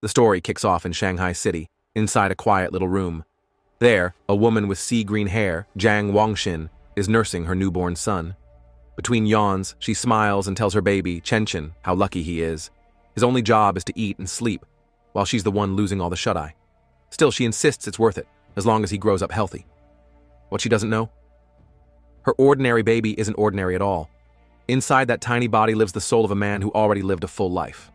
The story kicks off in Shanghai City, inside a quiet little room. There, a woman with sea-green hair, Jiang Wangxin, is nursing her newborn son. Between yawns, she smiles and tells her baby, Chenchen, how lucky he is. His only job is to eat and sleep, while she's the one losing all the shut-eye. Still, she insists it's worth it, as long as he grows up healthy. What she doesn't know? Her ordinary baby isn't ordinary at all. Inside that tiny body lives the soul of a man who already lived a full life.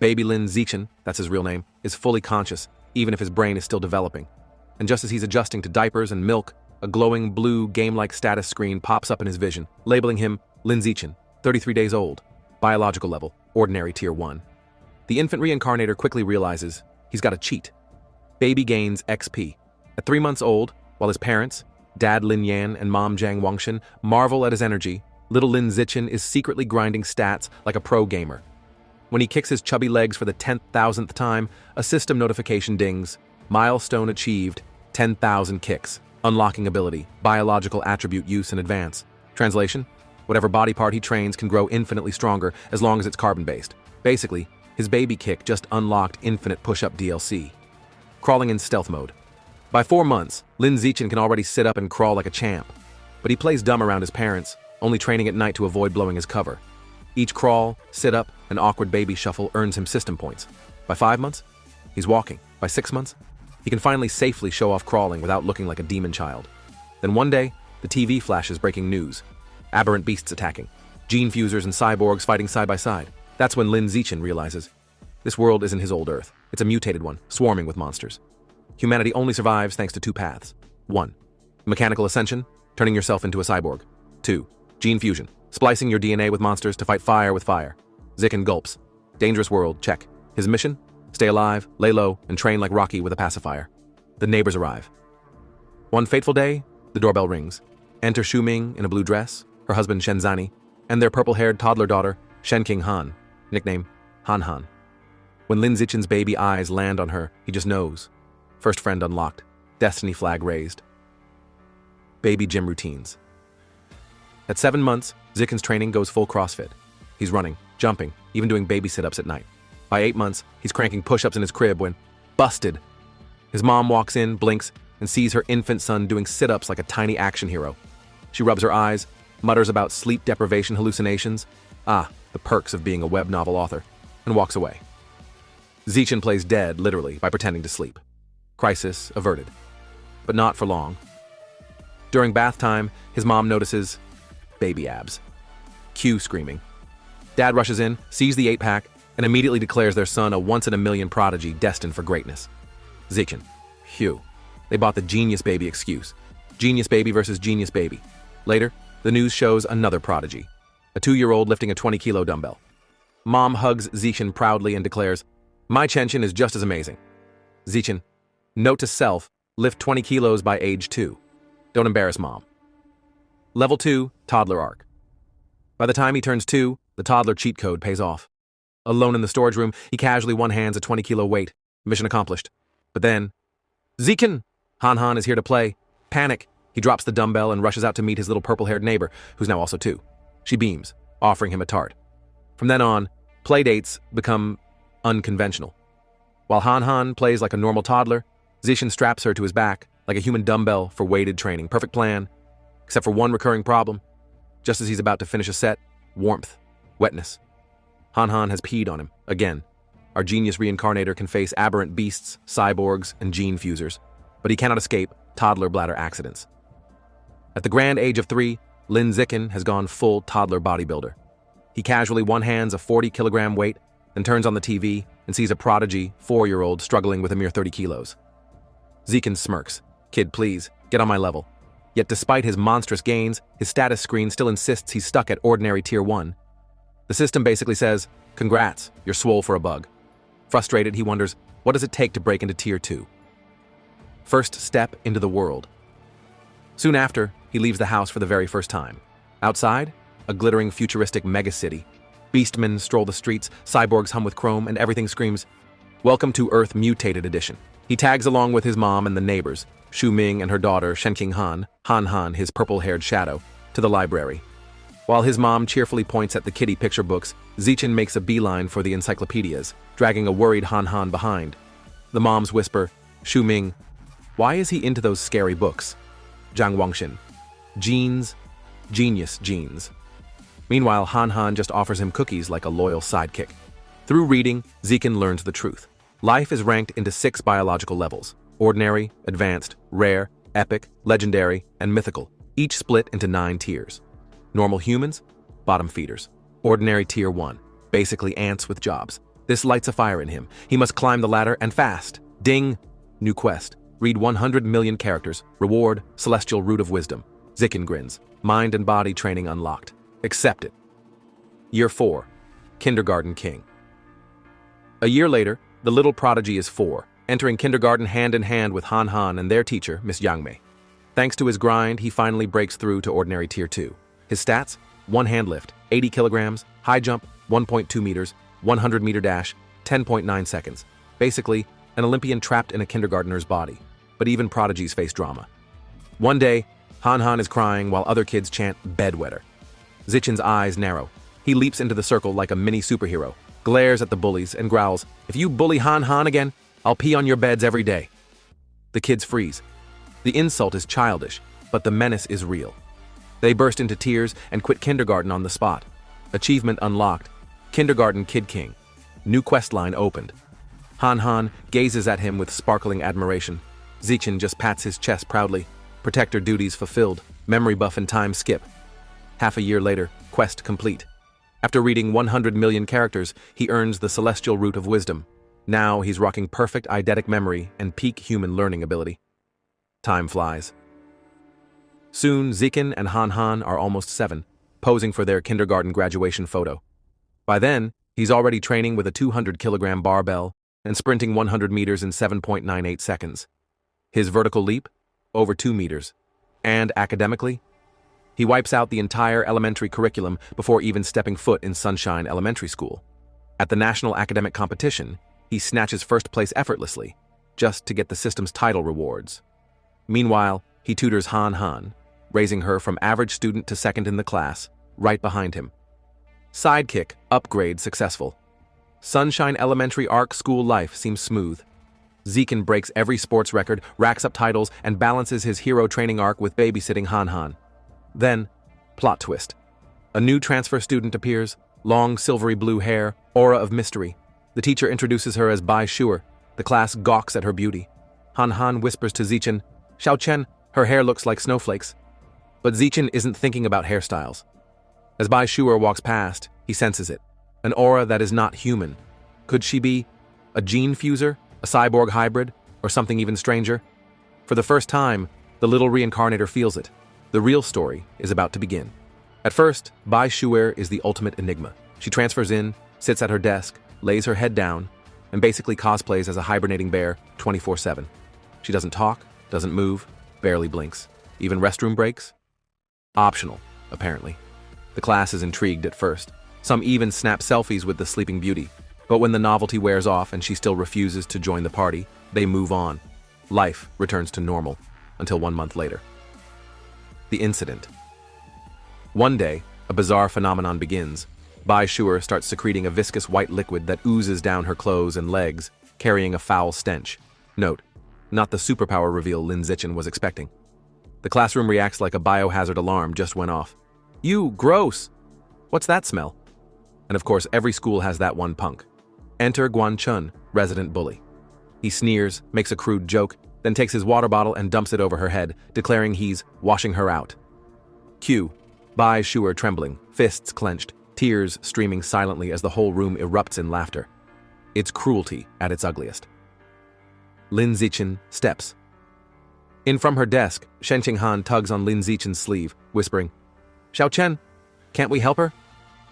Baby Lin Zichen, that's his real name, is fully conscious, even if his brain is still developing. And just as he's adjusting to diapers and milk, a glowing blue game-like status screen pops up in his vision, labeling him Lin Zichen, 33 days old, biological level, ordinary tier 1. The infant reincarnator quickly realizes he's got to cheat. Baby gains XP. At 3 months old, while his parents, Dad Lin Yan and Mom Jiang Wangxin, marvel at his energy, little Lin Zichen is secretly grinding stats like a pro gamer. When he kicks his chubby legs for the 10,000th time, a system notification dings. Milestone achieved, 10,000 kicks. Unlocking ability, biological attribute use in advance. Translation: whatever body part he trains can grow infinitely stronger as long as it's carbon-based. Basically, his baby kick just unlocked infinite push-up DLC. Crawling in stealth mode. By 4 months, Lin Zichen can already sit up and crawl like a champ. But he plays dumb around his parents, only training at night to avoid blowing his cover. Each crawl, sit-up, and awkward baby shuffle earns him system points. By 5 months, he's walking. By 6 months, he can finally safely show off crawling without looking like a demon child. Then one day, the TV flashes breaking news. Aberrant beasts attacking. Gene fusers and cyborgs fighting side by side. That's when Lin Zichen realizes this world isn't his old Earth. It's a mutated one, swarming with monsters. Humanity only survives thanks to 2 paths. 1. Mechanical ascension, turning yourself into a cyborg. 2. Gene fusion, splicing your DNA with monsters to fight fire with fire. Zichen gulps. Dangerous world, check. His mission? Stay alive, lay low, and train like Rocky with a pacifier. The neighbors arrive. One fateful day, the doorbell rings. Enter Shu Ming in a blue dress, her husband Shenzani, and their purple-haired toddler daughter, Shenking Han, nickname Han Han. When Lin Zichen's baby eyes land on her, he just knows. First friend unlocked, destiny flag raised. Baby gym routines. At 7 months, Zichen's training goes full CrossFit. He's running, jumping, even doing baby sit-ups at night. By 8 months, he's cranking push-ups in his crib when, busted! His mom walks in, blinks, and sees her infant son doing sit-ups like a tiny action hero. She rubs her eyes, mutters about sleep deprivation hallucinations, the perks of being a web novel author, and walks away. Zichen plays dead, literally, by pretending to sleep. Crisis averted. But not for long. During bath time, his mom notices baby abs. Cue screaming. Dad rushes in, sees the 8-pack, and immediately declares their son a once-in-a-million prodigy destined for greatness. Zichen. Phew. They bought the genius baby excuse. Genius baby versus genius baby. Later, the news shows another prodigy. A 2-year-old lifting a 20-kilo dumbbell. Mom hugs Zichen proudly and declares, "My Chenchen is just as amazing." Zichen. Note to self, lift 20 kilos by age 2. Don't embarrass mom. Level 2, toddler arc. By the time he turns 2, the toddler cheat code pays off. Alone in the storage room, he casually one-hands a 20-kilo weight. Mission accomplished. But then, Zichen! Han Han is here to play. Panic. He drops the dumbbell and rushes out to meet his little purple-haired neighbor, who's now also 2. She beams, offering him a tart. From then on, playdates become unconventional. While Han Han plays like a normal toddler, Zichen straps her to his back like a human dumbbell for weighted training. Perfect plan, except for one recurring problem. Just as he's about to finish a set, warmth, wetness. Han Han has peed on him, again. Our genius reincarnator can face aberrant beasts, cyborgs, and gene fusers, but he cannot escape toddler bladder accidents. At the grand age of 3, Lin Zichen has gone full toddler bodybuilder. He casually one-hands a 40-kilogram weight, then turns on the TV and sees a prodigy 4-year-old struggling with a mere 30 kilos. Zichen smirks. Kid, please, get on my level. Yet despite his monstrous gains, his status screen still insists he's stuck at ordinary tier 1. The system basically says, congrats, you're swole for a bug. Frustrated, he wonders, what does it take to break into tier 2? First step into the world. Soon after, he leaves the house for the very first time. Outside, a glittering futuristic megacity. Beastmen stroll the streets, cyborgs hum with chrome, and everything screams, "Welcome to Earth Mutated Edition." He tags along with his mom and the neighbors, Shu Ming and her daughter Shenking Han, Han Han, his purple-haired shadow, to the library. While his mom cheerfully points at the kiddie picture books, Zichin makes a beeline for the encyclopedias, dragging a worried Han Han behind. The moms whisper, Shu Ming, why is he into those scary books? Zhang Wangshin, genes, genius genes. Meanwhile, Han Han just offers him cookies like a loyal sidekick. Through reading, Zichin learns the truth. Life is ranked into 6 biological levels: ordinary, advanced, rare, epic, legendary, and mythical, each split into 9 tiers. Normal humans, bottom feeders. Ordinary tier 1, basically ants with jobs. This lights a fire in him. He must climb the ladder and fast. Ding! New quest. Read 100 million characters. Reward, celestial root of wisdom. Zichin grins. Mind and body training unlocked. Accept it. Year 4. Kindergarten King. A year later, the little prodigy is 4, entering kindergarten hand in hand with Han Han and their teacher, Miss Yang Mei. Thanks to his grind, he finally breaks through to ordinary tier 2. His stats: 1 hand lift, 80 kilograms, high jump, 1.2 meters, 100-meter dash, 10.9 seconds. Basically, an Olympian trapped in a kindergartner's body. But even prodigies face drama. One day, Han Han is crying while other kids chant bedwetter. Zichin's eyes narrow. He leaps into the circle like a mini superhero, glares at the bullies, and growls, "If you bully Han Han again, I'll pee on your beds every day." The kids freeze. The insult is childish, but the menace is real. They burst into tears and quit kindergarten on the spot. Achievement unlocked. Kindergarten Kid King. New questline opened. Han Han gazes at him with sparkling admiration. Zichin just pats his chest proudly. Protector duties fulfilled. Memory buff and time skip. Half a year later, quest complete. After reading 100 million characters, he earns the celestial root of wisdom. Now he's rocking perfect eidetic memory and peak human learning ability. Time flies. Soon, Zichin and Han Han are almost 7, posing for their kindergarten graduation photo. By then, he's already training with a 200-kilogram barbell and sprinting 100 meters in 7.98 seconds. His vertical leap? Over 2 meters. And academically? He wipes out the entire elementary curriculum before even stepping foot in Sunshine Elementary School. At the national academic competition, he snatches first place effortlessly, just to get the system's title rewards. Meanwhile, he tutors Han Han, raising her from average student to second in the class, right behind him. Sidekick, upgrade successful. Sunshine Elementary Arc school life seems smooth. Zichin breaks every sports record, racks up titles, and balances his hero training arc with babysitting Han Han. Then, plot twist. A new transfer student appears, long silvery blue hair, aura of mystery. The teacher introduces her as Bai Shuer. The class gawks at her beauty. Han Han whispers to Zichin, "Xiao Chen, her hair looks like snowflakes." But Zichin isn't thinking about hairstyles. As Bai Shuer walks past, he senses it. An aura that is not human. Could she be a gene fuser, a cyborg hybrid, or something even stranger? For the first time, the little reincarnator feels it. The real story is about to begin. At first, Bai Shuer is the ultimate enigma. She transfers in, sits at her desk, lays her head down, and basically cosplays as a hibernating bear 24/7. She doesn't talk, doesn't move, barely blinks. Even restroom breaks? Optional, apparently. The class is intrigued at first. Some even snap selfies with the sleeping beauty. But when the novelty wears off and she still refuses to join the party, they move on. Life returns to normal, until 1 month later. The incident. One day, a bizarre phenomenon begins. Bai Shuer starts secreting a viscous white liquid that oozes down her clothes and legs, carrying a foul stench. Note, not the superpower reveal Lin Zichin was expecting. The classroom reacts like a biohazard alarm just went off. "You, gross! What's that smell?" And of course, every school has that one punk. Enter Guan Chun, resident bully. He sneers, makes a crude joke, then takes his water bottle and dumps it over her head, declaring he's washing her out. Cue. Bai Shuer trembling, fists clenched, tears streaming silently as the whole room erupts in laughter. It's cruelty at its ugliest. Lin Zichin steps. In from her desk, Shen Qinghan tugs on Lin Zichin's sleeve, whispering, "Xiao Chen, can't we help her?"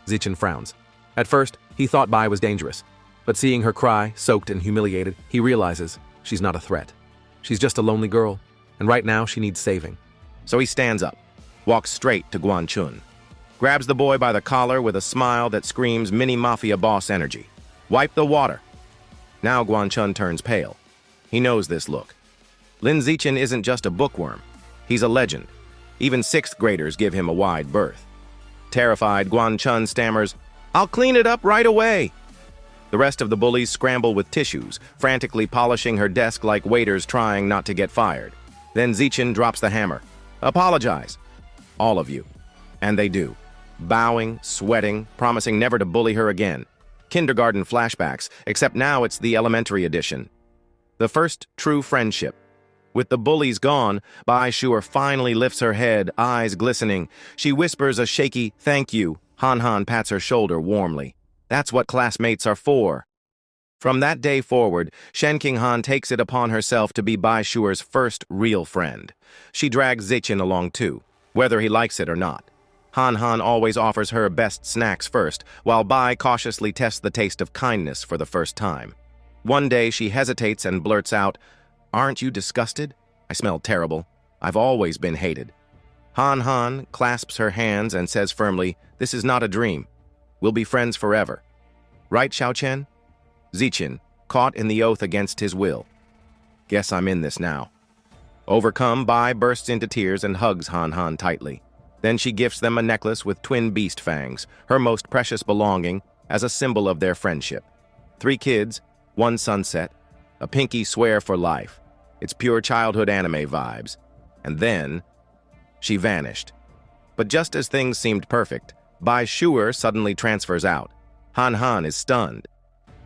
Zichin frowns. At first, he thought Bai was dangerous, but seeing her cry, soaked and humiliated, he realizes she's not a threat. She's just a lonely girl, and right now she needs saving. So he stands up, walks straight to Guan Chun, grabs the boy by the collar with a smile that screams mini-mafia boss energy. "Wipe the water." Now Guan Chun turns pale. He knows this look. Lin Zichin isn't just a bookworm. He's a legend. Even 6th graders give him a wide berth. Terrified, Guan-chun stammers, "I'll clean it up right away." The rest of the bullies scramble with tissues, frantically polishing her desk like waiters trying not to get fired. Then Zichin drops the hammer. "Apologize. All of you." And they do. Bowing, sweating, promising never to bully her again. Kindergarten flashbacks, except now it's the elementary edition. The first true friendship. With the bullies gone, Bai Shuer finally lifts her head, eyes glistening. She whispers a shaky "thank you." Han Han pats her shoulder warmly. That's what classmates are for. From that day forward, Shen King Han takes it upon herself to be Bai Shuer's first real friend. She drags Zichin along too, whether he likes it or not. Han Han always offers her best snacks first, while Bai cautiously tests the taste of kindness for the first time. One day she hesitates and blurts out, "Aren't you disgusted? I smell terrible. I've always been hated." Han Han clasps her hands and says firmly, "This is not a dream. We'll be friends forever. Right, Xiaochen?" Zichin, caught in the oath against his will. "Guess I'm in this now." Overcome, Bai bursts into tears and hugs Han Han tightly. Then she gifts them a necklace with twin beast fangs, her most precious belonging, as a symbol of their friendship. 3 kids, 1 sunset, a pinky swear for life. It's pure childhood anime vibes. And then, she vanished. But just as things seemed perfect, Bai Shuer suddenly transfers out. Han Han is stunned.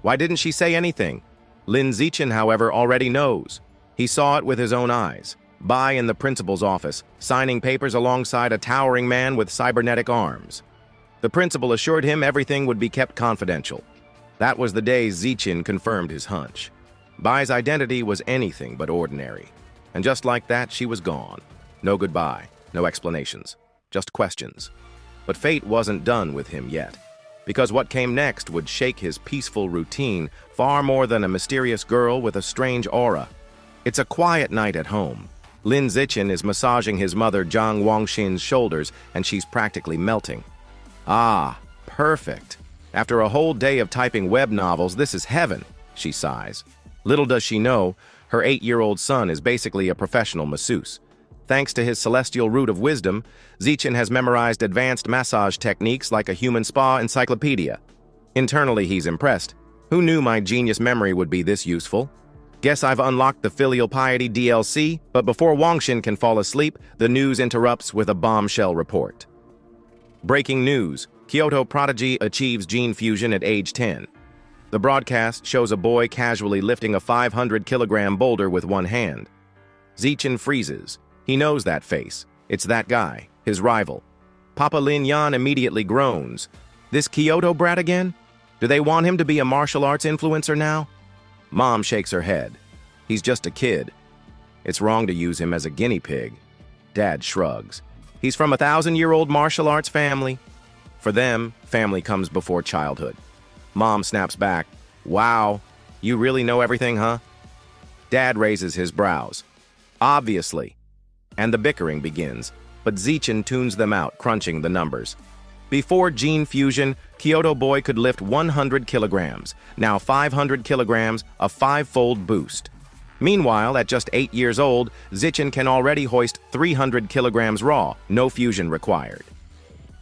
Why didn't she say anything? Lin Zichin, however, already knows. He saw it with his own eyes. Bai in the principal's office, signing papers alongside a towering man with cybernetic arms. The principal assured him everything would be kept confidential. That was the day Zichin confirmed his hunch. Bai's identity was anything but ordinary. And just like that, she was gone. No goodbye, no explanations, just questions. But fate wasn't done with him yet, because what came next would shake his peaceful routine far more than a mysterious girl with a strange aura. It's a quiet night at home. Lin Zichin is massaging his mother Zhang Wangxin's shoulders, and she's practically melting. "Ah, perfect. After a whole day of typing web novels, this is heaven," she sighs. Little does she know, her 8-year-old son is basically a professional masseuse. Thanks to his celestial root of wisdom, Zichin has memorized advanced massage techniques like a human spa encyclopedia. Internally, he's impressed. Who knew my genius memory would be this useful? Guess I've unlocked the filial piety DLC, but before Wangxin can fall asleep, the news interrupts with a bombshell report. Breaking news: Kyoto prodigy achieves gene fusion at age 10. The broadcast shows a boy casually lifting a 500-kilogram boulder with one hand. Zichin freezes. He knows that face. It's that guy, his rival. Papa Lin Yan immediately groans. This Kyoto brat again? Do they want him to be a martial arts influencer now? Mom shakes her head. He's just a kid. It's wrong to use him as a guinea pig. Dad shrugs. He's from a 1,000-year-old martial arts family. For them, family comes before childhood. Mom snaps back. Wow, you really know everything, huh? Dad raises his brows. Obviously. And the bickering begins, but Zichin tunes them out, crunching the numbers. Before gene fusion, Kyoto boy could lift 100 kilograms. Now 500 kilograms, a 5-fold boost. Meanwhile, at just 8 years old, Zichin can already hoist 300 kilograms raw, no fusion required.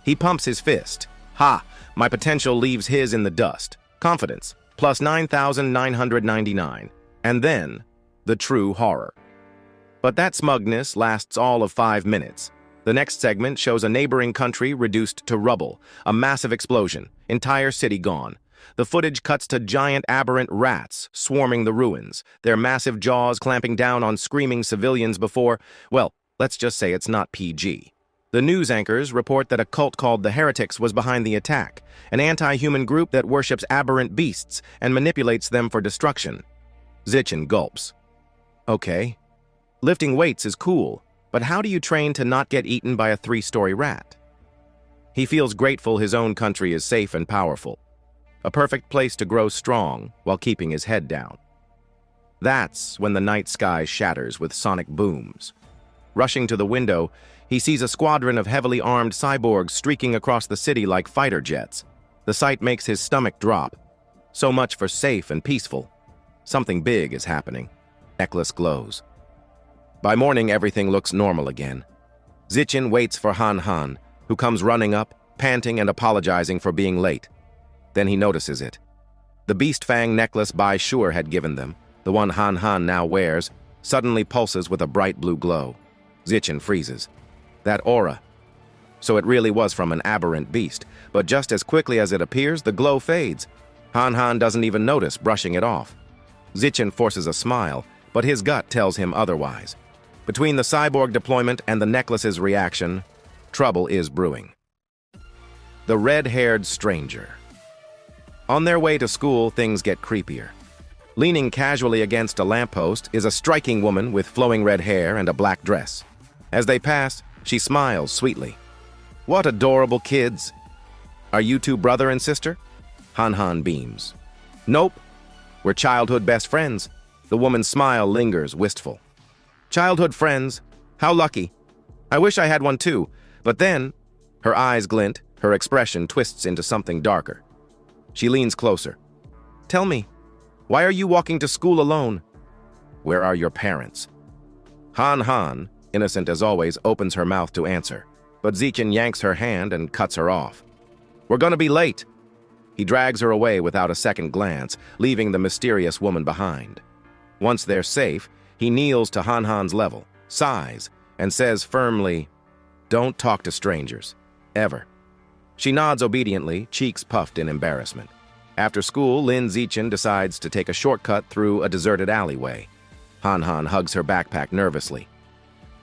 He pumps his fist. Ha! My potential leaves his in the dust. Confidence, plus 9,999. And then, the true horror. But that smugness lasts all of 5 minutes. The next segment shows a neighboring country reduced to rubble, a massive explosion, entire city gone. The footage cuts to giant aberrant rats swarming the ruins, their massive jaws clamping down on screaming civilians before, well, let's just say it's not PG. The news anchors report that a cult called the Heretics was behind the attack, an anti-human group that worships aberrant beasts and manipulates them for destruction. Zichin gulps. Okay, lifting weights is cool, but how do you train to not get eaten by a 3-story rat? He feels grateful his own country is safe and powerful, a perfect place to grow strong while keeping his head down. That's when the night sky shatters with sonic booms. Rushing to the window, he sees a squadron of heavily armed cyborgs streaking across the city like fighter jets. The sight makes his stomach drop. So much for safe and peaceful. Something big is happening. Necklace glows. By morning, everything looks normal again. Zichin waits for Han Han, who comes running up, panting and apologizing for being late. Then he notices it. The beast fang necklace Bai Shur had given them, the one Han Han now wears, suddenly pulses with a bright blue glow. Zichen freezes. That aura. So it really was from an aberrant beast, but just as quickly as it appears, the glow fades. Han Han doesn't even notice, brushing it off. Zichen forces a smile, but his gut tells him otherwise. Between the cyborg deployment and the necklace's reaction, trouble is brewing. The red-haired stranger. On their way to school, things get creepier. Leaning casually against a lamppost is a striking woman with flowing red hair and a black dress. As they pass, she smiles sweetly. What adorable kids! Are you two brother and sister? Han Han beams. Nope. We're childhood best friends. The woman's smile lingers, wistful. Childhood friends? How lucky. I wish I had one too, but then, her eyes glint, her expression twists into something darker. She leans closer. Tell me, why are you walking to school alone? Where are your parents? Han Han, innocent as always, opens her mouth to answer, but Zichen yanks her hand and cuts her off. We're gonna be late. He drags her away without a second glance, leaving the mysterious woman behind. Once they're safe, he kneels to Han Han's level, sighs, and says firmly, Don't talk to strangers. Ever. She nods obediently, cheeks puffed in embarrassment. After school, Lin Zichen decides to take a shortcut through a deserted alleyway. Han Han hugs her backpack nervously.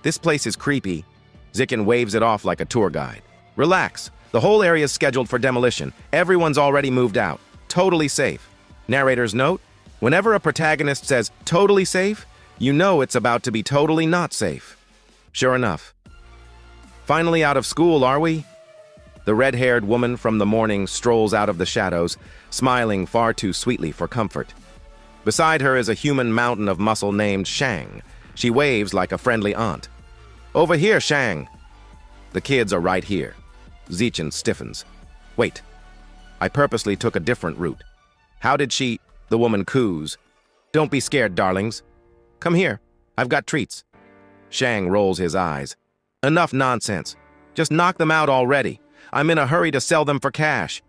This place is creepy. Zichen waves it off like a tour guide. Relax. The whole area is scheduled for demolition. Everyone's already moved out. Totally safe. Narrator's note, whenever a protagonist says totally safe, you know it's about to be totally not safe. Sure enough. Finally out of school, are we? The red-haired woman from the morning strolls out of the shadows, smiling far too sweetly for comfort. Beside her is a human mountain of muscle named Shang. She waves like a friendly aunt. Over here, Shang. The kids are right here. Zichen stiffens. Wait. I purposely took a different route. How did she... The woman coos. Don't be scared, darlings. Come here. I've got treats. Shang rolls his eyes. Enough nonsense. Just knock them out already. I'm in a hurry to sell them for cash.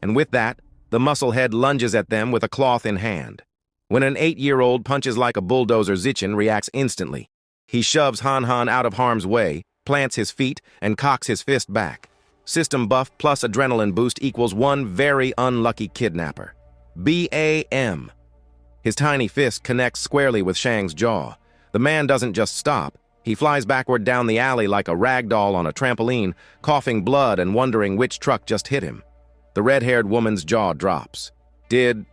And with that, the musclehead lunges at them with a cloth in hand. When an 8-year-old punches like a bulldozer, Zichen reacts instantly. He shoves Han Han out of harm's way, plants his feet, and cocks his fist back. System buff plus adrenaline boost equals one very unlucky kidnapper. BAM. His tiny fist connects squarely with Shang's jaw. The man doesn't just stop. He flies backward down the alley like a rag doll on a trampoline, coughing blood and wondering which truck just hit him. The red-haired woman's jaw drops. Did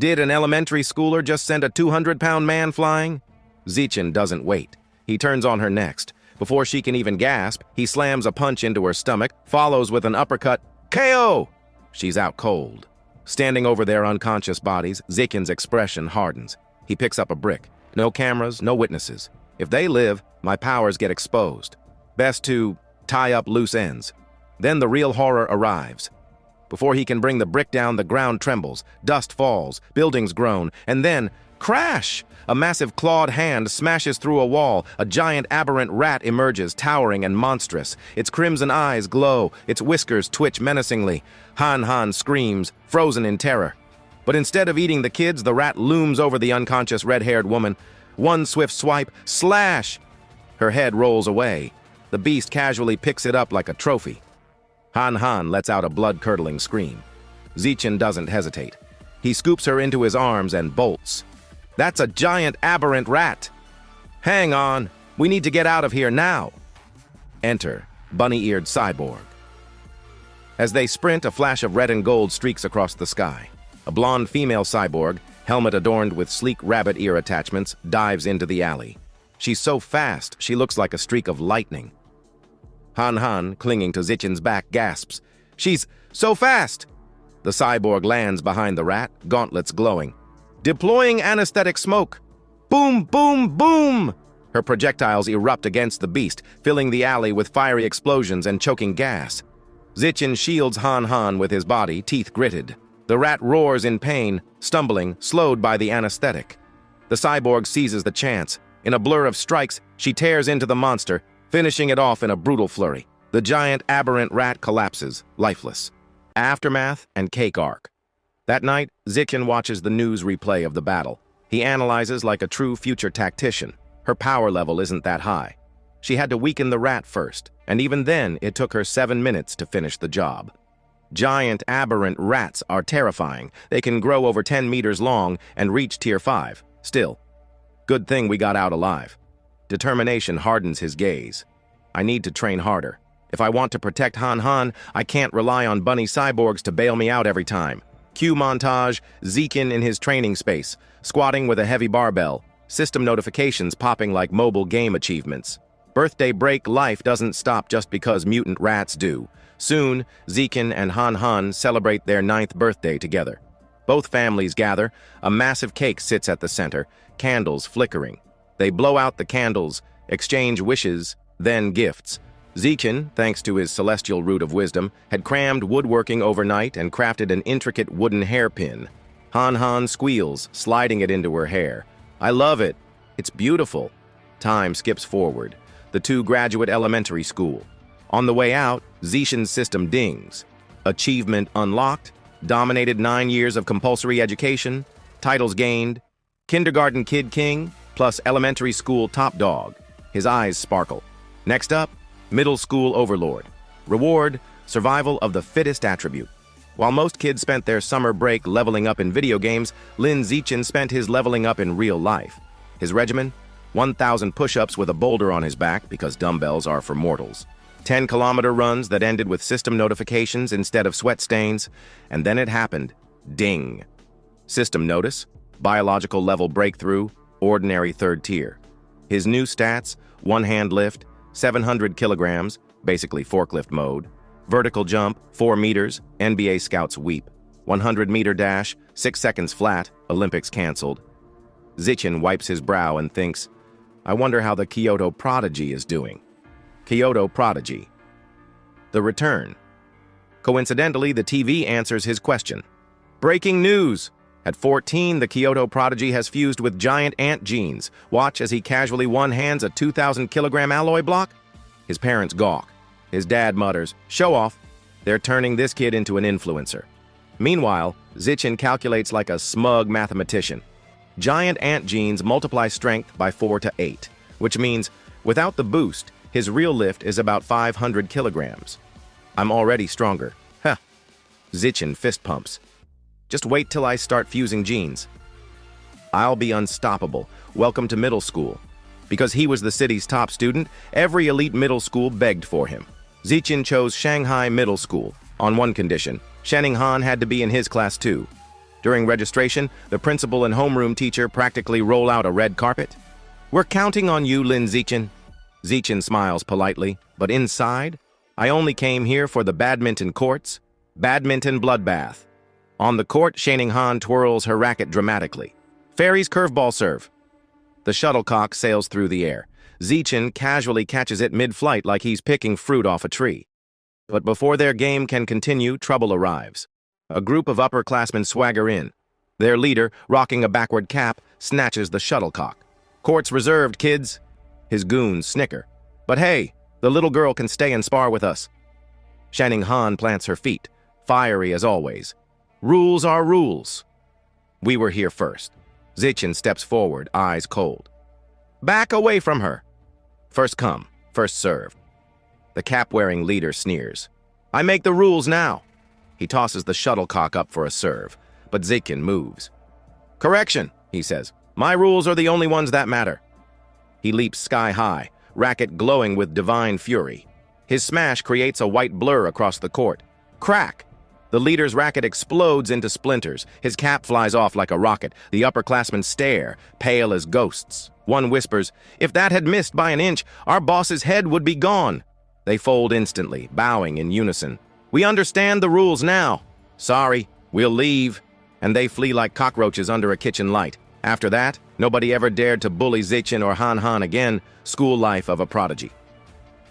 an elementary schooler just send a 200-pound man flying? Zichen doesn't wait. He turns on her next. Before she can even gasp, he slams a punch into her stomach, follows with an uppercut. KO! She's out cold. Standing over their unconscious bodies, Zichen's expression hardens. He picks up a brick. No cameras, no witnesses. If they live, my powers get exposed. Best to tie up loose ends. Then the real horror arrives. Before he can bring the brick down, the ground trembles, dust falls, buildings groan, and then, crash! A massive clawed hand smashes through a wall. A giant aberrant rat emerges, towering and monstrous. Its crimson eyes glow, its whiskers twitch menacingly. Han Han screams, frozen in terror. But instead of eating the kids, the rat looms over the unconscious red-haired woman. One swift swipe, slash! Her head rolls away. The beast casually picks it up like a trophy. Han Han lets out a blood-curdling scream. Zichen doesn't hesitate. He scoops her into his arms and bolts. That's a giant aberrant rat! Hang on, we need to get out of here now! Enter bunny-eared cyborg. As they sprint, a flash of red and gold streaks across the sky. A blonde female cyborg, helmet adorned with sleek rabbit ear attachments, dives into the alley. She's so fast, she looks like a streak of lightning. Han Han, clinging to Zichen's back, gasps. She's so fast! The cyborg lands behind the rat, gauntlets glowing. Deploying anesthetic smoke. Boom, boom, boom! Her projectiles erupt against the beast, filling the alley with fiery explosions and choking gas. Zichen shields Han Han with his body, teeth gritted. The rat roars in pain, stumbling, slowed by the anesthetic. The cyborg seizes the chance. In a blur of strikes, she tears into the monster, finishing it off in a brutal flurry. The giant aberrant rat collapses, lifeless. Aftermath and cake arc. That night, Zikin watches the news replay of the battle. He analyzes like a true future tactician. Her power level isn't that high. She had to weaken the rat first, and even then it took her 7 minutes to finish the job. Giant aberrant rats are terrifying. They can grow over 10 meters long and reach tier 5. Still, good thing we got out alive. Determination hardens his gaze. I need to train harder. If I want to protect Han Han, I can't rely on bunny cyborgs to bail me out every time. Cue montage, Zikin in his training space, squatting with a heavy barbell, system notifications popping like mobile game achievements. Birthday break life doesn't stop just because mutant rats do. Soon, Zikin and Han Han celebrate their 9th birthday together. Both families gather, a massive cake sits at the center, candles flickering. They blow out the candles, exchange wishes, then gifts. Zikin, thanks to his celestial root of wisdom, had crammed woodworking overnight and crafted an intricate wooden hairpin. Han Han squeals, sliding it into her hair. I love it. It's beautiful. Time skips forward. The two graduate elementary school. On the way out, Zikin's system dings. Achievement unlocked, dominated 9 years of compulsory education, titles gained, kindergarten kid king, plus elementary school top dog. His eyes sparkle. Next up, middle school overlord. Reward, survival of the fittest attribute. While most kids spent their summer break leveling up in video games, Lin Zikin spent his leveling up in real life. His regimen? 1,000 push-ups with a boulder on his back because dumbbells are for mortals. 10-kilometer runs that ended with system notifications instead of sweat stains. And then it happened. Ding. System notice, biological level breakthrough, ordinary 3rd tier. His new stats, one-hand lift, 700 kilograms, basically forklift mode. Vertical jump, 4 meters, NBA scouts weep. 100-meter dash, 6 seconds flat, Olympics canceled. Zikin wipes his brow and thinks, I wonder how the Kyoto Prodigy is doing. Kyoto Prodigy. The return. Coincidentally, the TV answers his question. Breaking news! At 14, the Kyoto Prodigy has fused with giant ant genes. Watch as he casually one-hands a 2,000-kilogram alloy block. His parents gawk. His dad mutters, show off. They're turning this kid into an influencer. Meanwhile, Zikin calculates like a smug mathematician. Giant ant genes multiply strength by 4 to 8, which means, without the boost, his real lift is about 500 kilograms. I'm already stronger. Huh. Zikin fist pumps. Just wait till I start fusing genes. I'll be unstoppable. Welcome to middle school. Because he was the city's top student, every elite middle school begged for him. Zikin chose Shanghai Middle School, on one condition. Shenning Han had to be in his class too. During registration, the principal and homeroom teacher practically roll out a red carpet. We're counting on you, Lin Zikin. Zikin smiles politely, but inside, I only came here for the badminton courts. Badminton bloodbath. On the court, Shenning Han twirls her racket dramatically. Fairy's curveball serve. The shuttlecock sails through the air. Zikin casually catches it mid-flight like he's picking fruit off a tree. But before their game can continue, trouble arrives. A group of upperclassmen swagger in. Their leader, rocking a backward cap, snatches the shuttlecock. Court's reserved, kids. His goons snicker. But hey, the little girl can stay and spar with us. Shenning Han plants her feet, fiery as always. Rules are rules. We were here first. Zikin steps forward, eyes cold. Back away from her. First come, first served. The cap-wearing leader sneers. I make the rules now. He tosses the shuttlecock up for a serve, but Zikin moves. Correction, he says. My rules are the only ones that matter. He leaps sky high, racket glowing with divine fury. His smash creates a white blur across the court. Crack! The leader's racket explodes into splinters. His cap flies off like a rocket. The upperclassmen stare, pale as ghosts. One whispers, if that had missed by an inch, our boss's head would be gone. They fold instantly, bowing in unison. We understand the rules now. Sorry, we'll leave. And they flee like cockroaches under a kitchen light. After that, nobody ever dared to bully Zikin or Han Han again. School life of a prodigy.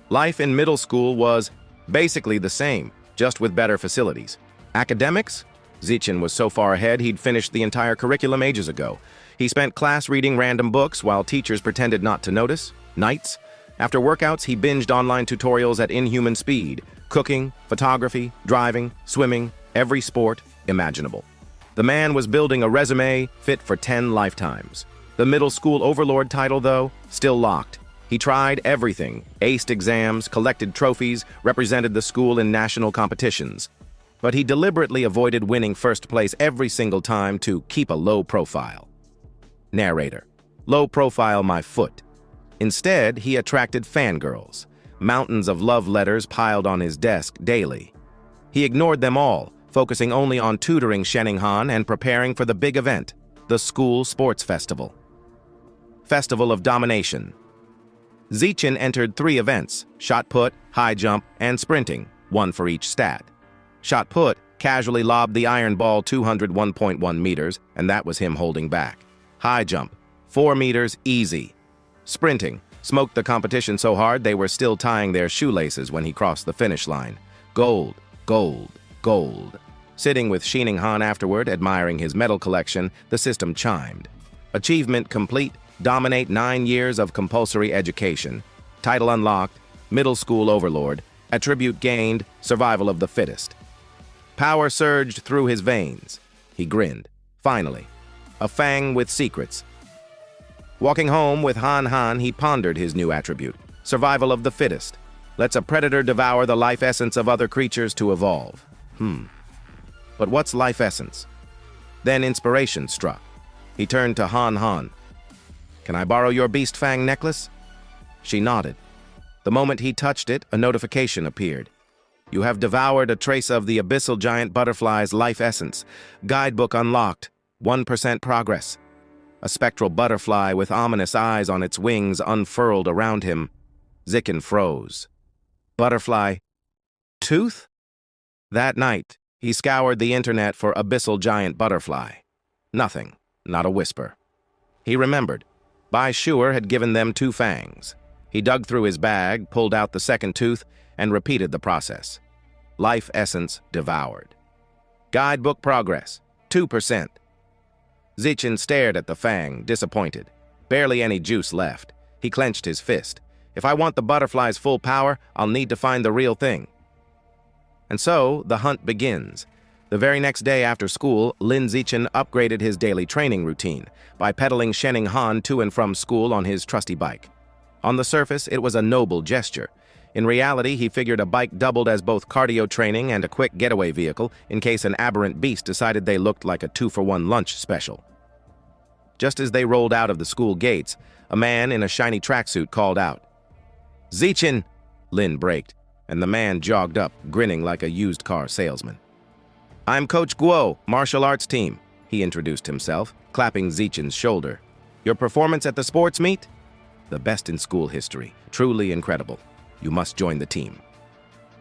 Life in middle school was basically the same, just with better facilities. Academics? Zikin was so far ahead he'd finished the entire curriculum ages ago. He spent class reading random books while teachers pretended not to notice. Nights? After workouts, he binged online tutorials at inhuman speed, cooking, photography, driving, swimming, every sport imaginable. The man was building a resume fit for 10 lifetimes. The middle school overlord title, though, still locked. He tried everything, aced exams, collected trophies, represented the school in national competitions. But he deliberately avoided winning first place every single time to keep a low profile. Narrator: low profile my foot. Instead, he attracted fangirls, mountains of love letters piled on his desk daily. He ignored them all, focusing only on tutoring Shening-han and preparing for the big event, the school sports festival. Festival of Domination. Zichin entered 3 events: shot put, high jump, and sprinting, 1 for each stat. Shot put casually lobbed the iron ball 201.1 meters, and that was him holding back. High jump, 4 meters, easy. Sprinting smoked the competition so hard they were still tying their shoelaces when he crossed the finish line. Gold, gold, gold. Sitting with Shening-han afterward, admiring his medal collection, the system chimed. Achievement complete, dominate 9 years of compulsory education. Title unlocked, middle school overlord. Attribute gained, survival of the fittest. Power surged through his veins. He grinned. Finally, a fang with secrets. Walking home with Han, he pondered his new attribute, survival of the fittest. Lets a predator devour the life essence of other creatures to evolve. But what's life essence? Then inspiration struck. He turned to Han. Can I borrow your beast fang necklace? She nodded. The moment he touched it, a notification appeared. You have devoured a trace of the abyssal giant butterfly's life essence. Guidebook unlocked. 1% progress. A spectral butterfly with ominous eyes on its wings unfurled around him. Zichin froze. Butterfly. Tooth? That night, he scoured the internet for abyssal giant butterfly. Nothing. Not a whisper. He remembered. Bai Shuer had given them 2 fangs. He dug through his bag, pulled out the second tooth, and repeated the process. Life essence devoured. Guidebook progress. 2%. Zichin stared at the fang, disappointed. Barely any juice left. He clenched his fist. If I want the butterfly's full power, I'll need to find the real thing. And so, the hunt begins. The very next day after school, Lin Zichin upgraded his daily training routine by pedaling Shening-han to and from school on his trusty bike. On the surface, it was a noble gesture. In reality, he figured a bike doubled as both cardio training and a quick getaway vehicle in case an aberrant beast decided they looked like a 2-for-1 lunch special. Just as they rolled out of the school gates, a man in a shiny tracksuit called out. Zichin! Lin braked, and the man jogged up, grinning like a used car salesman. I'm Coach Guo, martial arts team, he introduced himself, clapping Zichin's shoulder. Your performance at the sports meet? The best in school history. Truly incredible. You must join the team.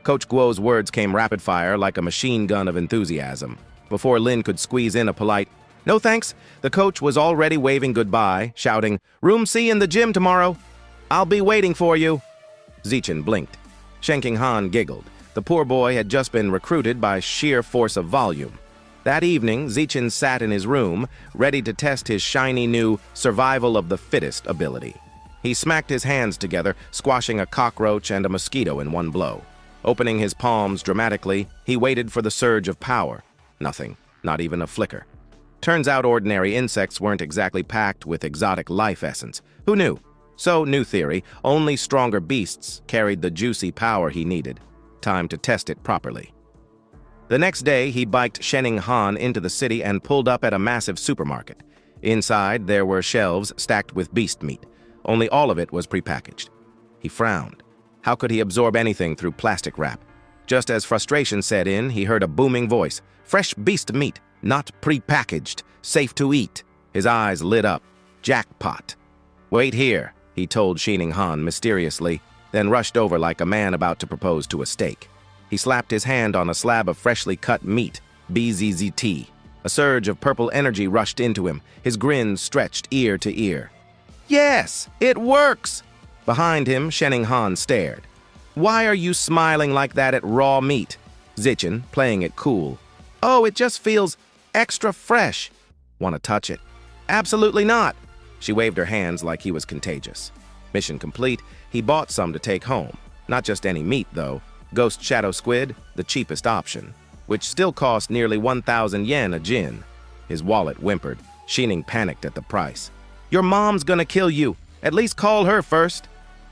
Coach Guo's words came rapid fire like a machine gun of enthusiasm. Before Lin could squeeze in a polite, no thanks, the coach was already waving goodbye, shouting, Room C in the gym tomorrow. I'll be waiting for you. Zichin blinked. Shening-han giggled. The poor boy had just been recruited by sheer force of volume. That evening, Zichin sat in his room, ready to test his shiny new survival of the fittest ability. He smacked his hands together, squashing a cockroach and a mosquito in one blow. Opening his palms dramatically, he waited for the surge of power. Nothing, not even a flicker. Turns out ordinary insects weren't exactly packed with exotic life essence. Who knew? So, new theory, only stronger beasts carried the juicy power he needed. Time to test it properly. The next day, he biked Shening-han into the city and pulled up at a massive supermarket. Inside, there were shelves stacked with beast meat. Only all of it was prepackaged. He frowned. How could he absorb anything through plastic wrap? Just as frustration set in, he heard a booming voice. Fresh beast meat, not prepackaged, safe to eat. His eyes lit up. Jackpot. Wait here, he told Shening-han mysteriously, then rushed over like a man about to propose to a steak. He slapped his hand on a slab of freshly cut meat, BZZT. A surge of purple energy rushed into him, his grin stretched ear to ear. Yes, it works! Behind him, Shening-han stared. Why are you smiling like that at raw meat? Zichin, playing it cool. Oh, it just feels extra fresh. Want to touch it? Absolutely not. She waved her hands like he was contagious. Mission complete, he bought some to take home. Not just any meat, though. Ghost Shadow Squid, the cheapest option, which still cost nearly 1,000 yen a jin. His wallet whimpered. Shining panicked at the price. "Your mom's gonna kill you. At least call her first."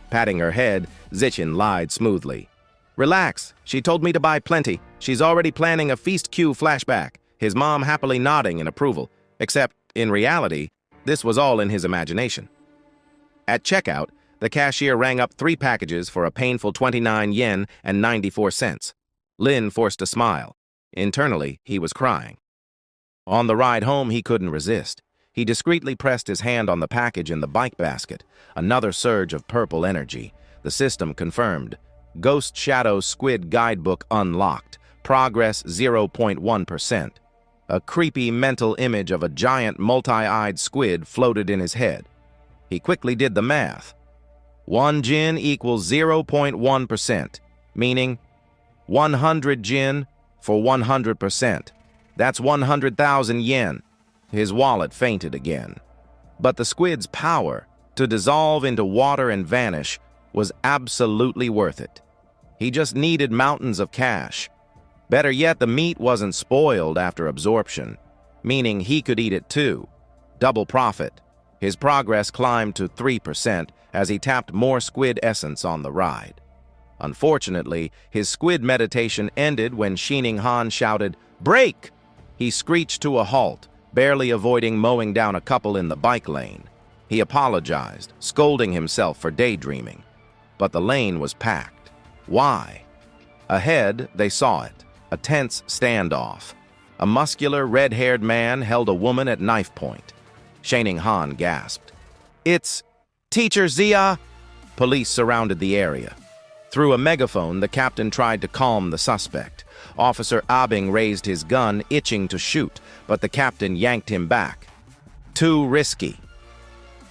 Patting her head, Zichin lied smoothly. "Relax. She told me to buy plenty. She's already planning a feast queue flashback." His mom happily nodding in approval. Except, in reality, this was all in his imagination. At checkout, the cashier rang up 3 packages for a painful 29 yen and 94 cents. Lin forced a smile. Internally, he was crying. On the ride home, he couldn't resist. He discreetly pressed his hand on the package in the bike basket. Another surge of purple energy. The system confirmed. Ghost Shadow Squid Guidebook unlocked. Progress 0.1%. A creepy mental image of a giant multi-eyed squid floated in his head. He quickly did the math. 1 jin equals 0.1%, meaning 100 jin for 100%. That's 100,000 yen. His wallet fainted again. But the squid's power, to dissolve into water and vanish, was absolutely worth it. He just needed mountains of cash. Better yet, the meat wasn't spoiled after absorption, meaning he could eat it too. Double profit. His progress climbed to 3% as he tapped more squid essence on the ride. Unfortunately, his squid meditation ended when Shining Han shouted, "Brake!" He screeched to a halt, barely avoiding mowing down a couple in the bike lane. He apologized, scolding himself for daydreaming. But the lane was packed. Why? Ahead, they saw it, a tense standoff. A muscular, red-haired man held a woman at knife point. Shining Han gasped. "It's Teacher Zia!" Police surrounded the area. Through a megaphone, the captain tried to calm the suspect. Officer Abing raised his gun, itching to shoot, but the captain yanked him back. "Too risky."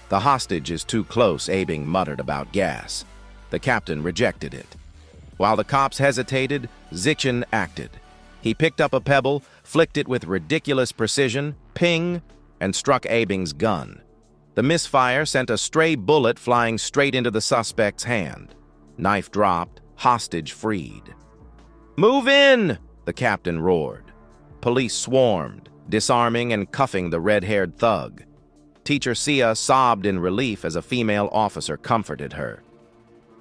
"The hostage is too close," Abing muttered about gas. The captain rejected it. While the cops hesitated, Zichin acted. He picked up a pebble, flicked it with ridiculous precision, ping, and struck Abing's gun. The misfire sent a stray bullet flying straight into the suspect's hand. Knife dropped, hostage freed. "Move in!" the captain roared. Police swarmed, disarming and cuffing the red-haired thug. Teacher Sia sobbed in relief as a female officer comforted her.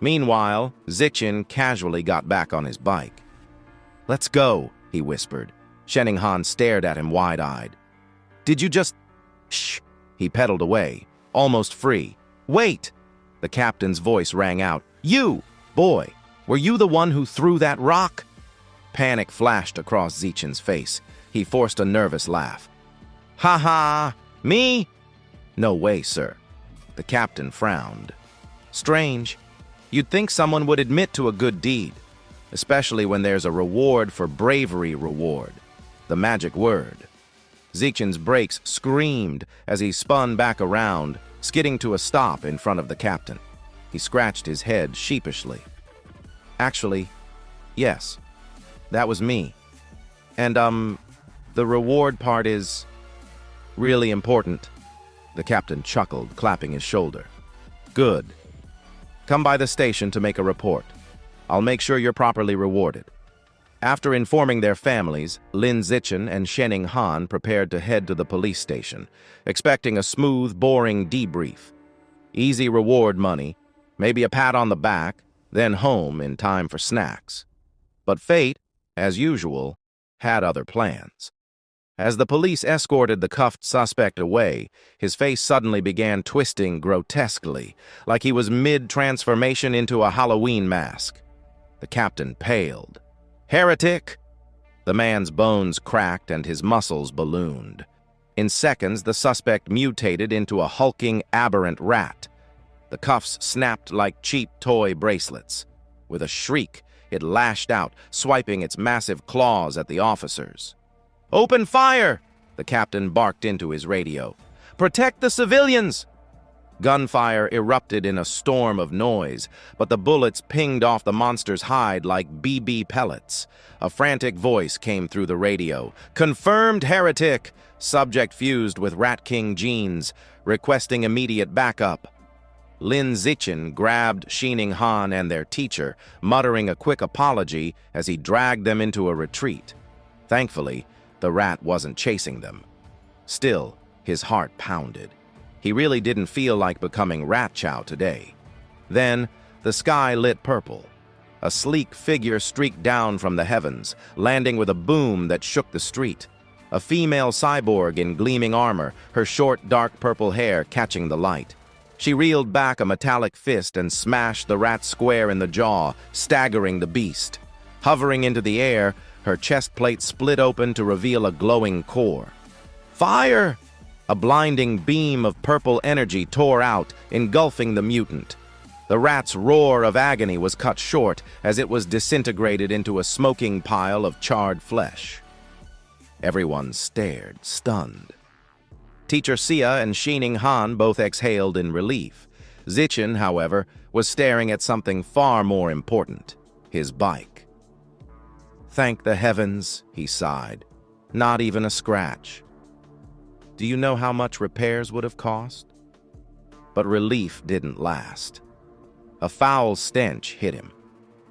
Meanwhile, Zichin casually got back on his bike. "Let's go," he whispered. Shining Han stared at him wide-eyed. "Did you just—" "Shh!" He pedaled away, almost free. "Wait!" The captain's voice rang out. "You! Boy, were you the one who threw that rock?" Panic flashed across Zichin's face. He forced a nervous laugh. "Ha ha! Me?" "No way, sir." The captain frowned. "Strange. You'd think someone would admit to a good deed, especially when there's a reward for bravery reward. The magic word." Zichin's brakes screamed as he spun back around, skidding to a stop in front of the captain. He scratched his head sheepishly. "Actually, yes, that was me. And, the reward part is really important." The captain chuckled, clapping his shoulder. "Good. Come by the station to make a report. I'll make sure you're properly rewarded." After informing their families, Lin Zichin and Shining Han prepared to head to the police station, expecting a smooth, boring debrief. Easy reward money, maybe a pat on the back, then home in time for snacks. But fate, as usual, had other plans. As the police escorted the cuffed suspect away, his face suddenly began twisting grotesquely, like he was mid-transformation into a Halloween mask. The captain paled. "Heretic!" The man's bones cracked and his muscles ballooned. In seconds, the suspect mutated into a hulking, aberrant rat. The cuffs snapped like cheap toy bracelets. With a shriek, it lashed out, swiping its massive claws at the officers. "Open fire!" the captain barked into his radio. "Protect the civilians!" Gunfire erupted in a storm of noise, but the bullets pinged off the monster's hide like BB pellets. A frantic voice came through the radio. "Confirmed heretic! Subject fused with Rat King genes, requesting immediate backup." Lin Zichen grabbed Shining Han and their teacher, muttering a quick apology as he dragged them into a retreat. Thankfully, the rat wasn't chasing them. Still, his heart pounded. He really didn't feel like becoming rat chow today. Then, the sky lit purple. A sleek figure streaked down from the heavens, landing with a boom that shook the street. A female cyborg in gleaming armor, her short, dark purple hair catching the light. She reeled back a metallic fist and smashed the rat square in the jaw, staggering the beast. Hovering into the air, her chest plate split open to reveal a glowing core. Fire! A blinding beam of purple energy tore out, engulfing the mutant. The rat's roar of agony was cut short as it was disintegrated into a smoking pile of charred flesh. Everyone stared, stunned. Teacher Sia and Shining Han both exhaled in relief. Zichen, however, was staring at something far more important, his bike. Thank the heavens, he sighed. Not even a scratch. Do you know how much repairs would have cost? But relief didn't last. A foul stench hit him.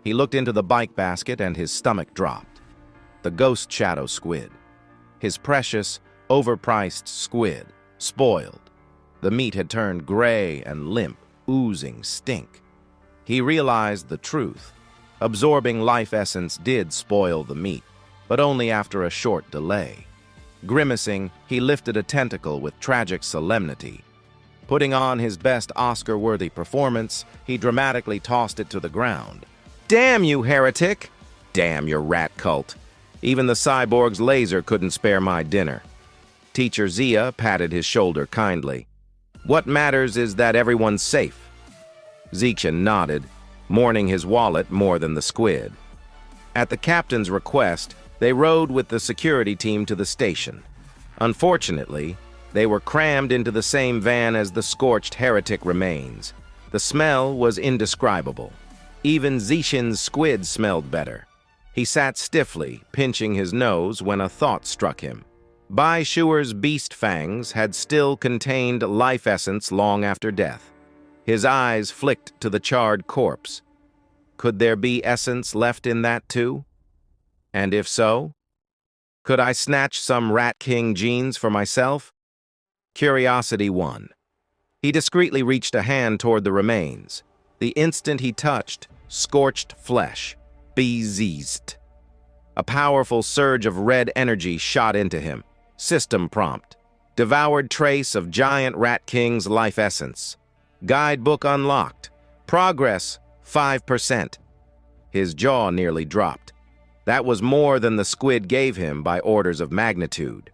He looked into the bike basket and his stomach dropped. The ghost shadow squid. His precious, overpriced squid, spoiled. The meat had turned gray and limp, oozing stink. He realized the truth. Absorbing life essence did spoil the meat, but only after a short delay. Grimacing, he lifted a tentacle with tragic solemnity. Putting on his best Oscar-worthy performance, he dramatically tossed it to the ground. Damn you, heretic! Damn your rat cult! Even the cyborg's laser couldn't spare my dinner. Teacher Zia patted his shoulder kindly. What matters is that everyone's safe. Zichen nodded, mourning his wallet more than the squid. At the captain's request, they rode with the security team to the station. Unfortunately, they were crammed into the same van as the scorched heretic remains. The smell was indescribable. Even Zichen's squid smelled better. He sat stiffly, pinching his nose when a thought struck him. Bai Shuer's beast fangs had still contained life essence long after death. His eyes flicked to the charred corpse. Could there be essence left in that too? And if so, could I snatch some Rat King genes for myself? Curiosity won. He discreetly reached a hand toward the remains. The instant he touched, scorched flesh, bezizt. A powerful surge of red energy shot into him. System prompt. Devoured trace of giant Rat King's life essence. Guidebook unlocked. Progress, 5%. His jaw nearly dropped. That was more than the squid gave him by orders of magnitude.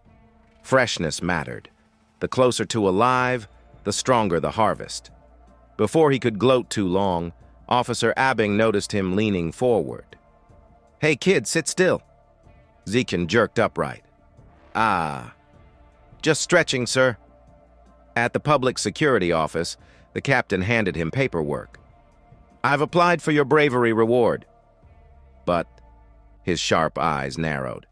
Freshness mattered. The closer to alive, the stronger the harvest. Before he could gloat too long, Officer Abing noticed him leaning forward. Hey kid, sit still. Zichen jerked upright. Ah. Just stretching, sir. At the public security office, the captain handed him paperwork. I've applied for your bravery reward. But his sharp eyes narrowed.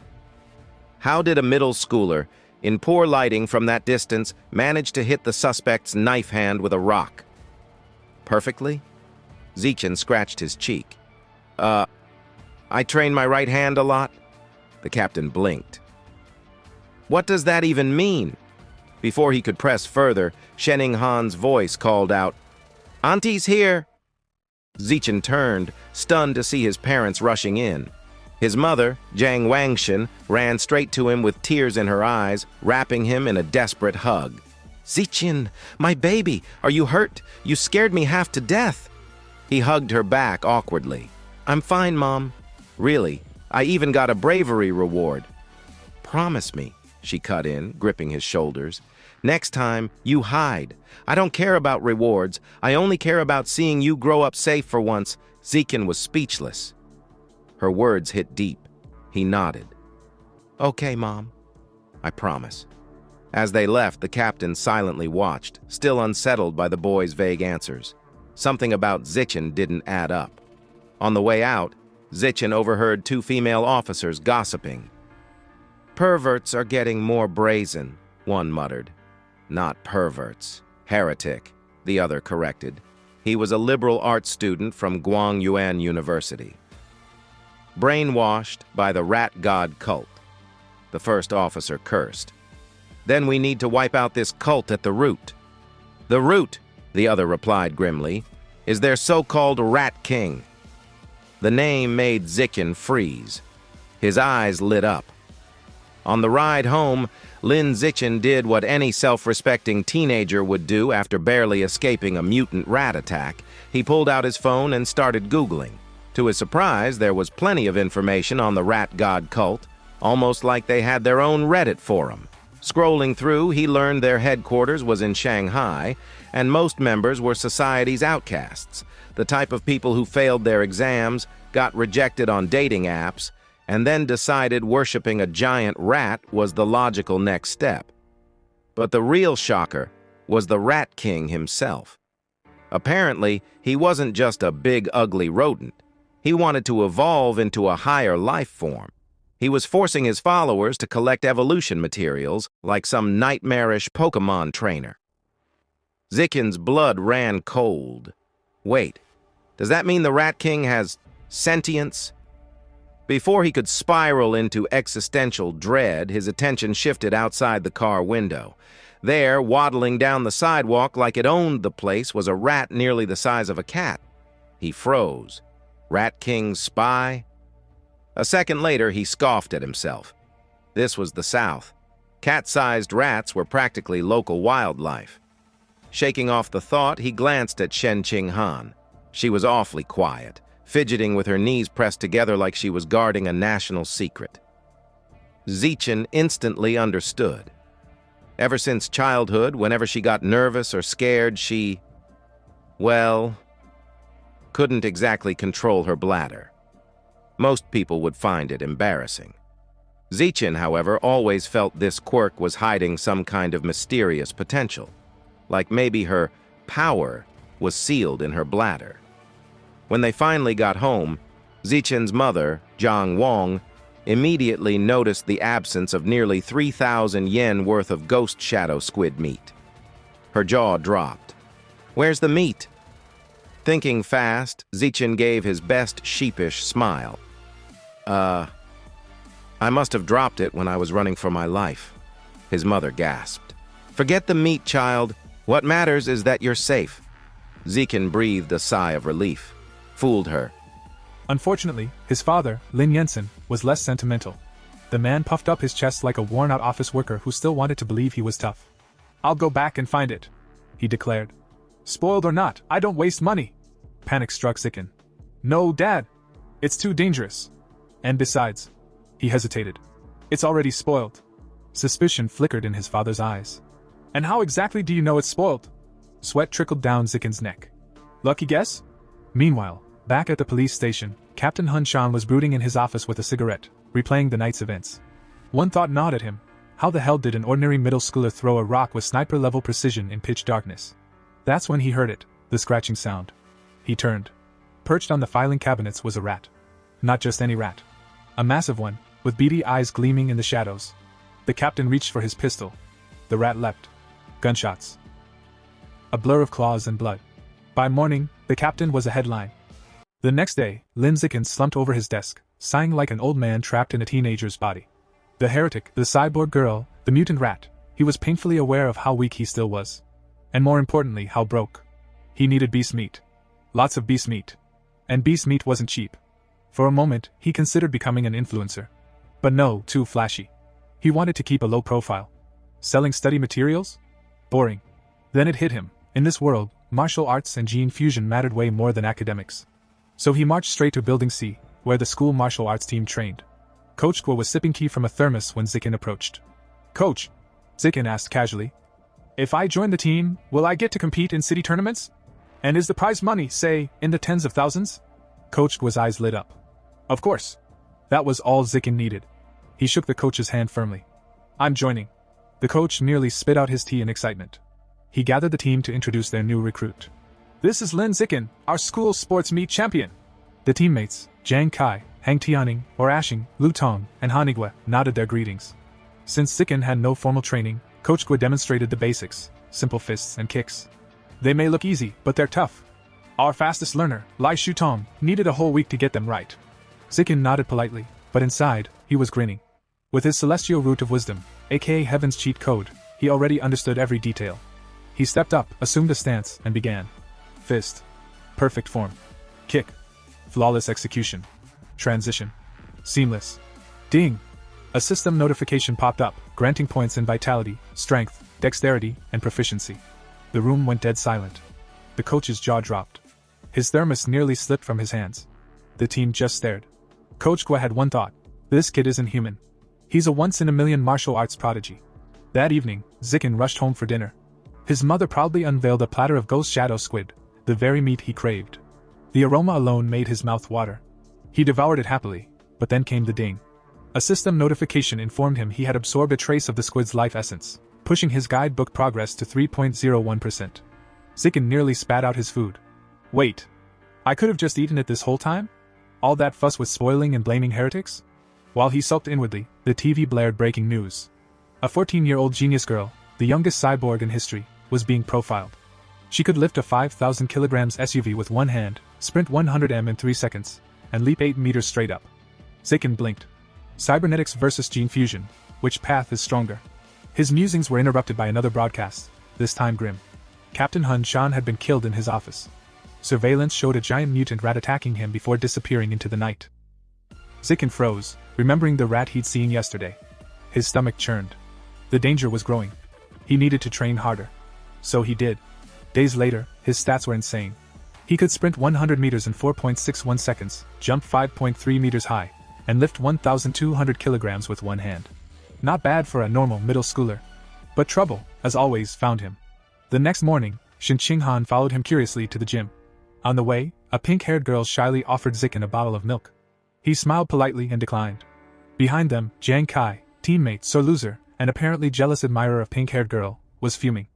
How did a middle schooler, in poor lighting from that distance, manage to hit the suspect's knife hand with a rock? Perfectly? Zichen scratched his cheek. I train my right hand a lot? The captain blinked. What does that even mean? Before he could press further, Shining Han's voice called out, Auntie's here! Zichen turned, stunned to see his parents rushing in. His mother, Jiang Wangshan, ran straight to him with tears in her eyes, wrapping him in a desperate hug. Zichen, my baby, are you hurt? You scared me half to death. He hugged her back awkwardly. I'm fine, Mom. Really, I even got a bravery reward. Promise me, she cut in, gripping his shoulders. Next time, you hide. I don't care about rewards. I only care about seeing you grow up safe for once. Zichen was speechless. Her words hit deep. He nodded. Okay, Mom. I promise. As they left, the captain silently watched, still unsettled by the boy's vague answers. Something about Zichen didn't add up. On the way out, Zichen overheard two female officers gossiping. Perverts are getting more brazen, one muttered. Not perverts. Heretic, the other corrected. He was a liberal arts student from Guangyuan University. Brainwashed by the rat god cult. The first officer cursed. Then we need to wipe out this cult at the root. The root, the other replied grimly, is their so-called Rat King. The name made Zikin freeze. His eyes lit up. On the ride home, Lin Zikin did what any self-respecting teenager would do after barely escaping a mutant rat attack. He pulled out his phone and started Googling. To his surprise, there was plenty of information on the rat god cult, almost like they had their own Reddit forum. Scrolling through, he learned their headquarters was in Shanghai, and most members were society's outcasts, the type of people who failed their exams, got rejected on dating apps, and then decided worshiping a giant rat was the logical next step. But the real shocker was the Rat King himself. Apparently, he wasn't just a big, ugly rodent. He wanted to evolve into a higher life form. He was forcing his followers to collect evolution materials like some nightmarish Pokemon trainer. Zikin's blood ran cold. Wait, does that mean the Rat King has sentience? Before he could spiral into existential dread, his attention shifted outside the car window. There, waddling down the sidewalk like it owned the place, was a rat nearly the size of a cat. He froze. Rat King's spy? A second later, he scoffed at himself. This was the South. Cat-sized rats were practically local wildlife. Shaking off the thought, he glanced at Shen Qinghan. She was awfully quiet, fidgeting with her knees pressed together like she was guarding a national secret. Zichen instantly understood. Ever since childhood, whenever she got nervous or scared, she, well, couldn't exactly control her bladder. Most people would find it embarrassing. Zichen, however, always felt this quirk was hiding some kind of mysterious potential, like maybe her power was sealed in her bladder. When they finally got home, Zichen's mother, Zhang Wang, immediately noticed the absence of nearly 3,000 yen worth of ghost shadow squid meat. Her jaw dropped. "Where's the meat?" Thinking fast, Zichen gave his best sheepish smile. I must have dropped it when I was running for my life." His mother gasped. "Forget the meat, child. What matters is that you're safe." Zichen breathed a sigh of relief. Fooled her. Unfortunately, his father, Lin Yensen, was less sentimental. The man puffed up his chest like a worn-out office worker who still wanted to believe he was tough. "I'll go back and find it," he declared. "Spoiled or not, I don't waste money." Panic struck Zichen. "No, Dad. It's too dangerous. And besides," he hesitated, "it's already spoiled." Suspicion flickered in his father's eyes. "And how exactly do you know it's spoiled?" Sweat trickled down Zichen's neck. "Lucky guess?" Meanwhile, back at the police station, Captain Hun Shan was brooding in his office with a cigarette, replaying the night's events. One thought gnawed at him. How the hell did an ordinary middle schooler throw a rock with sniper-level precision in pitch darkness? That's when he heard it, the scratching sound. He turned. Perched on the filing cabinets was a rat. Not just any rat. A massive one, with beady eyes gleaming in the shadows. The captain reached for his pistol. The rat leapt. Gunshots. A blur of claws and blood. By morning, the captain was a headline. The next day, Lin Zichen slumped over his desk, sighing like an old man trapped in a teenager's body. The heretic, the cyborg girl, the mutant rat, he was painfully aware of how weak he still was. And more importantly, how broke. He needed beast meat. Lots of beast meat. And beast meat wasn't cheap. For a moment, he considered becoming an influencer. But no, too flashy. He wanted to keep a low profile. Selling study materials? Boring. Then it hit him. In this world, martial arts and gene fusion mattered way more than academics. So he marched straight to Building C, where the school martial arts team trained. Coach Guo was sipping tea from a thermos when Zichen approached. "Coach," Zichen asked casually, "if I join the team, will I get to compete in city tournaments? And is the prize money, say, in the tens of thousands?" Coach Guo's eyes lit up. Of course. That was all Zichen needed. He shook the coach's hand firmly. "I'm joining." The coach nearly spit out his tea in excitement. He gathered the team to introduce their new recruit. "This is Lin Zichen, our school sports meet champion." The teammates, Zhang Kai, Hang Tianing, or Ashing, Lu Tong, and Hanigua, nodded their greetings. Since Zichen had no formal training, Coach Guo demonstrated the basics, simple fists and kicks. "They may look easy, but they're tough. Our fastest learner, Lai Shutong, needed a whole week to get them right. Zikin nodded politely, but inside, he was grinning. With his celestial root of wisdom, aka Heaven's cheat code, he already understood every detail. He stepped up, assumed a stance, and began. Fist. Perfect form. Kick. Flawless execution. Transition. Seamless. Ding! A system notification popped up, granting points in vitality, strength, dexterity, and proficiency. The room went dead silent. The coach's jaw dropped. His thermos nearly slipped from his hands. The team just stared. Coach Gua had one thought. This kid isn't human. He's a once-in-a-million martial arts prodigy. That evening, Zikin rushed home for dinner. His mother proudly unveiled a platter of ghost shadow squid, the very meat he craved. The aroma alone made his mouth water. He devoured it happily, but then came the ding. A system notification informed him he had absorbed a trace of the squid's life essence, pushing his guidebook progress to 3.01%. Zikin nearly spat out his food. Wait. I could have just eaten it this whole time? All that fuss with spoiling and blaming heretics? While he sulked inwardly, the TV blared breaking news. A 14-year-old genius girl, the youngest cyborg in history, was being profiled. She could lift a 5,000 kilograms SUV with one hand, sprint 100 m in 3 seconds, and leap 8 meters straight up. Zikin blinked. Cybernetics versus gene fusion. Which path is stronger? His musings were interrupted by another broadcast, this time grim. Captain Hun Shan had been killed in his office. Surveillance showed a giant mutant rat attacking him before disappearing into the night. Zikin froze, remembering the rat he'd seen yesterday. His stomach churned. The danger was growing. He needed to train harder. So he did. Days later, his stats were insane. He could sprint 100 meters in 4.61 seconds, jump 5.3 meters high, and lift 1,200 kilograms with one hand. Not bad for a normal middle schooler. But trouble, as always, found him. The next morning, Shin Qinghan followed him curiously to the gym. On the way, a pink-haired girl shyly offered Zikin a bottle of milk. He smiled politely and declined. Behind them, Jiang Kai, teammate, sore loser, and apparently jealous admirer of pink-haired girl, was fuming.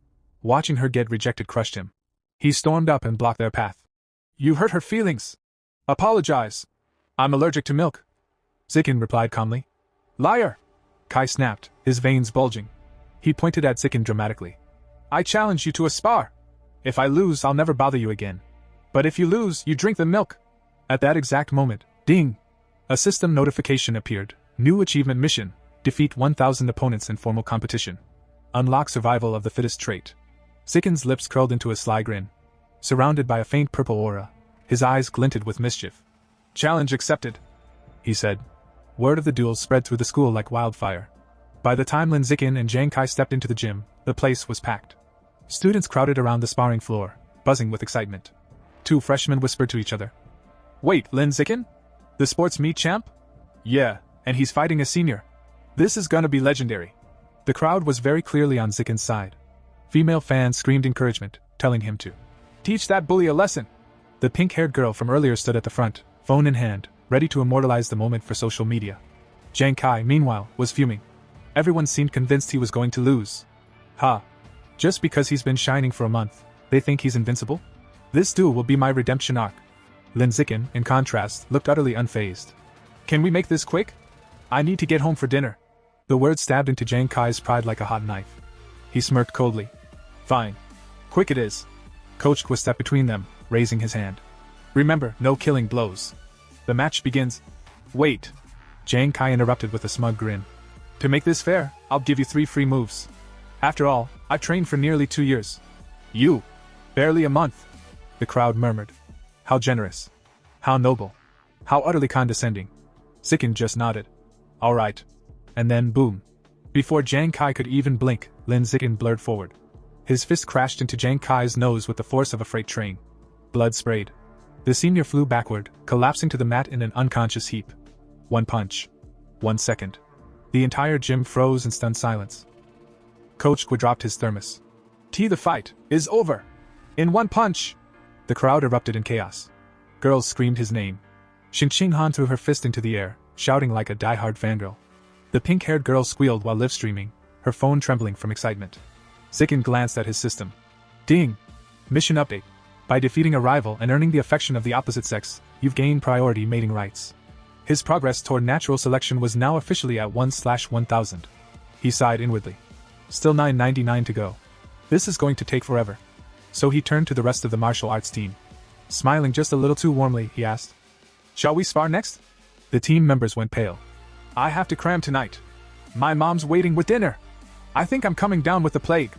Watching her get rejected crushed him. He stormed up and blocked their path. You hurt her feelings. Apologize. I'm allergic to milk. Zikin replied calmly. Liar! Kai snapped, his veins bulging. He pointed at Zikin dramatically. I challenge you to a spar. If I lose, I'll never bother you again. But if you lose, you drink the milk. At that exact moment, ding! A system notification appeared. New achievement mission. Defeat 1,000 opponents in formal competition. Unlock survival of the fittest trait. Zikin's lips curled into a sly grin. Surrounded by a faint purple aura, his eyes glinted with mischief. Challenge accepted, he said. Word of the duel spread through the school like wildfire. By the time Lin Zikin and Jiang Kai stepped into the gym, the place was packed. Students crowded around the sparring floor, buzzing with excitement. Two freshmen whispered to each other. Wait, Lin Zikin? The sports meet champ? Yeah, and he's fighting a senior. This is gonna be legendary. The crowd was very clearly on Zikin's side. Female fans screamed encouragement, telling him to teach that bully a lesson. The pink-haired girl from earlier stood at the front, phone in hand, ready to immortalize the moment for social media. Jiang Kai, meanwhile, was fuming. Everyone seemed convinced he was going to lose. Ha! Just because he's been shining for a month, they think he's invincible? This duel will be my redemption arc. Lin Zikin, in contrast, looked utterly unfazed. Can we make this quick? I need to get home for dinner. The word stabbed into Jiang Kai's pride like a hot knife. He smirked coldly. Fine. Quick it is. Coach Gua stepped between them, raising his hand. Remember, no killing blows. The match begins. Wait. Jiang Kai interrupted with a smug grin. To make this fair, I'll give you 3 free moves. After all, I've trained for nearly 2 years. You? Barely a month. The crowd murmured. How generous. How noble. How utterly condescending. Zikin just nodded. All right. And then boom. Before Jiang Kai could even blink, Lin Zikin blurred forward. His fist crashed into Jiang Kai's nose with the force of a freight train. Blood sprayed. The senior flew backward, collapsing to the mat in an unconscious heap. 1 punch. 1 second. The entire gym froze in stunned silence. Coach Gua dropped his thermos. The fight is over. In 1 punch. The crowd erupted in chaos. Girls screamed his name. Shin Qinghan threw her fist into the air, shouting like a die-hard fangirl. The pink-haired girl squealed while live-streaming, her phone trembling from excitement. Zikin glanced at his system. Ding! Mission update. By defeating a rival and earning the affection of the opposite sex, you've gained priority mating rights. His progress toward natural selection was now officially at 1/1000. He sighed inwardly. Still 999 to go. This is going to take forever. So he turned to the rest of the martial arts team. Smiling just a little too warmly, he asked, "Shall we spar next?" The team members went pale. "I have to cram tonight. My mom's waiting with dinner. I think I'm coming down with the plague."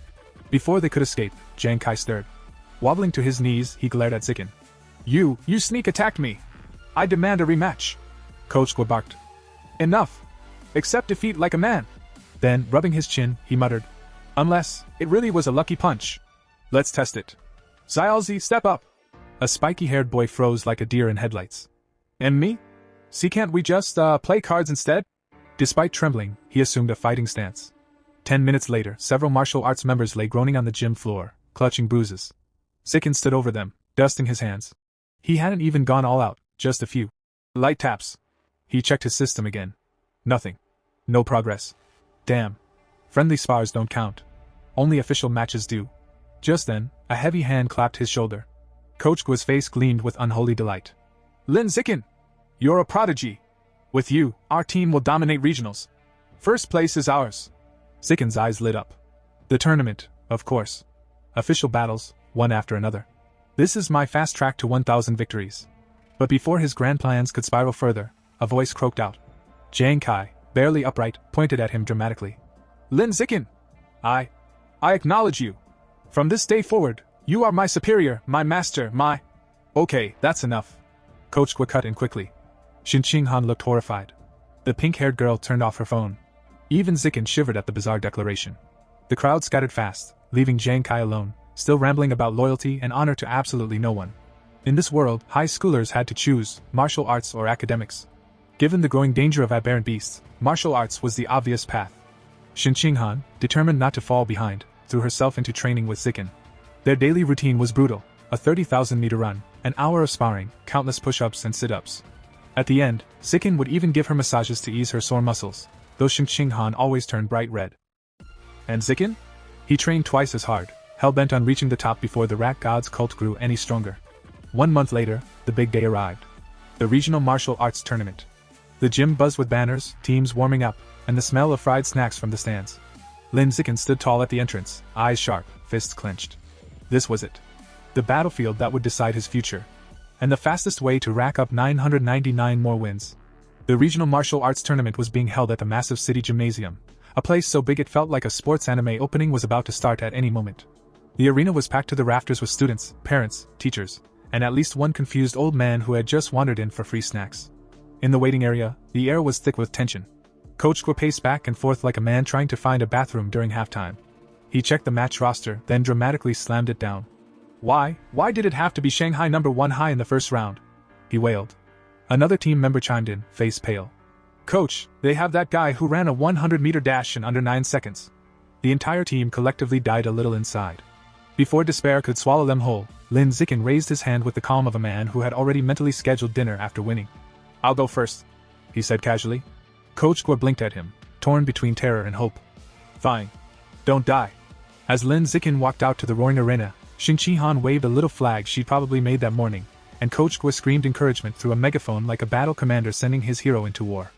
Before they could escape, Jang Kai stirred. Wobbling to his knees, he glared at Zikin. You sneak attacked me. I demand a rematch." Coach Gua barked. "Enough. Accept defeat like a man." Then, rubbing his chin, he muttered, "Unless it really was a lucky punch. Let's test it. Xiaozi, step up." A spiky-haired boy froze like a deer in headlights. "And me? See, can't we just, play cards instead?" Despite trembling, he assumed a fighting stance. 10 minutes later, several martial arts members lay groaning on the gym floor, clutching bruises. Zikin stood over them, dusting his hands. He hadn't even gone all out, just a few light taps. He checked his system again. Nothing. No progress. Damn. Friendly spars don't count. Only official matches do. Just then, a heavy hand clapped his shoulder. Coach Gua's face gleamed with unholy delight. "Lin Zikin! You're a prodigy! With you, our team will dominate regionals. First place is ours." Zikin's eyes lit up. The tournament, of course. Official battles, one after another. This is my fast track to 1,000 victories. But before his grand plans could spiral further, a voice croaked out. Jang Kai, barely upright, pointed at him dramatically. "Lin Zikin! I acknowledge you. From this day forward, you are my superior, my master, my—" "Okay, that's enough." Coach Gua cut in quickly. Shin Qinghan looked horrified. The pink-haired girl turned off her phone. Even Zikin shivered at the bizarre declaration. The crowd scattered fast, leaving Jang Kai alone, still rambling about loyalty and honor to absolutely no one. In this world, high schoolers had to choose martial arts or academics. Given the growing danger of aberrant beasts, martial arts was the obvious path. Shin Qinghan, determined not to fall behind, threw herself into training with Zikin. Their daily routine was brutal: a 30,000-meter run, an hour of sparring, countless push-ups and sit-ups. At the end, Zikin would even give her massages to ease her sore muscles, though Shin Qinghan always turned bright red. And Zikin? He trained twice as hard, hell-bent on reaching the top before the rat god's cult grew any stronger. 1 month later, the big day arrived. The regional martial arts tournament. The gym buzzed with banners, teams warming up, and the smell of fried snacks from the stands. Lin Zikin stood tall at the entrance, eyes sharp, fists clenched. This was it. The battlefield that would decide his future. And the fastest way to rack up 999 more wins. The regional martial arts tournament was being held at the massive city gymnasium, a place so big it felt like a sports anime opening was about to start at any moment. The arena was packed to the rafters with students, parents, teachers, and at least one confused old man who had just wandered in for free snacks. In the waiting area, the air was thick with tension. Coach Gua paced back and forth like a man trying to find a bathroom during halftime. He checked the match roster, then dramatically slammed it down. Why did it have to be Shanghai #1 high in the first round? He wailed. Another team member chimed in, face pale. Coach, they have that guy who ran a 100-meter dash in under 9 seconds. The entire team collectively died a little inside. Before despair could swallow them whole, Lin Zikin raised his hand with the calm of a man who had already mentally scheduled dinner after winning. I'll go first, he said casually. Coach Gua blinked at him, torn between terror and hope. Fine. Don't die. As Lin Zikin walked out to the roaring arena, Shin Qinghan waved a little flag she'd probably made that morning, and Coach Gua screamed encouragement through a megaphone like a battle commander sending his hero into war.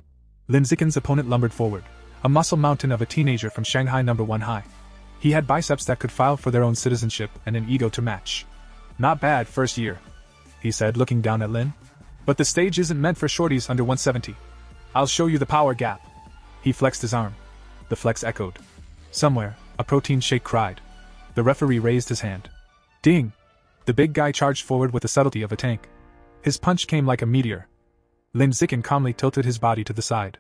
Lin Zikin's opponent lumbered forward, a muscle mountain of a teenager from Shanghai #1 high. He had biceps that could file for their own citizenship and an ego to match. Not bad first year, he said, looking down at Lin. But the stage isn't meant for shorties under 170. I'll show you the power gap. He flexed his arm. The flex echoed. Somewhere, a protein shake cried. The referee raised his hand. Ding! The big guy charged forward with the subtlety of a tank. His punch came like a meteor. Lin Zikin calmly tilted his body to the side.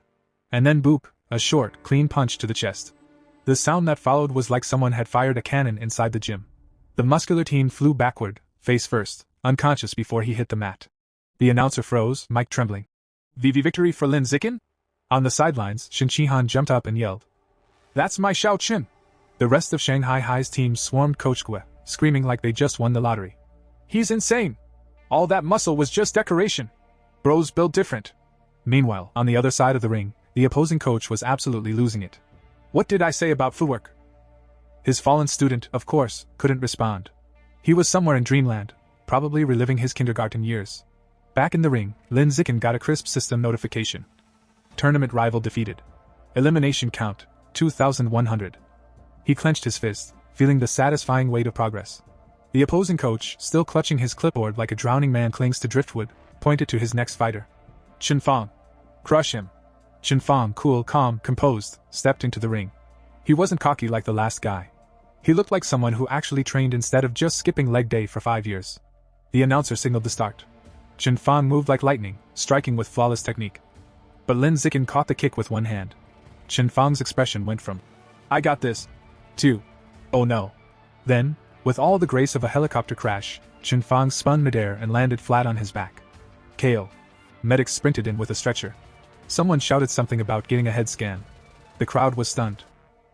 And then boop, a short, clean punch to the chest. The sound that followed was like someone had fired a cannon inside the gym. The muscular teen flew backward, face first, unconscious before he hit the mat. The announcer froze, mic trembling. VV victory for Lin Zikin? On the sidelines, Shin Qinghan jumped up and yelled. That's my Xiao Qin! The rest of Shanghai High's team swarmed Coach Gua, screaming like they just won the lottery. He's insane! All that muscle was just decoration! Bro's built different. Meanwhile, on the other side of the ring, the opposing coach was absolutely losing it. What did I say about footwork? His fallen student, of course, couldn't respond. He was somewhere in dreamland, probably reliving his kindergarten years. Back in the ring, Lin Zikin got a crisp system notification. Tournament rival defeated. Elimination count, 2,100. He clenched his fist, feeling the satisfying weight of progress. The opposing coach, still clutching his clipboard like a drowning man clings to driftwood, pointed to his next fighter. Chen Fang. Crush him. Chen Fang, cool, calm, composed, stepped into the ring. He wasn't cocky like the last guy. He looked like someone who actually trained instead of just skipping leg day for 5 years. The announcer signaled the start. Chen Fang moved like lightning, striking with flawless technique. But Lin Zikin caught the kick with one hand. Chen Fang's expression went from, "I got this," to, "Oh no." Then, with all the grace of a helicopter crash, Chen Fang spun midair and landed flat on his back. KO. Medics sprinted in with a stretcher. Someone shouted something about getting a head scan. The crowd was stunned.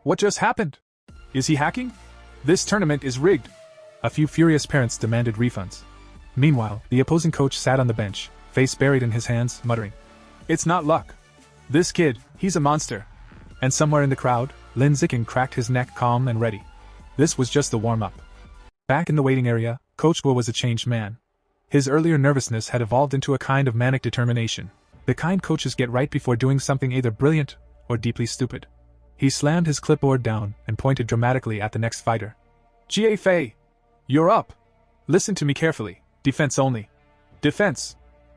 What just happened? Is he hacking? This tournament is rigged. A few furious parents demanded refunds. Meanwhile, the opposing coach sat on the bench, face buried in his hands, muttering, "It's not luck. This kid, he's a monster." And somewhere in the crowd, Lin Zikin cracked his neck, calm and ready. This was just the warm-up. Back in the waiting area, Coach Guo was a changed man. His earlier nervousness had evolved into a kind of manic determination, the kind coaches get right before doing something either brilliant or deeply stupid. He slammed his clipboard down and pointed dramatically at the next fighter. "Jie Fei, you're up. Listen to me carefully. Defense only. Defense.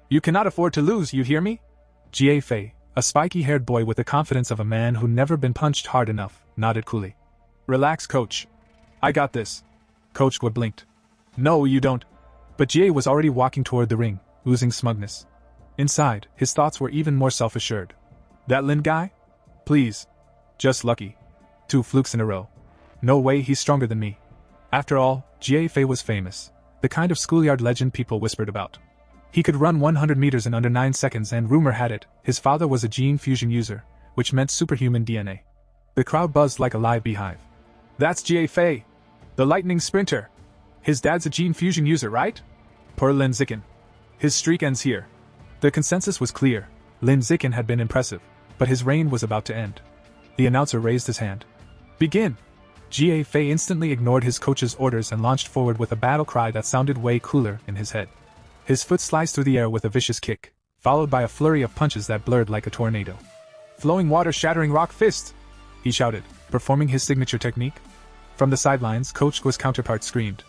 You cannot afford to lose, you hear me?" Jie Fei, a spiky-haired boy with the confidence of a man who never been punched hard enough, nodded coolly. "Relax, coach. I got this." Coach Guo blinked. "No, you don't." But Jie was already walking toward the ring, oozing smugness. Inside, his thoughts were even more self-assured. "That Lin guy? Please. Just lucky. 2 flukes in a row. No way he's stronger than me." After all, Jie Fei was famous, the kind of schoolyard legend people whispered about. He could run 100 meters in under 9 seconds, and rumor had it, his father was a gene fusion user, which meant superhuman DNA. The crowd buzzed like a live beehive. "That's Jie Fei, the lightning sprinter. His dad's a gene fusion user, right? Poor Lin Zikin. His streak ends here." The consensus was clear. Lin Zikin had been impressive, but his reign was about to end. The announcer raised his hand. "Begin." Jie Fei instantly ignored his coach's orders and launched forward with a battle cry that sounded way cooler in his head. His foot sliced through the air with a vicious kick, followed by a flurry of punches that blurred like a tornado. "Flowing water shattering rock fist!" he shouted, performing his signature technique. From the sidelines, Coach Guo's counterpart screamed.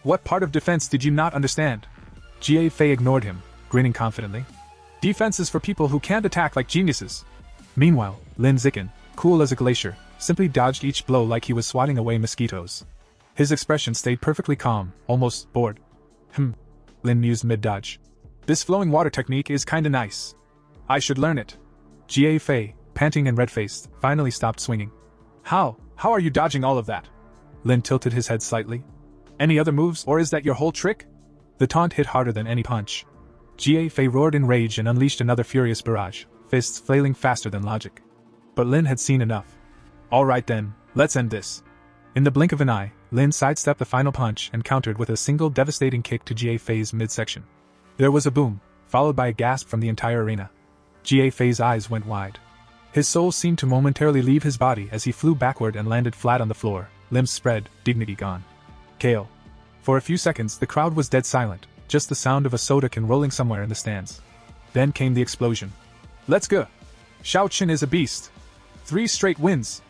"What part of defense did you not understand?" Jie Fei ignored him, grinning confidently. "Defense is for people who can't attack like geniuses." Meanwhile, Lin Zikin, cool as a glacier, simply dodged each blow like he was swatting away mosquitoes. His expression stayed perfectly calm, almost bored. Lin mused mid-dodge. "This flowing water technique is kinda nice. I should learn it." Jie Fei, panting and red-faced, finally stopped swinging. How are you dodging all of that?" Lin tilted his head slightly. "Any other moves, or is that your whole trick?" The taunt hit harder than any punch. Jie Fei roared in rage and unleashed another furious barrage, fists flailing faster than logic. But Lin had seen enough. "All right then, let's end this." In the blink of an eye, Lin sidestepped the final punch and countered with a single devastating kick to Jie Fei's midsection. There was a boom, followed by a gasp from the entire arena. Jie Fei's eyes went wide. His soul seemed to momentarily leave his body as he flew backward and landed flat on the floor, limbs spread, dignity gone. KO. For a few seconds the crowd was dead silent, just the sound of a soda can rolling somewhere in the stands. Then came the explosion. "Let's go! Xiao Qin is a beast! 3 straight wins!"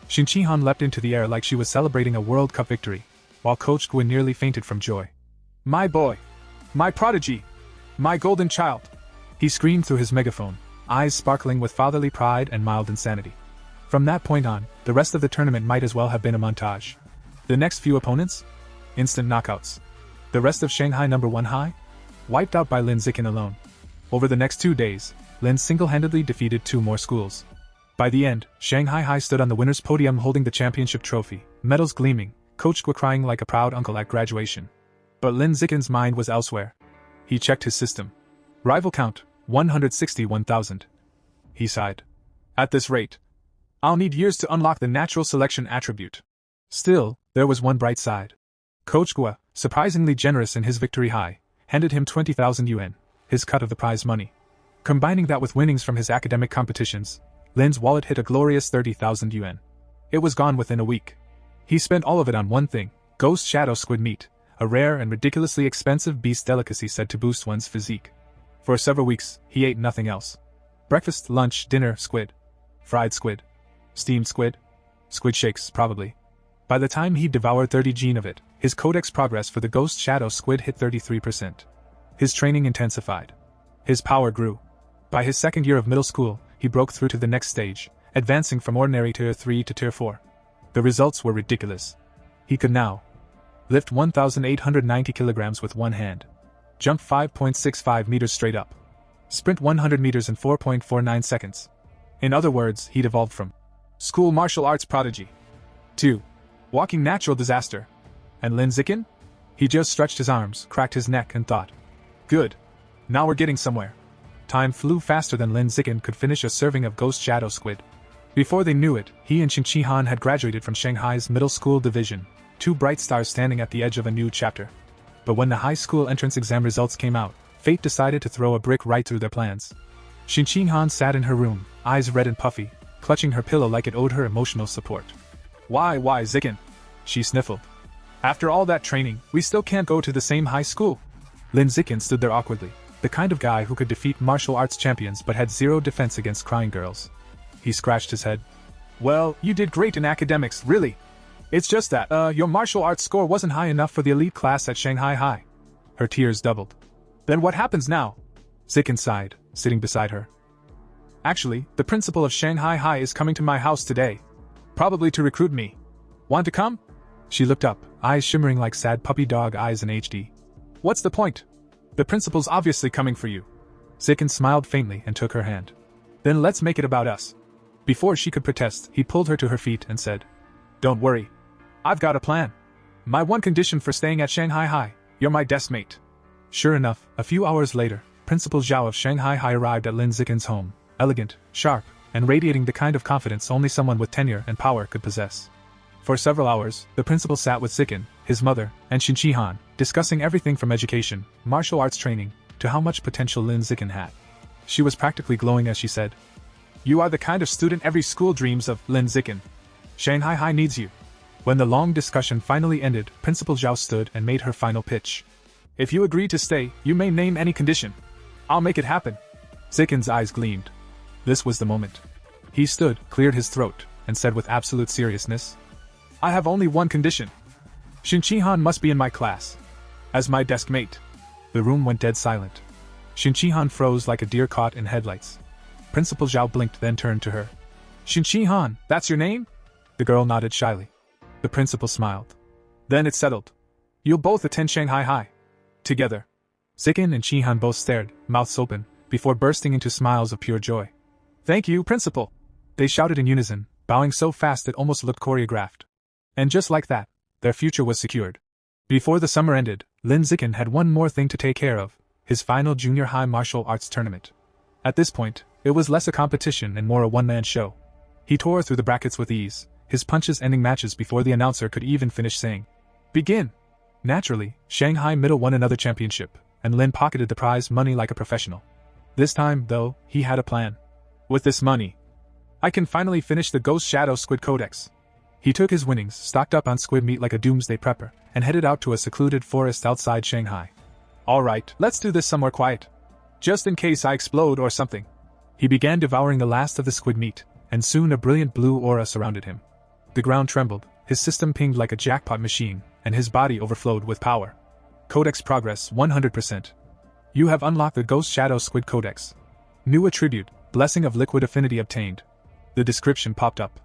Xin Qihan leapt into the air like she was celebrating a World Cup victory, while Coach Guo nearly fainted from joy. "My boy! My prodigy! My golden child!" he screamed through his megaphone, eyes sparkling with fatherly pride and mild insanity. From that point on, the rest of the tournament might as well have been a montage. The next few opponents? Instant knockouts. The rest of Shanghai #1 High? Wiped out by Lin Zikin alone. Over the next 2 days, Lin single-handedly defeated 2 more schools. By the end, Shanghai High stood on the winner's podium holding the championship trophy, medals gleaming, Coach Guo crying like a proud uncle at graduation. But Lin Zikin's mind was elsewhere. He checked his system. Rival count, 161,000. He sighed. "At this rate, I'll need years to unlock the natural selection attribute." Still, there was one bright side. Coach Guo, surprisingly generous in his victory high, handed him 20,000 yuan, his cut of the prize money. Combining that with winnings from his academic competitions, Lin's wallet hit a glorious 30,000 yuan. It was gone within a week. He spent all of it on one thing, ghost shadow squid meat, a rare and ridiculously expensive beast delicacy said to boost one's physique. For several weeks, he ate nothing else. Breakfast, lunch, dinner, squid. Fried squid. Steamed squid. Squid shakes, probably. By the time he'd devoured 30 gene of it, his codex progress for the ghost shadow squid hit 33%. His training intensified. His power grew. By his second year of middle school, he broke through to the next stage, advancing from ordinary Tier 3 to Tier 4. The results were ridiculous. He could now lift 1,890 kilograms with one hand, jump 5.65 meters straight up, sprint 100 meters in 4.49 seconds. In other words, he'd evolved from school martial arts prodigy to walking natural disaster. And Lin Zikin? He just stretched his arms, cracked his neck, and thought, good. Now we're getting somewhere. Time flew faster than Lin Zikin could finish a serving of ghost shadow squid. Before they knew it, he and Qin Han had graduated from Shanghai's middle school division, two bright stars standing at the edge of a new chapter. But when the high school entrance exam results came out, fate decided to throw a brick right through their plans. Qin Han sat in her room, eyes red and puffy, clutching her pillow like it owed her emotional support. Why, Zikin? She sniffled. After all that training, we still can't go to the same high school. Lin Zikin stood there awkwardly, the kind of guy who could defeat martial arts champions but had zero defense against crying girls. He scratched his head. Well, you did great in academics, really. It's just that, your martial arts score wasn't high enough for the elite class at Shanghai High. Her tears doubled. Then what happens now? Zikin sighed, sitting beside her. Actually, the principal of Shanghai High is coming to my house today. Probably to recruit me. Want to come? She looked up, eyes shimmering like sad puppy dog eyes in HD. What's the point? The principal's obviously coming for you. Zikin smiled faintly and took her hand. Then let's make it about us. Before she could protest, he pulled her to her feet and said, Don't worry. I've got a plan. My one condition for staying at Shanghai High, you're my desk mate. Sure enough, a few hours later, Principal Zhao of Shanghai High arrived at Lin Zikin's home, elegant, sharp, and radiating the kind of confidence only someone with tenure and power could possess. For several hours, the principal sat with Zikin, his mother, and Qin Han, discussing everything from education, martial arts training, to how much potential Lin Zikin had. She was practically glowing as she said, You are the kind of student every school dreams of, Lin Zikin. Shanghai High needs you. When the long discussion finally ended, Principal Zhao stood and made her final pitch. If you agree to stay, you may name any condition. I'll make it happen. Zikin's eyes gleamed. This was the moment. He stood, cleared his throat, and said with absolute seriousness, I have only one condition. Qin Han must be in my class. As my desk mate. The room went dead silent. Qin Han froze like a deer caught in headlights. Principal Zhao blinked, then turned to her. Qin Han, that's your name? The girl nodded shyly. The principal smiled. Then it's settled. You'll both attend Shanghai High. Together. Zikin and Qin Han both stared, mouths open, before bursting into smiles of pure joy. Thank you, Principal! They shouted in unison, bowing so fast it almost looked choreographed. And just like that, their future was secured. Before the summer ended, Lin Zikin had one more thing to take care of, his final junior high martial arts tournament. At this point, it was less a competition and more a one-man show. He tore through the brackets with ease, his punches ending matches before the announcer could even finish saying, Begin! Naturally, Shanghai Middle won another championship, and Lin pocketed the prize money like a professional. This time, though, he had a plan. With this money, I can finally finish the Ghost Shadow Squid Codex. He took his winnings, stocked up on squid meat like a doomsday prepper, and headed out to a secluded forest outside Shanghai. Alright, let's do this somewhere quiet. Just in case I explode or something. He began devouring the last of the squid meat, and soon a brilliant blue aura surrounded him. The ground trembled, his system pinged like a jackpot machine, and his body overflowed with power. Codex progress 100%. You have unlocked the Ghost Shadow Squid Codex. New attribute, Blessing of Liquid Affinity obtained. The description popped up.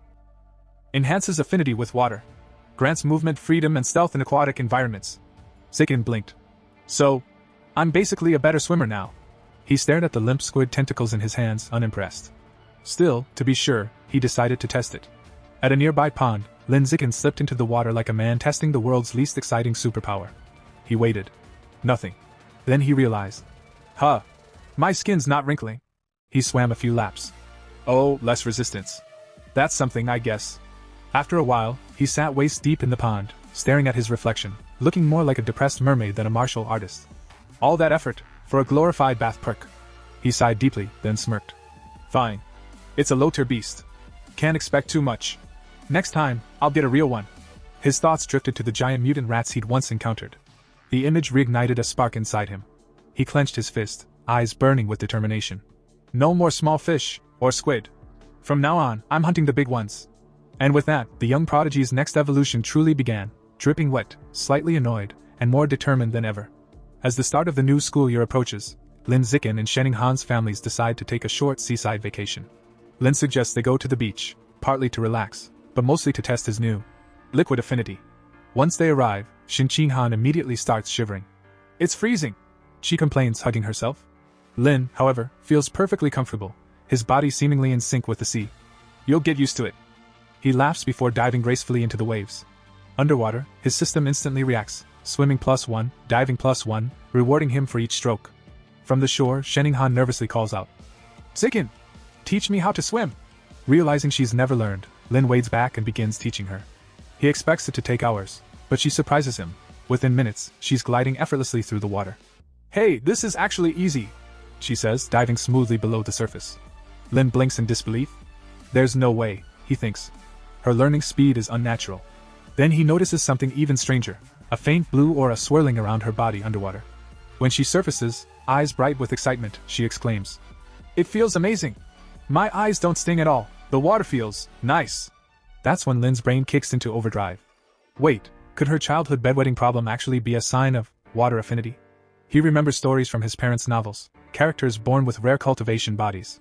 Enhances affinity with water. Grants movement freedom and stealth in aquatic environments. Zikin blinked. So, I'm basically a better swimmer now. He stared at the limp squid tentacles in his hands, unimpressed. Still, to be sure, he decided to test it. At a nearby pond, Lin Zikin slipped into the water like a man testing the world's least exciting superpower. He waited. Nothing. Then he realized. My skin's not wrinkling. He swam a few laps. Oh, less resistance. That's something, I guess. After a while, he sat waist deep in the pond, staring at his reflection, looking more like a depressed mermaid than a martial artist. All that effort, for a glorified bath perk. He sighed deeply, then smirked. Fine. It's a low-tier beast. Can't expect too much. Next time, I'll get a real one. His thoughts drifted to the giant mutant rats he'd once encountered. The image reignited a spark inside him. He clenched his fist, eyes burning with determination. No more small fish, or squid. From now on, I'm hunting the big ones. And with that, the young prodigy's next evolution truly began, dripping wet, slightly annoyed, and more determined than ever. As the start of the new school year approaches, Lin Zikin and Shenning Han's families decide to take a short seaside vacation. Lin suggests they go to the beach, partly to relax, but mostly to test his new liquid affinity. Once they arrive, Shin Han immediately starts shivering. "It's freezing," she complains, hugging herself. Lin, however, feels perfectly comfortable, his body seemingly in sync with the sea. "You'll get used to it." He laughs before diving gracefully into the waves. Underwater, his system instantly reacts, swimming +1, diving +1, rewarding him for each stroke. From the shore, Shenning Han nervously calls out, "Zikin, teach me how to swim." Realizing she's never learned, Lin wades back and begins teaching her. He expects it to take hours, but she surprises him. Within minutes, she's gliding effortlessly through the water. "Hey, this is actually easy," she says, diving smoothly below the surface. Lin blinks in disbelief. There's no way, he thinks. Her learning speed is unnatural. Then he notices something even stranger, a faint blue aura swirling around her body underwater. When she surfaces, eyes bright with excitement, she exclaims, "It feels amazing! My eyes don't sting at all, the water feels nice." That's when Lin's brain kicks into overdrive. Wait, could her childhood bedwetting problem actually be a sign of water affinity? He remembers stories from his parents' novels, characters born with rare cultivation bodies.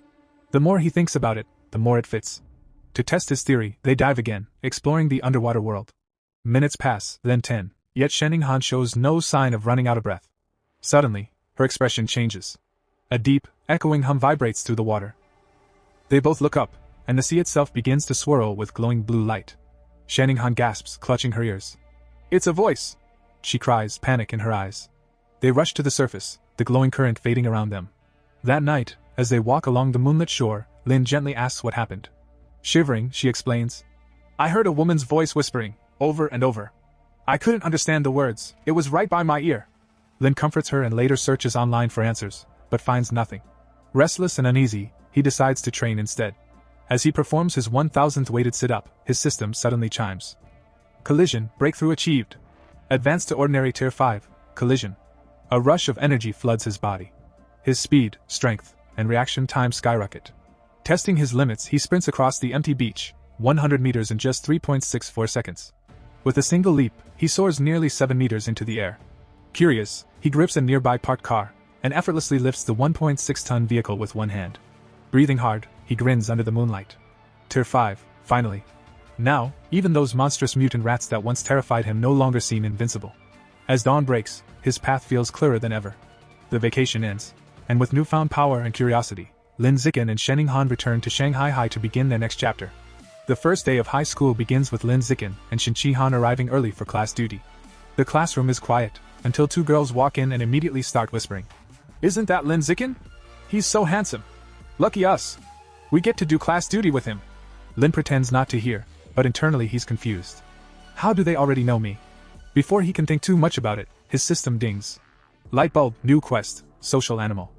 The more he thinks about it, the more it fits. To test his theory, they dive again, exploring the underwater world. Minutes pass, then 10, yet Shenning Han shows no sign of running out of breath. Suddenly, her expression changes. A deep, echoing hum vibrates through the water. They both look up, and the sea itself begins to swirl with glowing blue light. Shenning Han gasps, clutching her ears. "It's a voice!" she cries, panic in her eyes. They rush to the surface, the glowing current fading around them. That night, as they walk along the moonlit shore, Lin gently asks what happened. Shivering, she explains, "I heard a woman's voice whispering, over and over. I couldn't understand the words, it was right by my ear." Lin comforts her and later searches online for answers, but finds nothing. Restless and uneasy, he decides to train instead. As he performs his 1000th weighted sit-up, his system suddenly chimes. Collision, breakthrough achieved. Advance to ordinary tier 5, collision. A rush of energy floods his body. His speed, strength, and reaction time skyrocket. Testing his limits, he sprints across the empty beach, 100 meters in just 3.64 seconds. With a single leap, he soars nearly 7 meters into the air. Curious, he grips a nearby parked car, and effortlessly lifts the 1.6-ton vehicle with one hand. Breathing hard, he grins under the moonlight. Tier 5, finally. Now, even those monstrous mutant rats that once terrified him no longer seem invincible. As dawn breaks, his path feels clearer than ever. The vacation ends, and with newfound power and curiosity, Lin Zikin and Shenning Han return to Shanghai High to begin their next chapter. The first day of high school begins with Lin Zikin and Shin Han arriving early for class duty. The classroom is quiet, until two girls walk in and immediately start whispering. "Isn't that Lin Zikin? He's so handsome. Lucky us. We get to do class duty with him." Lin pretends not to hear, but internally he's confused. How do they already know me? Before he can think too much about it, his system dings. Lightbulb, new quest, social animal.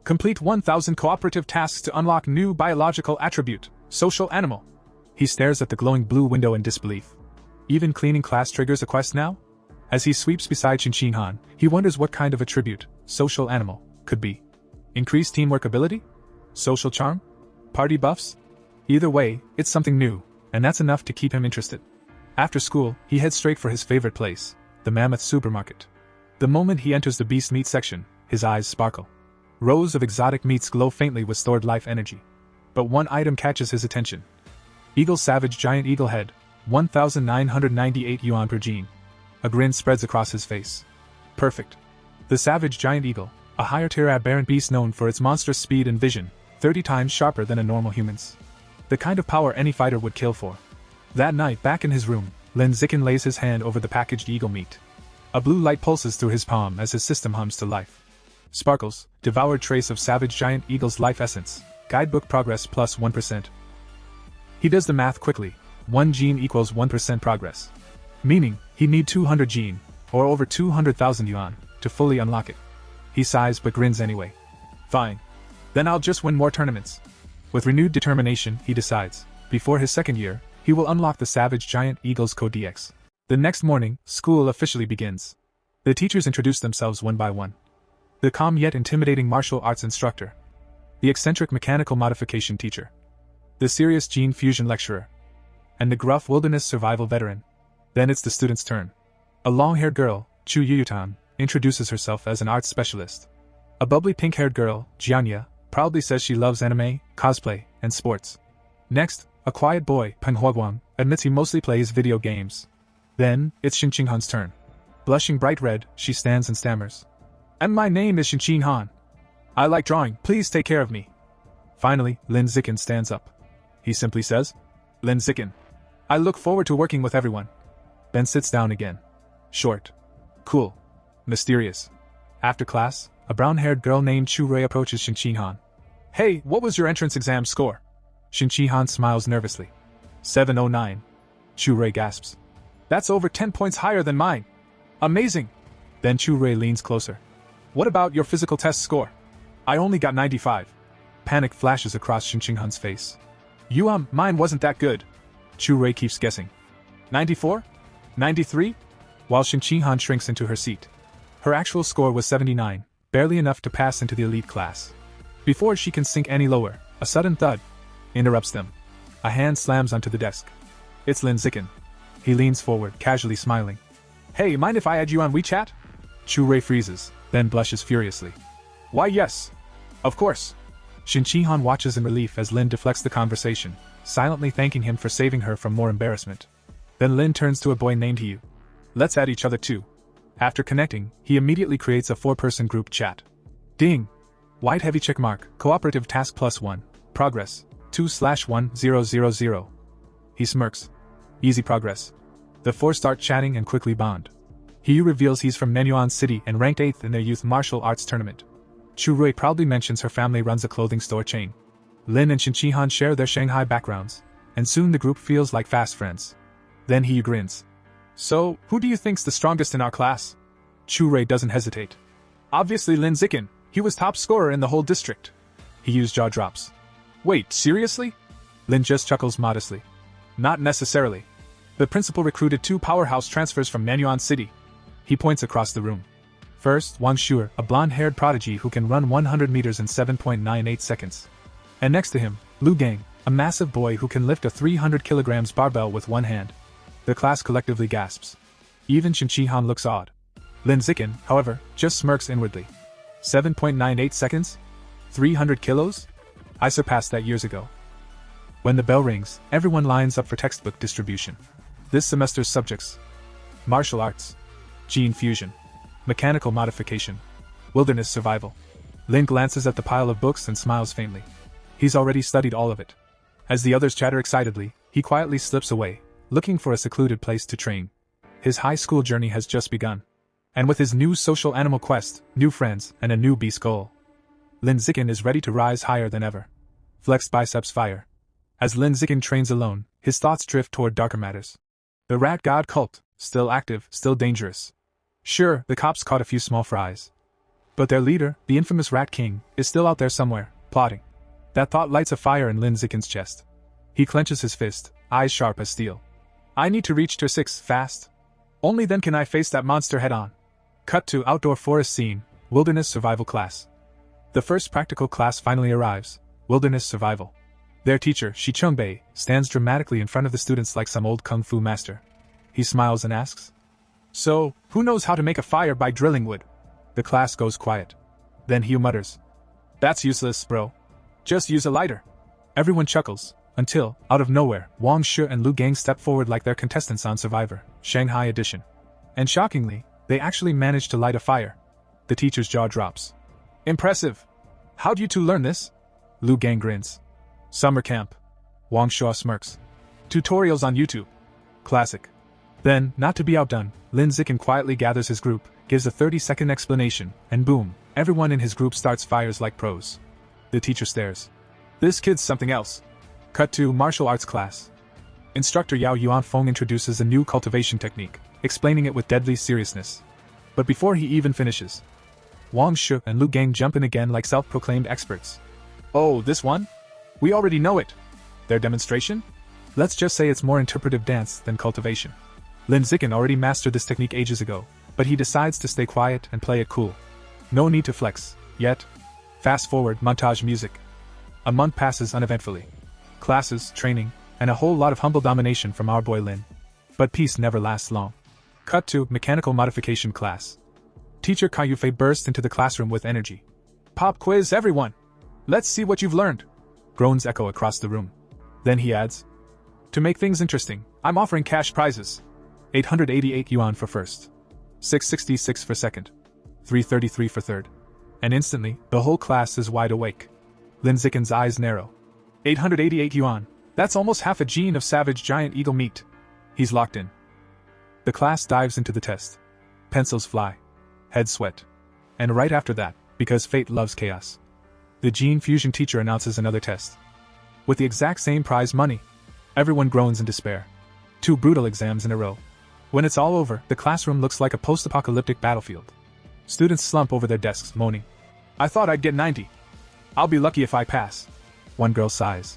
Complete 1000 cooperative tasks to unlock new biological attribute, social animal. He stares at the glowing blue window in disbelief. Even cleaning class triggers a quest now? As he sweeps beside Shin Han, he wonders what kind of attribute, social animal, could be. Increased teamwork ability? Social charm? Party buffs? Either way, it's something new, and that's enough to keep him interested. After school, he heads straight for his favorite place, the Mammoth Supermarket. The moment he enters the beast meat section, his eyes sparkle. Rows of exotic meats glow faintly with stored life energy. But one item catches his attention. Eagle Savage Giant Eagle Head, 1,998 yuan per gene. A grin spreads across his face. Perfect. The Savage Giant Eagle, a higher tier aberrant beast known for its monstrous speed and vision, 30 times sharper than a normal human's. The kind of power any fighter would kill for. That night, back in his room, Lin Zikin lays his hand over the packaged eagle meat. A blue light pulses through his palm as his system hums to life. Sparkles, devoured trace of Savage Giant Eagle's life essence. Guidebook progress plus 1%. He does the math quickly. 1 gene equals 1% progress. Meaning, he'd need 200 gene, or over 200,000 yuan, to fully unlock it. He sighs but grins anyway. Fine. Then I'll just win more tournaments. With renewed determination, he decides, before his second year, he will unlock the Savage Giant Eagle's Code DX. The next morning, school officially begins. The teachers introduce themselves one by one. The calm yet intimidating martial arts instructor. The eccentric mechanical modification teacher. The serious gene fusion lecturer. and the gruff wilderness survival veteran. Then it's the student's turn. A long-haired girl, Chu Yuyutan, introduces herself as an arts specialist. A bubbly pink-haired girl, Jianya, proudly says she loves anime, cosplay, and sports. Next, a quiet boy, Manhwa, admits he mostly plays video games. Then, it's Shinqinghan's turn. Blushing bright red, she stands and stammers. "And my name is Shinqinghan. I like drawing, please take care of me." Finally, Lin Zikin stands up. He simply says, "Lin Zikin. I look forward to working with everyone." Then sits down again. Short. Cool. Mysterious. After class, a brown-haired girl named Chu Rui approaches Shinqinghan. "Hey, what was your entrance exam score?" Shinqinghan smiles nervously. 709. Chu Rui gasps. "That's over 10 points higher than mine. Amazing." Then Chu Rui leans closer. "What about your physical test score?" "I only got 95. Panic flashes across Shinqinghan's face. Mine wasn't that good." Chu Rui keeps guessing. 94? 93? While Shinqinghan shrinks into her seat. Her actual score was 79, barely enough to pass into the elite class. Before she can sink any lower, a sudden thud interrupts them. A hand slams onto the desk. It's Lin Zikin. He leans forward, casually smiling. "Hey, mind if I add you on WeChat?" Chu Rui freezes, then blushes furiously. "Why yes. Of course." Shinqinghan watches in relief as Lin deflects the conversation, silently thanking him for saving her from more embarrassment. Then Lin turns to a boy named Yu. "Let's add each other too." After connecting, he immediately creates a 4-person group chat. Ding! White heavy checkmark, cooperative task +1, progress, 2/1000. He smirks. Easy progress. The 4 start chatting and quickly bond. Yu reveals he's from Menyuan City and ranked 8th in their youth martial arts tournament. Chu Rui proudly mentions her family runs a clothing store chain. Lin and Shinqinghan share their Shanghai backgrounds, and soon the group feels like fast friends. Then Yu grins. "So, who do you think's the strongest in our class?" Chu Rui doesn't hesitate. "Obviously Lin Zikin, he was top scorer in the whole district." Yu's jaw drops. "Wait, seriously?" Lin just chuckles modestly. "Not necessarily. The principal recruited 2 powerhouse transfers from Menyuan City." He points across the room. First, Wang Shuer, a blonde-haired prodigy who can run 100 meters in 7.98 seconds. And next to him, Lu Gang, a massive boy who can lift a 300 kilograms barbell with one hand. The class collectively gasps. Even Shinqinghan looks awed. Lin Zikin, however, just smirks inwardly. 7.98 seconds? 300 kilos? I surpassed that years ago. When the bell rings, everyone lines up for textbook distribution. This semester's subjects: martial arts, gene fusion, mechanical modification, wilderness survival. Lin glances at the pile of books and smiles faintly. He's already studied all of it. As the others chatter excitedly, he quietly slips away, looking for a secluded place to train. His high school journey has just begun. And with his new social animal quest, new friends, and a new beast goal, Lin Zikin is ready to rise higher than ever. Flexed biceps fire. As Lin Zikin trains alone, his thoughts drift toward darker matters. The rat god cult, still active, still dangerous. Sure, the cops caught a few small fries. But their leader, the infamous Rat King, is still out there somewhere, plotting. That thought lights a fire in Lin Zikin's chest. He clenches his fist, eyes sharp as steel. I need to reach Tier 6 fast. Only then can I face that monster head-on. Cut to outdoor forest scene, wilderness survival class. The first practical class finally arrives, wilderness survival. Their teacher, Shi Chungbei, stands dramatically in front of the students like some old kung fu master. He smiles and asks, "So, who knows how to make a fire by drilling wood?" The class goes quiet. Then Hugh mutters, "That's useless, bro. Just use a lighter." Everyone chuckles, until, out of nowhere, Wang Shi and Lu Gang step forward like their contestants on Survivor, Shanghai edition. And shockingly, they actually manage to light a fire. The teacher's jaw drops. "Impressive. How'd you two learn this?" Lu Gang grins. "Summer camp." Wang Shi smirks. "Tutorials on YouTube." Classic. Then, not to be outdone, Lin Zikin quietly gathers his group, gives a 30-second explanation, and boom, everyone in his group starts fires like pros. The teacher stares. This kid's something else. Cut to martial arts class. Instructor Yao Yuanfeng introduces a new cultivation technique, explaining it with deadly seriousness. But before he even finishes, Wang Shi and Lu Gang jump in again like self-proclaimed experts. "Oh, this one? We already know it." Their demonstration? Let's just say it's more interpretive dance than cultivation. Lin Zikin already mastered this technique ages ago, but he decides to stay quiet and play it cool. No need to flex, yet. Fast forward montage music. A month passes uneventfully. Classes, training, and a whole lot of humble domination from our boy Lin. But peace never lasts long. Cut to mechanical modification class. Teacher Kayufei burst into the classroom with energy. Pop quiz everyone! Let's see what you've learned! Groans echo across the room. Then he adds, to make things interesting, I'm offering cash prizes. 888 yuan for first. 666 for second. 333 for third. And instantly, the whole class is wide awake. Lin Zicken's eyes narrow. 888 yuan. That's almost half a gene of savage giant eagle meat. He's locked in. The class dives into the test. Pencils fly. Heads sweat. And right after that, because fate loves chaos, the gene fusion teacher announces another test. With the exact same prize money. Everyone groans in despair. 2 brutal exams in a row. When it's all over, the classroom looks like a post-apocalyptic battlefield. Students slump over their desks, moaning. I thought I'd get 90. I'll be lucky if I pass. One girl sighs.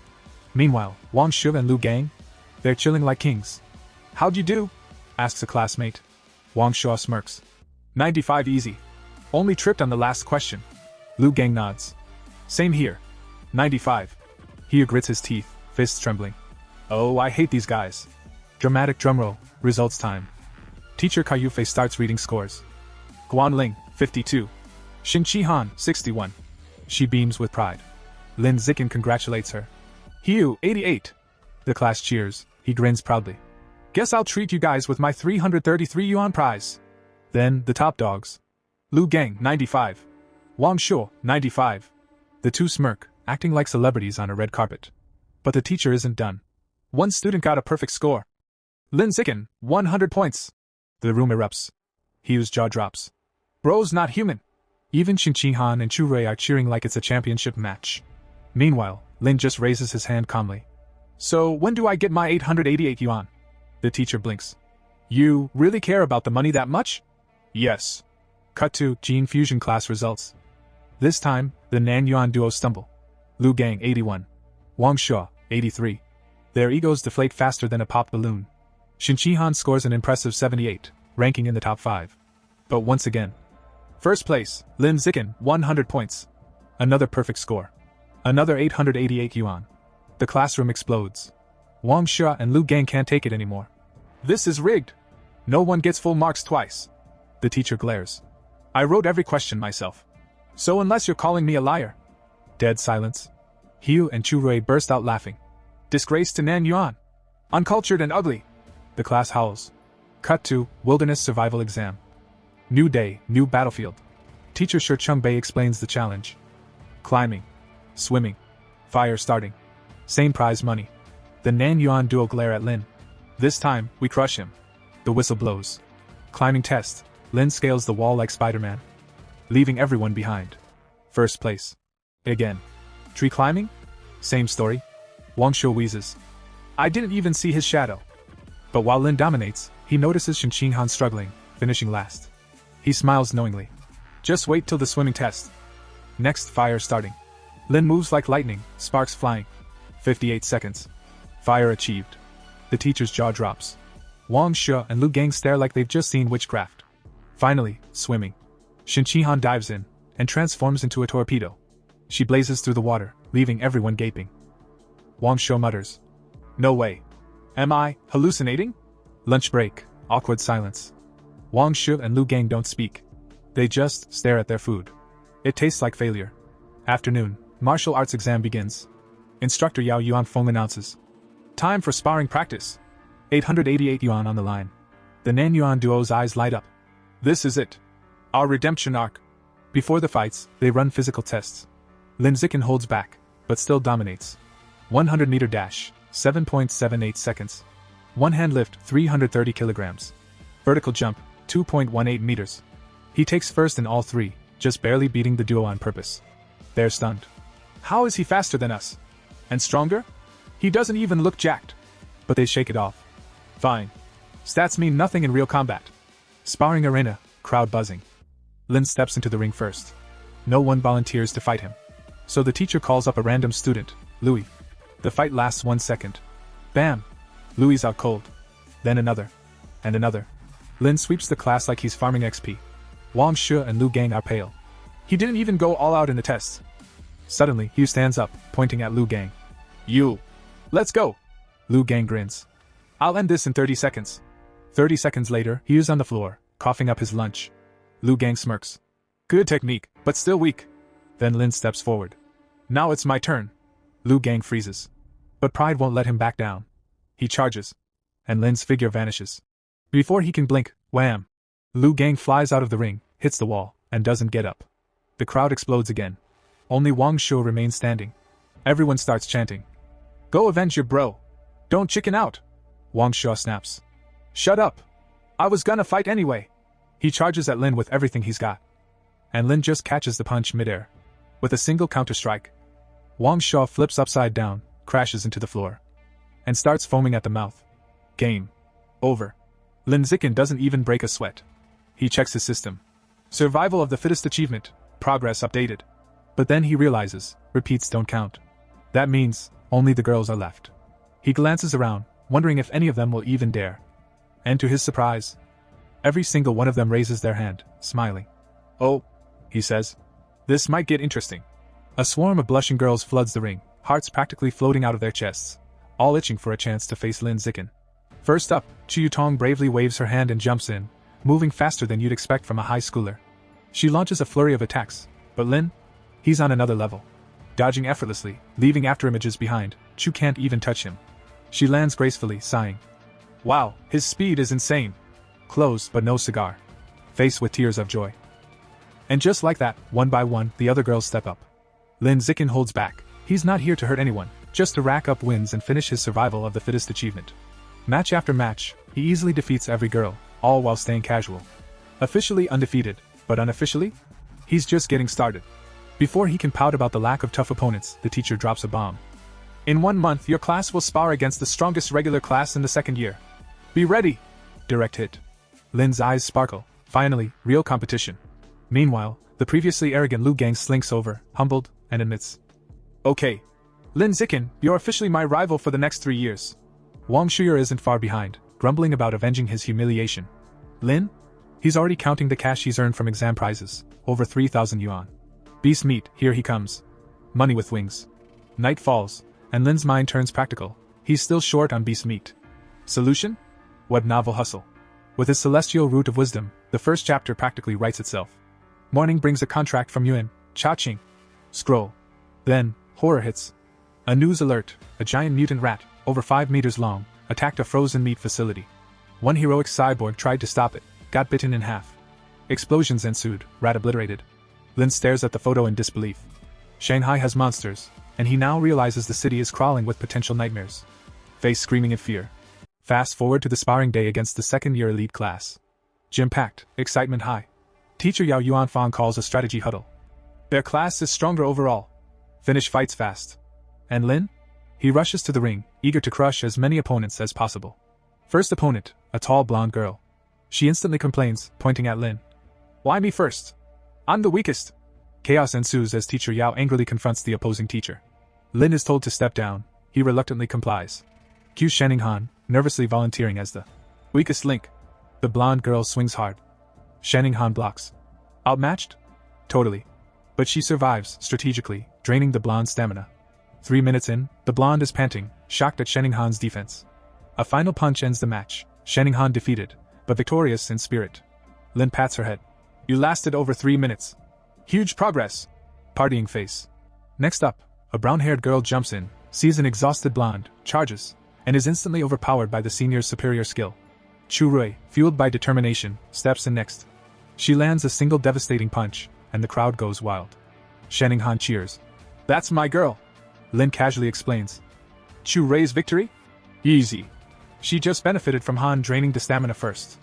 Meanwhile, Wang Shu and Lu Gang? They're chilling like kings. How'd you do? Asks a classmate. Wang Shu smirks. 95 easy. Only tripped on the last question. Lu Gang nods. Same here. 95. He grits his teeth, fists trembling. Oh, I hate these guys. Dramatic drumroll, results time. Teacher Kayufei starts reading scores. Guanling, 52. Xin Qihan, 61. She beams with pride. Lin Zicken congratulates her. Hiu, 88. The class cheers, he grins proudly. Guess I'll treat you guys with my 333 yuan prize. Then, the top dogs. Lu Gang, 95. Wang Shu, 95. The two smirk, acting like celebrities on a red carpet. But the teacher isn't done. One student got a perfect score. Lin Zicken, 100 points. The room erupts. Hiu's jaw drops. Bro's not human. Even Xin Qihan and Chu Rui are cheering like it's a championship match. Meanwhile, Lin just raises his hand calmly. So, when do I get my 888 yuan? The teacher blinks. You really care about the money that much? Yes. Cut to Gene Fusion class results. This time, the Nan Yuan duo stumble. Lu Gang, 81. Wang Shu, 83. Their egos deflate faster than a popped balloon. Xin Qihan scores an impressive 78, ranking in the top 5. But once again. First place, Lin Zicken, 100 points. Another perfect score. Another 888 yuan. The classroom explodes. Wang Shu and Lu Gang can't take it anymore. This is rigged. No one gets full marks twice. The teacher glares. I wrote every question myself. So unless you're calling me a liar. Dead silence. Hiu and Chu Rui burst out laughing. Disgrace to Nan Yuan. Uncultured and ugly. The class howls. Cut to Wilderness Survival Exam. New day, new battlefield. Teacher Shi Chungbei explains the challenge. Climbing. Swimming. Fire starting. Same prize money. The Nan Yuan duo glare at Lin. This time, we crush him. The whistle blows. Climbing test. Lin scales the wall like Spider-Man. Leaving everyone behind. First place. Again. Tree climbing? Same story. Wang Shu wheezes. I didn't even see his shadow. But while Lin dominates, he notices Xin Qihan struggling, finishing last. He smiles knowingly. Just wait till the swimming test. Next, fire starting. Lin moves like lightning, sparks flying. 58 seconds. Fire achieved. The teacher's jaw drops. Wang Shu and Lu Gang stare like they've just seen witchcraft. Finally, swimming. Xin Qihan dives in, and transforms into a torpedo. She blazes through the water, leaving everyone gaping. Wang Shu mutters. No way. Am I hallucinating? Lunch break, awkward silence. Wang Shu and Lu Gang don't speak. They just stare at their food. It tastes like failure. Afternoon, martial arts exam begins. Instructor Yao Yuan Feng announces. Time for sparring practice. 888 yuan on the line. The Nan Yuan duo's eyes light up. This is it. Our redemption arc. Before the fights, they run physical tests. Lin Zicken holds back, but still dominates. 100-meter dash, 7.78 seconds. One-hand lift, 330 kilograms. Vertical jump, 2.18 meters. He takes first in all three, just barely beating the duo on purpose. They're stunned. How is he faster than us? And stronger? He doesn't even look jacked. But they shake it off. Fine. Stats mean nothing in real combat. Sparring arena, crowd buzzing. Lin steps into the ring first. No one volunteers to fight him. So the teacher calls up a random student, Louis. The fight lasts 1 second. Bam! Louis out cold. Then another. And another. Lin sweeps the class like he's farming XP. Wang Shu and Lu Gang are pale. He didn't even go all out in the tests. Suddenly, Hugh stands up, pointing at Lu Gang. You! Let's go! Lu Gang grins. I'll end this in 30 seconds. 30 seconds later, he is on the floor, coughing up his lunch. Lu Gang smirks. Good technique, but still weak. Then Lin steps forward. Now it's my turn. Lu Gang freezes. But pride won't let him back down. He charges. And Lin's figure vanishes. Before he can blink, wham! Lu Gang flies out of the ring, hits the wall, and doesn't get up. The crowd explodes again. Only Wang Shu remains standing. Everyone starts chanting. Go avenge your bro. Don't chicken out. Wang Shu snaps. Shut up. I was gonna fight anyway. He charges at Lin with everything he's got. And Lin just catches the punch midair. With a single counter-strike. Wang Shu flips upside down, crashes into the floor. And starts foaming at the mouth. Game. Over. Lin Zikin doesn't even break a sweat. He checks his system. Survival of the fittest achievement. Progress updated. But then he realizes, repeats don't count. That means, only the girls are left. He glances around, wondering if any of them will even dare. And to his surprise, every single one of them raises their hand, smiling. Oh, he says. This might get interesting. A swarm of blushing girls floods the ring, hearts practically floating out of their chests, all itching for a chance to face Lin Zikin. First up, Chu Yutong bravely waves her hand and jumps in, moving faster than you'd expect from a high schooler. She launches a flurry of attacks, but Lin? He's on another level. Dodging effortlessly, leaving afterimages behind, Chu can't even touch him. She lands gracefully, sighing. Wow, his speed is insane. Close but no cigar. Face with tears of joy. And just like that, one by one, the other girls step up. Lin Zikin holds back. He's not here to hurt anyone, just to rack up wins and finish his survival of the fittest achievement. Match after match, he easily defeats every girl, all while staying casual. Officially undefeated, but unofficially? He's just getting started. Before he can pout about the lack of tough opponents, the teacher drops a bomb. In 1 month, your class will spar against the strongest regular class in the second year. Be ready! Direct hit. Lin's eyes sparkle. Finally, real competition. Meanwhile, the previously arrogant Lu Gang slinks over, humbled, and admits. Okay. Lin Zikin, you're officially my rival for the next 3 years. Wang Shuyer isn't far behind, grumbling about avenging his humiliation. Lin? He's already counting the cash he's earned from exam prizes, over 3,000 yuan. Beast meat, here he comes. Money with wings. Night falls, and Lin's mind turns practical. He's still short on beast meat. Solution? What novel hustle? With his celestial root of wisdom, the first chapter practically writes itself. Morning brings a contract from Yuan, Cha-ching. Scroll. Then, horror hits. A news alert, a giant mutant rat, over 5 meters long, attacked a frozen meat facility. One heroic cyborg tried to stop it, got bitten in half. Explosions ensued, rat obliterated. Lin stares at the photo in disbelief. Shanghai has monsters, and he now realizes the city is crawling with potential nightmares. Face screaming in fear. Fast forward to the sparring day against the second-year elite class. Gym packed, excitement high. Teacher Yao Yuanfang calls a strategy huddle. Their class is stronger overall. Finish fights fast. And Lin? He rushes to the ring, eager to crush as many opponents as possible. First opponent, a tall blonde girl. She instantly complains, pointing at Lin. Why me first? I'm the weakest. Chaos ensues as Teacher Yao angrily confronts the opposing teacher. Lin is told to step down. He reluctantly complies. Q Shanning-han, nervously volunteering as the weakest link. The blonde girl swings hard. Shanning-han blocks. Outmatched? Totally. But she survives, strategically, draining the blonde's stamina. 3 minutes in, the blonde is panting, shocked at Shanning-han's defense. A final punch ends the match, Shanning-han defeated, but victorious in spirit. Lin pats her head. You lasted over 3 minutes. Huge progress. Partying face. Next up, a brown-haired girl jumps in, sees an exhausted blonde, charges, and is instantly overpowered by the senior's superior skill. Chu Rui, fueled by determination, steps in next. She lands a single devastating punch, and the crowd goes wild. Shanning-han cheers. That's my girl. Lin casually explains. Chu Rui's victory? Easy. She just benefited from Han draining the stamina first.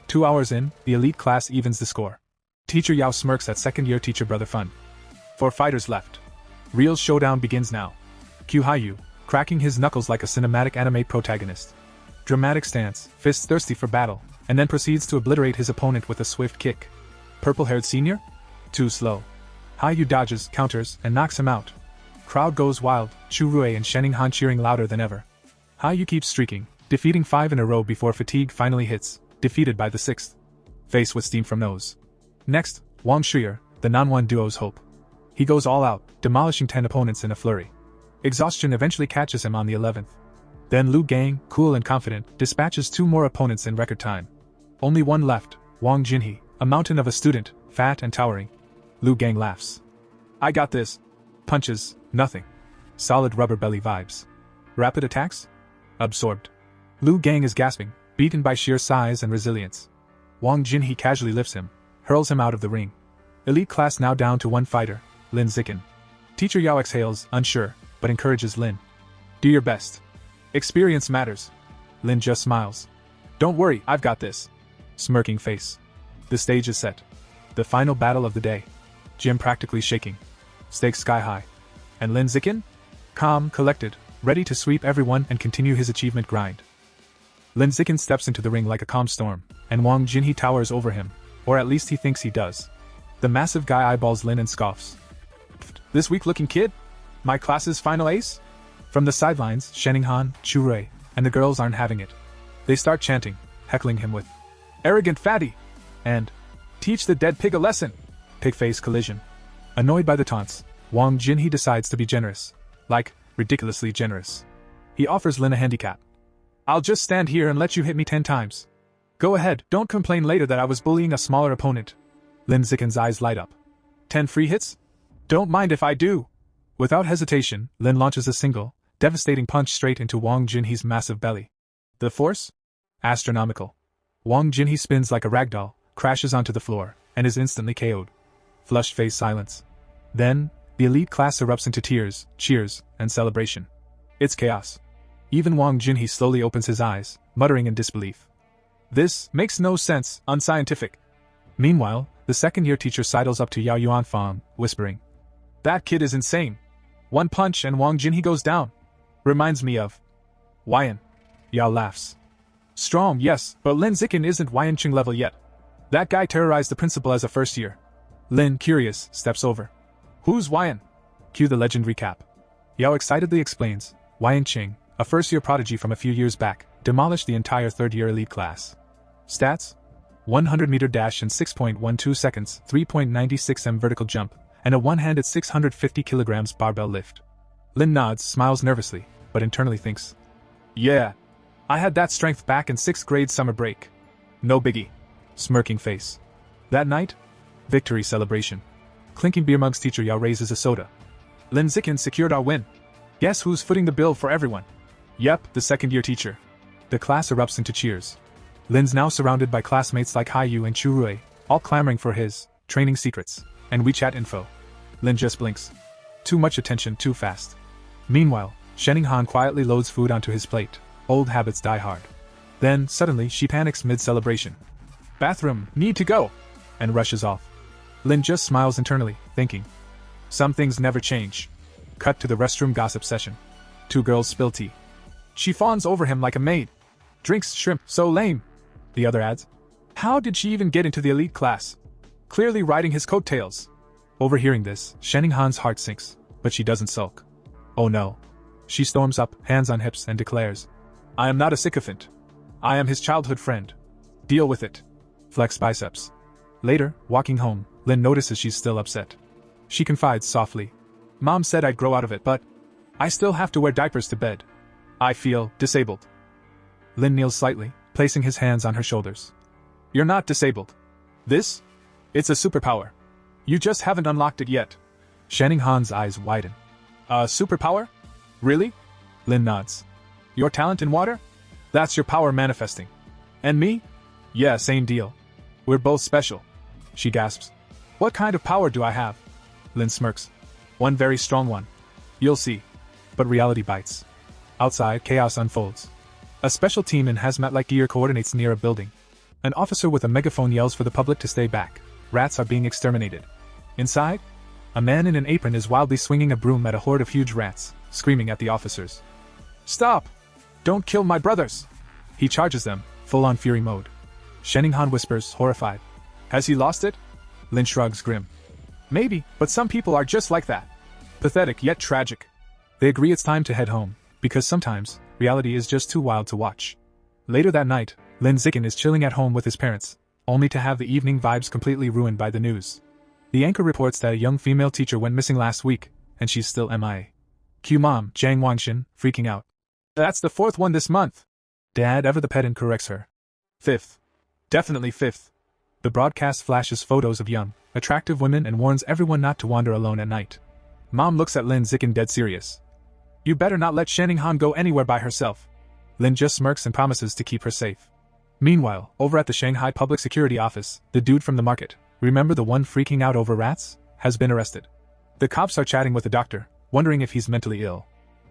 2 hours in, the elite class evens the score. Teacher Yao smirks at second-year teacher brother Fun. 4 fighters left. Real showdown begins now. Q Hayu, cracking his knuckles like a cinematic anime protagonist. Dramatic stance, fists thirsty for battle, and then proceeds to obliterate his opponent with a swift kick. Purple-haired senior? Too slow. Hayu dodges, counters, and knocks him out. Crowd goes wild, Chu Rui and Shanning-han cheering louder than ever. Hayu keeps streaking, defeating 5 in a row before fatigue finally hits, defeated by the 6th. Face with steam from nose. Next, Wang Shuyer, the Nanwan duo's hope. He goes all out, demolishing 10 opponents in a flurry. Exhaustion eventually catches him on the 11th. Then Lu Gang, cool and confident, dispatches 2 more opponents in record time. Only one left, Wang Jinhee, a mountain of a student, fat and towering. Lu Gang laughs. I got this. Punches, nothing. Solid rubber belly vibes. Rapid attacks? Absorbed. Lu Gang is gasping, beaten by sheer size and resilience. Wang Jinhee casually lifts him, hurls him out of the ring. Elite class now down to 1 fighter, Lin Zikin. Teacher Yao exhales, unsure, but encourages Lin. Do your best. Experience matters. Lin just smiles. Don't worry, I've got this. Smirking face. The stage is set. The final battle of the day. Gym practically shaking. Stakes sky high. And Lin Zikin? Calm, collected, ready to sweep everyone and continue his achievement grind. Lin Zikin steps into the ring like a calm storm, and Wang Jinhee towers over him, or at least he thinks he does. The massive guy eyeballs Lin and scoffs. This weak-looking kid? My class's final ace? From the sidelines, Sheninghan, Chu Rui, and the girls aren't having it. They start chanting, heckling him with arrogant fatty, and teach the dead pig a lesson. Pig-face collision. Annoyed by the taunts, Wang Jinhee decides to be generous. Like, ridiculously generous. He offers Lin a handicap. I'll just stand here and let you hit me 10 times. Go ahead, don't complain later that I was bullying a smaller opponent. Lin Zikin's eyes light up. 10 free hits? Don't mind if I do. Without hesitation, Lin launches a single, devastating punch straight into Wang Jinhee's massive belly. The force? Astronomical. Wang Jinhee spins like a ragdoll, crashes onto the floor, and is instantly KO'd. Flushed face silence. Then, the elite class erupts into tears, cheers, and celebration. It's chaos. Even Wang Jinhee slowly opens his eyes, muttering in disbelief. This makes no sense, unscientific. Meanwhile, the second-year teacher sidles up to Yao Yuanfang, whispering, That kid is insane. 1 punch and Wang Jinhee goes down. Reminds me of Wyan. Yao laughs. Strong, yes, but Lin Zikin isn't Wyanching level yet. That guy terrorized the principal as a first year. Lin, curious, steps over. Who's Wyan? Cue the legend recap. Yao excitedly explains, Wyanching, a first-year prodigy from a few years back, demolished the entire third-year elite class. Stats? 100-meter dash in 6.12 seconds, 3.96 m vertical jump, and a one-handed 650 kilograms barbell lift. Lin nods, smiles nervously, but internally thinks, Yeah, I had that strength back in 6th grade summer break. No biggie. Smirking face. That night? Victory celebration. Clinking beer mugs, teacher Yao raises a soda. Lin Zikin secured our win. Guess who's footing the bill for everyone? Yep, the second-year teacher. The class erupts into cheers. Lin's now surrounded by classmates like Haiyu and Chu Rui, all clamoring for his training secrets and WeChat info. Lin just blinks. Too much attention too fast. Meanwhile, Sheninghan quietly loads food onto his plate. Old habits die hard. Then, suddenly, she panics mid-celebration. Bathroom, need to go! And rushes off. Lin just smiles internally, thinking, Some things never change. Cut to the restroom gossip session. 2 girls spill tea. She fawns over him like a maid. Drinks shrimp, so lame. The other adds, How did she even get into the elite class? Clearly riding his coattails. Overhearing this, Sheninghan's heart sinks, but she doesn't sulk. Oh no. She storms up, hands on hips, and declares, I am not a sycophant. I am his childhood friend. Deal with it. Flex biceps. Later, walking home, Lin notices she's still upset. She confides softly, Mom said I'd grow out of it, but I still have to wear diapers to bed. I feel disabled. Lin kneels slightly, placing his hands on her shoulders. You're not disabled. This? It's a superpower. You just haven't unlocked it yet. Sheninghan's eyes widen. A superpower? Really? Lin nods. Your talent in water? That's your power manifesting. And me? Yeah, same deal. We're both special. She gasps. What kind of power do I have? Lin smirks. One very strong one. You'll see. But reality bites. Outside, chaos unfolds. A special team in hazmat-like gear coordinates near a building. An officer with a megaphone yells for the public to stay back. Rats are being exterminated. Inside, a man in an apron is wildly swinging a broom at a horde of huge rats, screaming at the officers. Stop! Don't kill my brothers! He charges them, full-on fury mode. Sheninghan whispers, horrified. Has he lost it? Lin shrugs, grim. Maybe, but some people are just like that. Pathetic yet tragic. They agree it's time to head home, because sometimes, reality is just too wild to watch. Later that night, Lin Zikin is chilling at home with his parents, only to have the evening vibes completely ruined by the news. The anchor reports that a young female teacher went missing last week, and she's still MIA. Cue Mom, Jiang Wangxin, freaking out. That's the 4th one this month. Dad ever the pedant corrects her. 5th. Definitely 5th. The broadcast flashes photos of young, attractive women and warns everyone not to wander alone at night. Mom looks at Lin Zicken dead serious. You better not let Shanning Han go anywhere by herself. Lin just smirks and promises to keep her safe. Meanwhile, over at the Shanghai Public Security Office, the dude from the market, remember the one freaking out over rats, has been arrested. The cops are chatting with the doctor, wondering if he's mentally ill.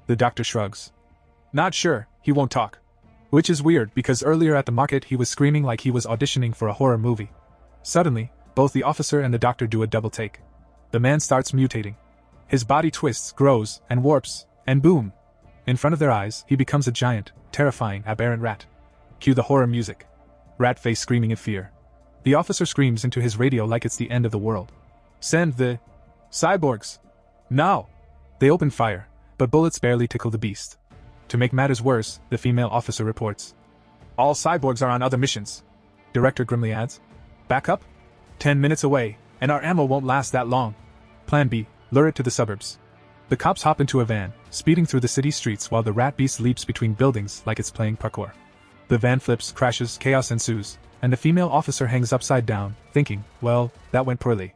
The doctor shrugs. Not sure, he won't talk. Which is weird because earlier at the market he was screaming like he was auditioning for a horror movie. Suddenly, both the officer and the doctor do a double take. The man starts mutating. His body twists, grows, and warps, and boom! In front of their eyes, he becomes a giant, terrifying, aberrant rat. Cue the horror music. Rat face screaming in fear. The officer screams into his radio like it's the end of the world. Send the cyborgs. Now! They open fire, but bullets barely tickle the beast. To make matters worse, the female officer reports. All cyborgs are on other missions. Director grimly adds. Back up? 10 minutes away, and our ammo won't last that long. Plan B, lure it to the suburbs. The cops hop into a van, speeding through the city streets while the rat beast leaps between buildings like it's playing parkour. The van flips, crashes, chaos ensues, and the female officer hangs upside down, thinking, well, that went poorly.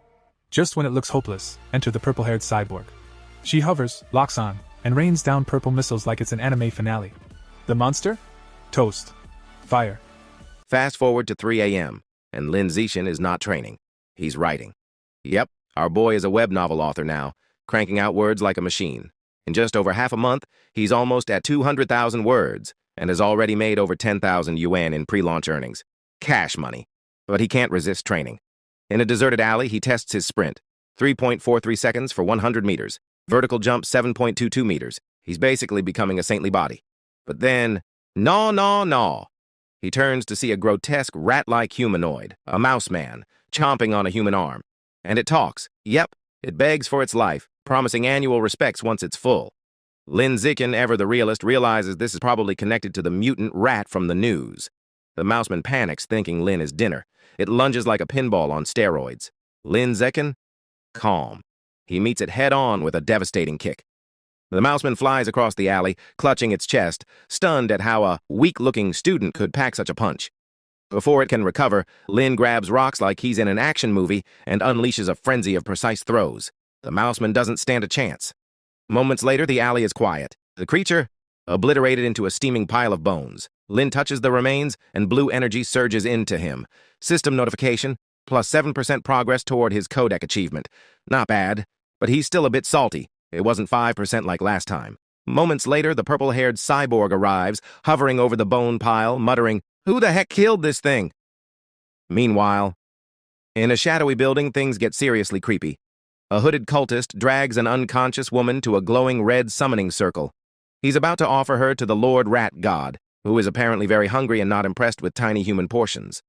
Just when it looks hopeless, enter the purple-haired cyborg. She hovers, locks on, and rains down purple missiles like it's an anime finale. The monster? Toast. Fire. Fast forward to 3 a.m., and Lin Zichen is not training. He's writing. Yep, our boy is a web novel author now, cranking out words like a machine. In just over half a month, he's almost at 200,000 words, and has already made over 10,000 yuan in pre-launch earnings. Cash money. But he can't resist training. In a deserted alley, he tests his sprint. 3.43 seconds for 100 meters. Vertical jump 7.22 meters. He's basically becoming a saintly body. But then, no. He turns to see a grotesque rat-like humanoid, a mouse man, chomping on a human arm. And it talks. Yep, it begs for its life, promising annual respects once it's full. Lin Zicken, ever the realist, realizes this is probably connected to the mutant rat from the news. The mouseman panics, thinking Lin is dinner. It lunges like a pinball on steroids. Lin Zicken? Calm. He meets it head-on with a devastating kick. The mouseman flies across the alley, clutching its chest, stunned at how a weak-looking student could pack such a punch. Before it can recover, Lin grabs rocks like he's in an action movie and unleashes a frenzy of precise throws. The mouseman doesn't stand a chance. Moments later, the alley is quiet. The creature, obliterated into a steaming pile of bones. Lin touches the remains, and blue energy surges into him. System notification, plus 7% progress toward his codec achievement. Not bad, but he's still a bit salty. It wasn't 5% like last time. Moments later, the purple-haired cyborg arrives, hovering over the bone pile, muttering, "Who the heck killed this thing?" Meanwhile, in a shadowy building, things get seriously creepy. A hooded cultist drags an unconscious woman to a glowing red summoning circle. He's about to offer her to the Lord Rat God, who is apparently very hungry and not impressed with tiny human portions.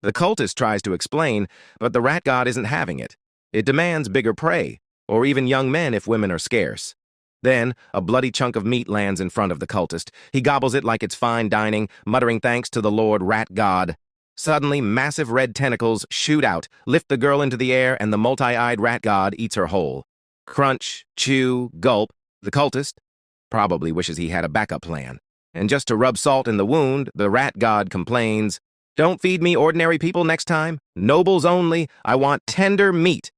The cultist tries to explain, but the rat god isn't having it. It demands bigger prey, or even young men if women are scarce. Then, a bloody chunk of meat lands in front of the cultist. He gobbles it like it's fine dining, muttering thanks to the Lord Rat God. Suddenly, massive red tentacles shoot out, lift the girl into the air, and the multi-eyed rat god eats her whole. Crunch, chew, gulp. The cultist probably wishes he had a backup plan. And just to rub salt in the wound, the rat god complains, "Don't feed me ordinary people next time. Nobles only. I want tender meat."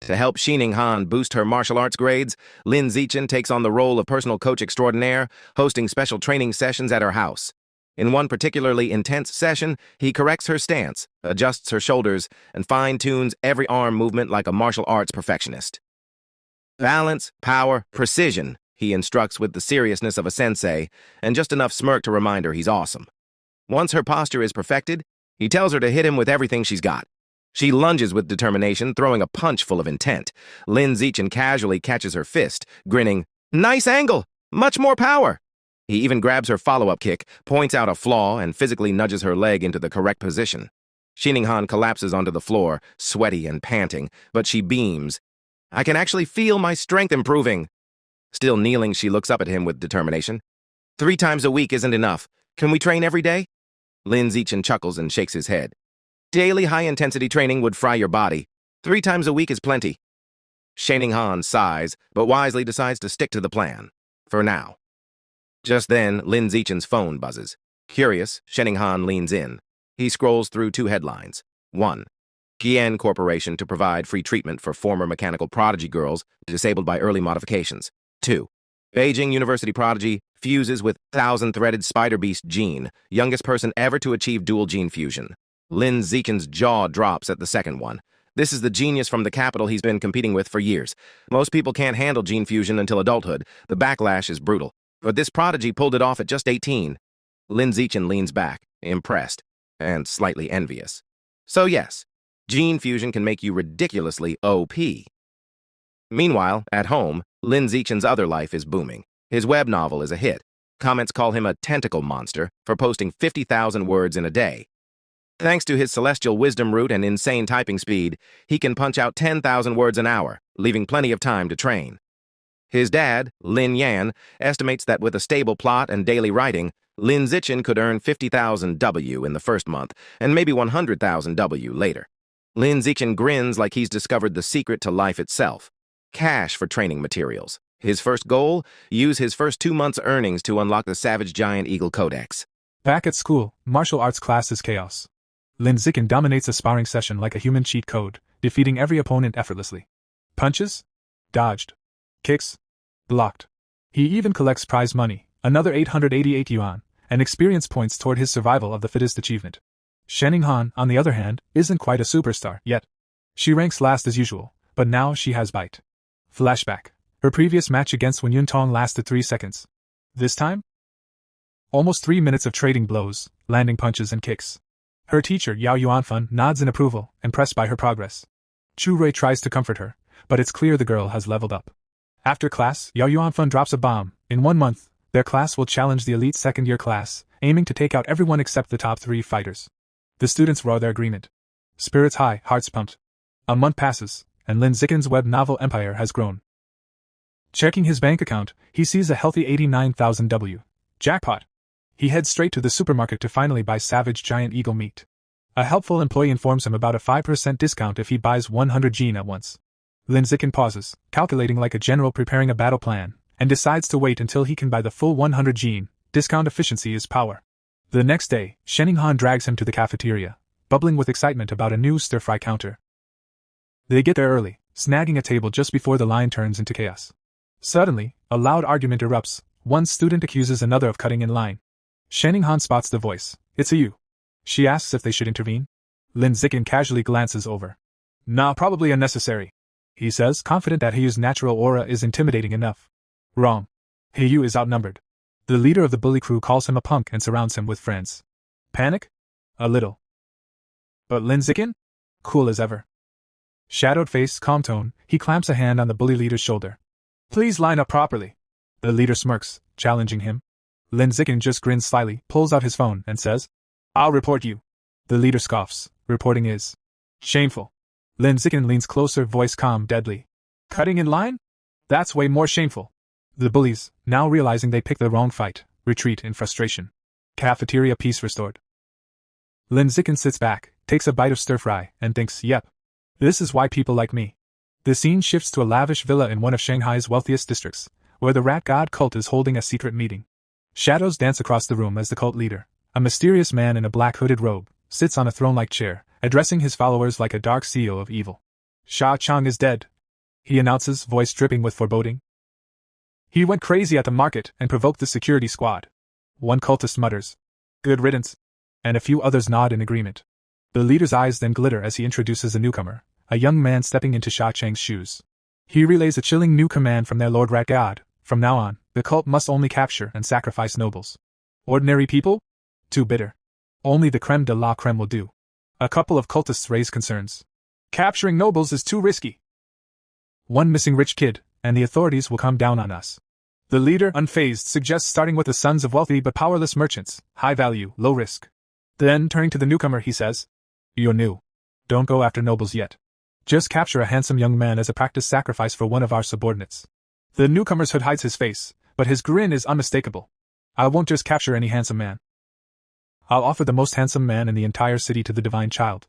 To help Xining Han boost her martial arts grades, Lin Zichen takes on the role of personal coach extraordinaire, hosting special training sessions at her house. In one particularly intense session, he corrects her stance, adjusts her shoulders, and fine-tunes every arm movement like a martial arts perfectionist. Balance, power, precision, he instructs with the seriousness of a sensei, and just enough smirk to remind her he's awesome. Once her posture is perfected, he tells her to hit him with everything she's got. She lunges with determination, throwing a punch full of intent. Lin Zichen casually catches her fist, grinning, "Nice angle! Much more power!" He even grabs her follow-up kick, points out a flaw, and physically nudges her leg into the correct position. Xining Han collapses onto the floor, sweaty and panting, but she beams. "I can actually feel my strength improving." Still kneeling, she looks up at him with determination. 3 times a week isn't enough. Can we train every day?" Lin Zichen chuckles and shakes his head. "Daily high-intensity training would fry your body. 3 times a week is plenty." Xining Han sighs, but wisely decides to stick to the plan. For now. Just then, Lin Zichen's phone buzzes. Curious, Shening-han leans in. He scrolls through two headlines. 1. Guian Corporation to provide free treatment for former mechanical prodigy girls disabled by early modifications. 2. Beijing University prodigy fuses with thousand-threaded spider beast gene, youngest person ever to achieve dual gene fusion. Lin Zichen's jaw drops at the second one. This is the genius from the capital he's been competing with for years. Most people can't handle gene fusion until adulthood. The backlash is brutal. But this prodigy pulled it off at just 18. Lin Zichen leans back, impressed, and slightly envious. So yes, gene fusion can make you ridiculously OP. Meanwhile, at home, Lin Zichen's other life is booming. His web novel is a hit. Comments call him a tentacle monster for posting 50,000 words in a day. Thanks to his celestial wisdom root and insane typing speed, he can punch out 10,000 words an hour, leaving plenty of time to train. His dad, Lin Yan, estimates that with a stable plot and daily writing, Lin Zichen could earn 50,000 W in the first month, and maybe 100,000 W later. Lin Zichen grins like he's discovered the secret to life itself. Cash for training materials. His first goal? Use his first 2 months' earnings to unlock the Savage Giant Eagle Codex. Back at school, martial arts class is chaos. Lin Zichen dominates a sparring session like a human cheat code, defeating every opponent effortlessly. Punches? Dodged. Kicks? Blocked. He even collects prize money, another 888 yuan, and experience points toward his survival of the fittest achievement. Shening-han, on the other hand, isn't quite a superstar yet. She ranks last as usual, but now she has bite. Flashback. Her previous match against Wen Yuntong lasted 3 seconds. This time? Almost 3 minutes of trading blows, landing punches and kicks. Her teacher, Yao Yuanfan, nods in approval, impressed by her progress. Chu Rui tries to comfort her, but it's clear the girl has leveled up. After class, Yao Yuanfan drops a bomb. In 1 month, their class will challenge the elite second-year class, aiming to take out everyone except the top 3 fighters. The students roar their agreement. Spirits high, hearts pumped. A month passes, and Lin Zichen's web novel empire has grown. Checking his bank account, he sees a healthy 89,000 W. Jackpot! He heads straight to the supermarket to finally buy Savage Giant Eagle meat. A helpful employee informs him about a 5% discount if he buys 100 gene at once. Lin Zichen pauses, calculating like a general preparing a battle plan, and decides to wait until he can buy the full 100 gene. Discount efficiency is power. The next day, Shening-han drags him to the cafeteria, bubbling with excitement about a new stir-fry counter. They get there early, snagging a table just before the line turns into chaos. Suddenly, a loud argument erupts. One student accuses another of cutting in line. Shening-han spots the voice. It's a you. She asks if they should intervene. Lin Zichen casually glances over. Nah, probably unnecessary. He says, confident that Heyu's natural aura is intimidating enough. Wrong. Heyu is outnumbered. The leader of the bully crew calls him a punk and surrounds him with friends. Panic? A little. But Lin Zichen? Cool as ever. Shadowed face, calm tone, he clamps a hand on the bully leader's shoulder. Please line up properly. The leader smirks, challenging him. Lin Zichen just grins slyly, pulls out his phone, and says, I'll report you. The leader scoffs. Reporting is shameful. Lin Zichen leans closer, voice calm, deadly. Cutting in line? That's way more shameful. The bullies, now realizing they picked the wrong fight, retreat in frustration. Cafeteria peace restored. Lin Zichen sits back, takes a bite of stir-fry, and thinks, yep. This is why people like me. The scene shifts to a lavish villa in one of Shanghai's wealthiest districts, where the rat god cult is holding a secret meeting. Shadows dance across the room as the cult leader, a mysterious man in a black hooded robe, sits on a throne-like chair, addressing his followers like a dark CEO of evil. Sha Chang is dead, he announces, voice dripping with foreboding. He went crazy at the market and provoked the security squad. One cultist mutters, good riddance, and a few others nod in agreement. The leader's eyes then glitter as he introduces a newcomer, a young man stepping into Sha Chang's shoes. He relays a chilling new command from their Lord Rat God. From now on, the cult must only capture and sacrifice nobles. Ordinary people? Too bitter. Only the creme de la creme will do. A couple of cultists raise concerns. Capturing nobles is too risky. One missing rich kid, and the authorities will come down on us. The leader, unfazed, suggests starting with the sons of wealthy but powerless merchants, high value, low risk. Then, turning to the newcomer, he says, You're new. Don't go after nobles yet. Just capture a handsome young man as a practice sacrifice for one of our subordinates. The newcomer's hood hides his face, but his grin is unmistakable. I won't just capture any handsome man. I'll offer the most handsome man in the entire city to the divine child.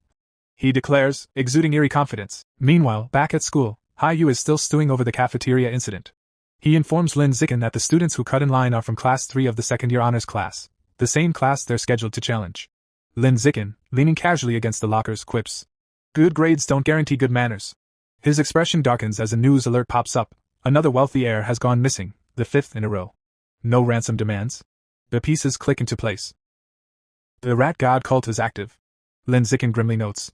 He declares, exuding eerie confidence. Meanwhile, back at school, Haiyu is still stewing over the cafeteria incident. He informs Lin Zicken that the students who cut in line are from Class 3 of the second-year honors class, the same class they're scheduled to challenge. Lin Zicken, leaning casually against the lockers, quips, "Good grades don't guarantee good manners." His expression darkens as a news alert pops up. Another wealthy heir has gone missing, the 5th in a row. No ransom demands. The pieces click into place. The rat god cult is active. Lin Zicken grimly notes.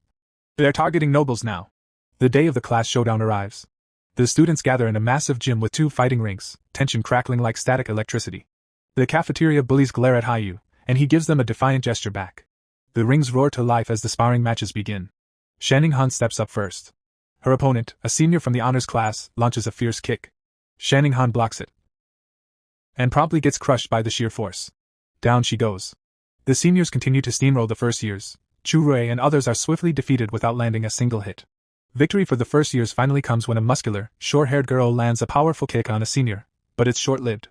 They're targeting nobles now. The day of the class showdown arrives. The students gather in a massive gym with 2 fighting rings, tension crackling like static electricity. The cafeteria bullies glare at Hayu, and he gives them a defiant gesture back. The rings roar to life as the sparring matches begin. Shanning Han steps up first. Her opponent, a senior from the honors class, launches a fierce kick. Shanning Han blocks it and promptly gets crushed by the sheer force. Down she goes. The seniors continue to steamroll the first years. Chu Rui and others are swiftly defeated without landing a single hit. Victory for the first years finally comes when a muscular, short-haired girl lands a powerful kick on a senior, but it's short-lived.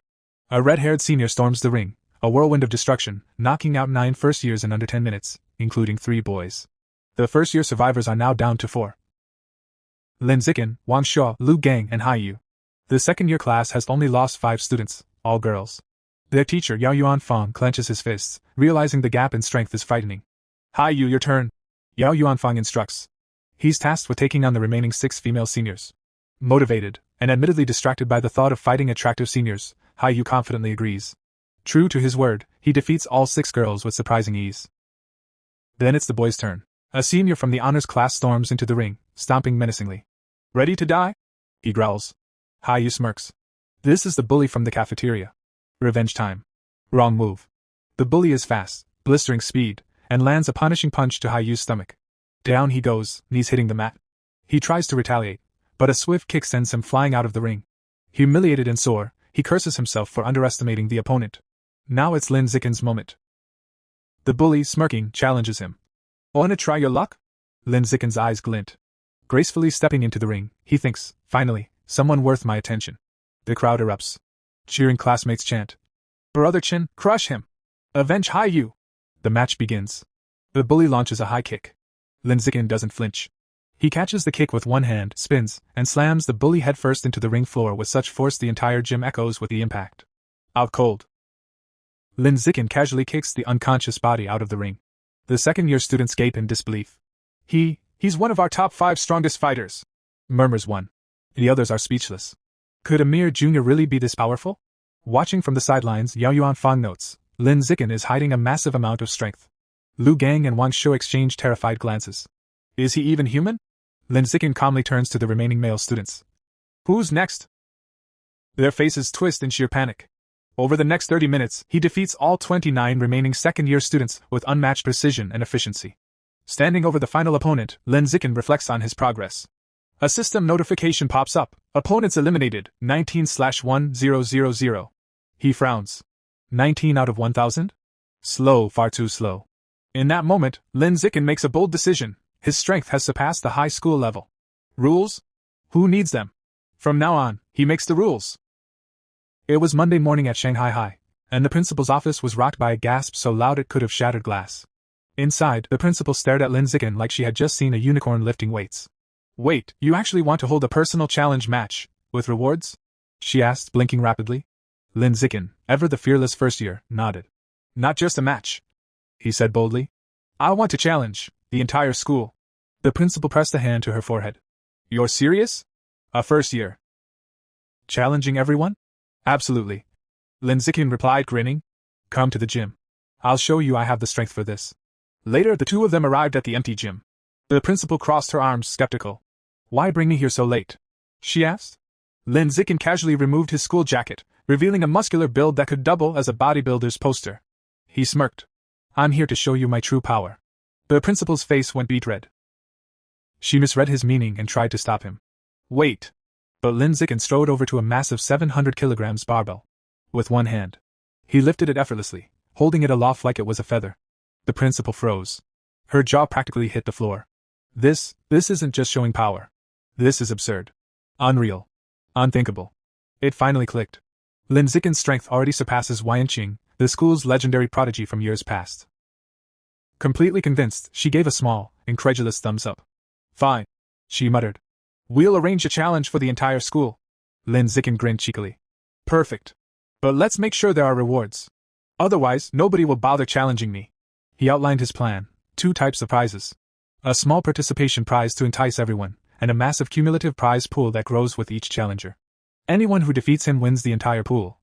A red-haired senior storms the ring, a whirlwind of destruction, knocking out 9 first years in under 10 minutes, including 3 boys. The first-year survivors are now down to 4. Lin Zicken, Wang Shuo, Lu Gang, and Hayu. The second-year class has only lost 5 students, all girls. Their teacher Yao Yuanfang clenches his fists, realizing the gap in strength is frightening. "Hayu, your turn," Yao Yuanfang instructs. He's tasked with taking on the remaining 6 female seniors. Motivated, and admittedly distracted by the thought of fighting attractive seniors, Hayu confidently agrees. True to his word, he defeats all 6 girls with surprising ease. Then it's the boys' turn. A senior from the honors class storms into the ring, stomping menacingly. "Ready to die?" he growls. Hayu smirks. This is the bully from the cafeteria. Revenge time. Wrong move. The bully is fast, blistering speed, and lands a punishing punch to Hayu's stomach. Down he goes, knees hitting the mat. He tries to retaliate, but a swift kick sends him flying out of the ring. Humiliated and sore, he curses himself for underestimating the opponent. Now it's Lin Zicken's moment. The bully, smirking, challenges him. "Wanna try your luck?" Lin Zicken's eyes glint. Gracefully stepping into the ring, he thinks, finally, someone worth my attention. The crowd erupts. Cheering classmates chant, "Brother Chin, crush him! Avenge Hayu!" The match begins. The bully launches a high kick. Lin Zicken doesn't flinch. He catches the kick with one hand, spins, and slams the bully headfirst into the ring floor with such force the entire gym echoes with the impact. Out cold. Lin Zicken casually kicks the unconscious body out of the ring. The second-year students gape in disbelief. He's one of our top 5 strongest fighters," murmurs one. The others are speechless. Could a mere junior really be this powerful? Watching from the sidelines, Yao Yuanfang notes, Lin Zicken is hiding a massive amount of strength. Lu Gang and Wang Shuo exchange terrified glances. Is he even human? Lin Zicken calmly turns to the remaining male students. Who's next? Their faces twist in sheer panic. Over the next 30 minutes, he defeats all 29 remaining second-year students with unmatched precision and efficiency. Standing over the final opponent, Lin Zicken reflects on his progress. A system notification pops up. Opponents eliminated, 19/1000. He frowns. 19 out of 1,000? Slow, far too slow. In that moment, Lin Zicken makes a bold decision. His strength has surpassed the high school level. Rules? Who needs them? From now on, he makes the rules. It was Monday morning at Shanghai High, and the principal's office was rocked by a gasp so loud it could have shattered glass. Inside, the principal stared at Lin Zicken like she had just seen a unicorn lifting weights. Wait, you actually want to hold a personal challenge match, with rewards? She asked, blinking rapidly. Lin Zicken, ever the fearless first year, nodded. Not just a match, he said boldly. I want to challenge the entire school. The principal pressed a hand to her forehead. You're serious? A first year. Challenging everyone? Absolutely. Lin Zicken replied, grinning. Come to the gym. I'll show you I have the strength for this. Later, the two of them arrived at the empty gym. The principal crossed her arms, skeptical. Why bring me here so late? She asked. Lin Zicken casually removed his school jacket, revealing a muscular build that could double as a bodybuilder's poster. He smirked. I'm here to show you my true power. The principal's face went beet red. She misread his meaning and tried to stop him. Wait. But Lin Zicken strode over to a massive 700 kilograms barbell. With one hand, he lifted it effortlessly, holding it aloft like it was a feather. The principal froze. Her jaw practically hit the floor. This isn't just showing power. This is absurd. Unreal. Unthinkable. It finally clicked. Lin Zicken's strength already surpasses Yanqing, the school's legendary prodigy from years past. Completely convinced, she gave a small, incredulous thumbs up. Fine, she muttered. We'll arrange a challenge for the entire school. Lin Zicken grinned cheekily. Perfect. But let's make sure there are rewards. Otherwise, nobody will bother challenging me. He outlined his plan: 2 types of prizes. A small participation prize to entice everyone, and a massive cumulative prize pool that grows with each challenger. Anyone who defeats him wins the entire pool.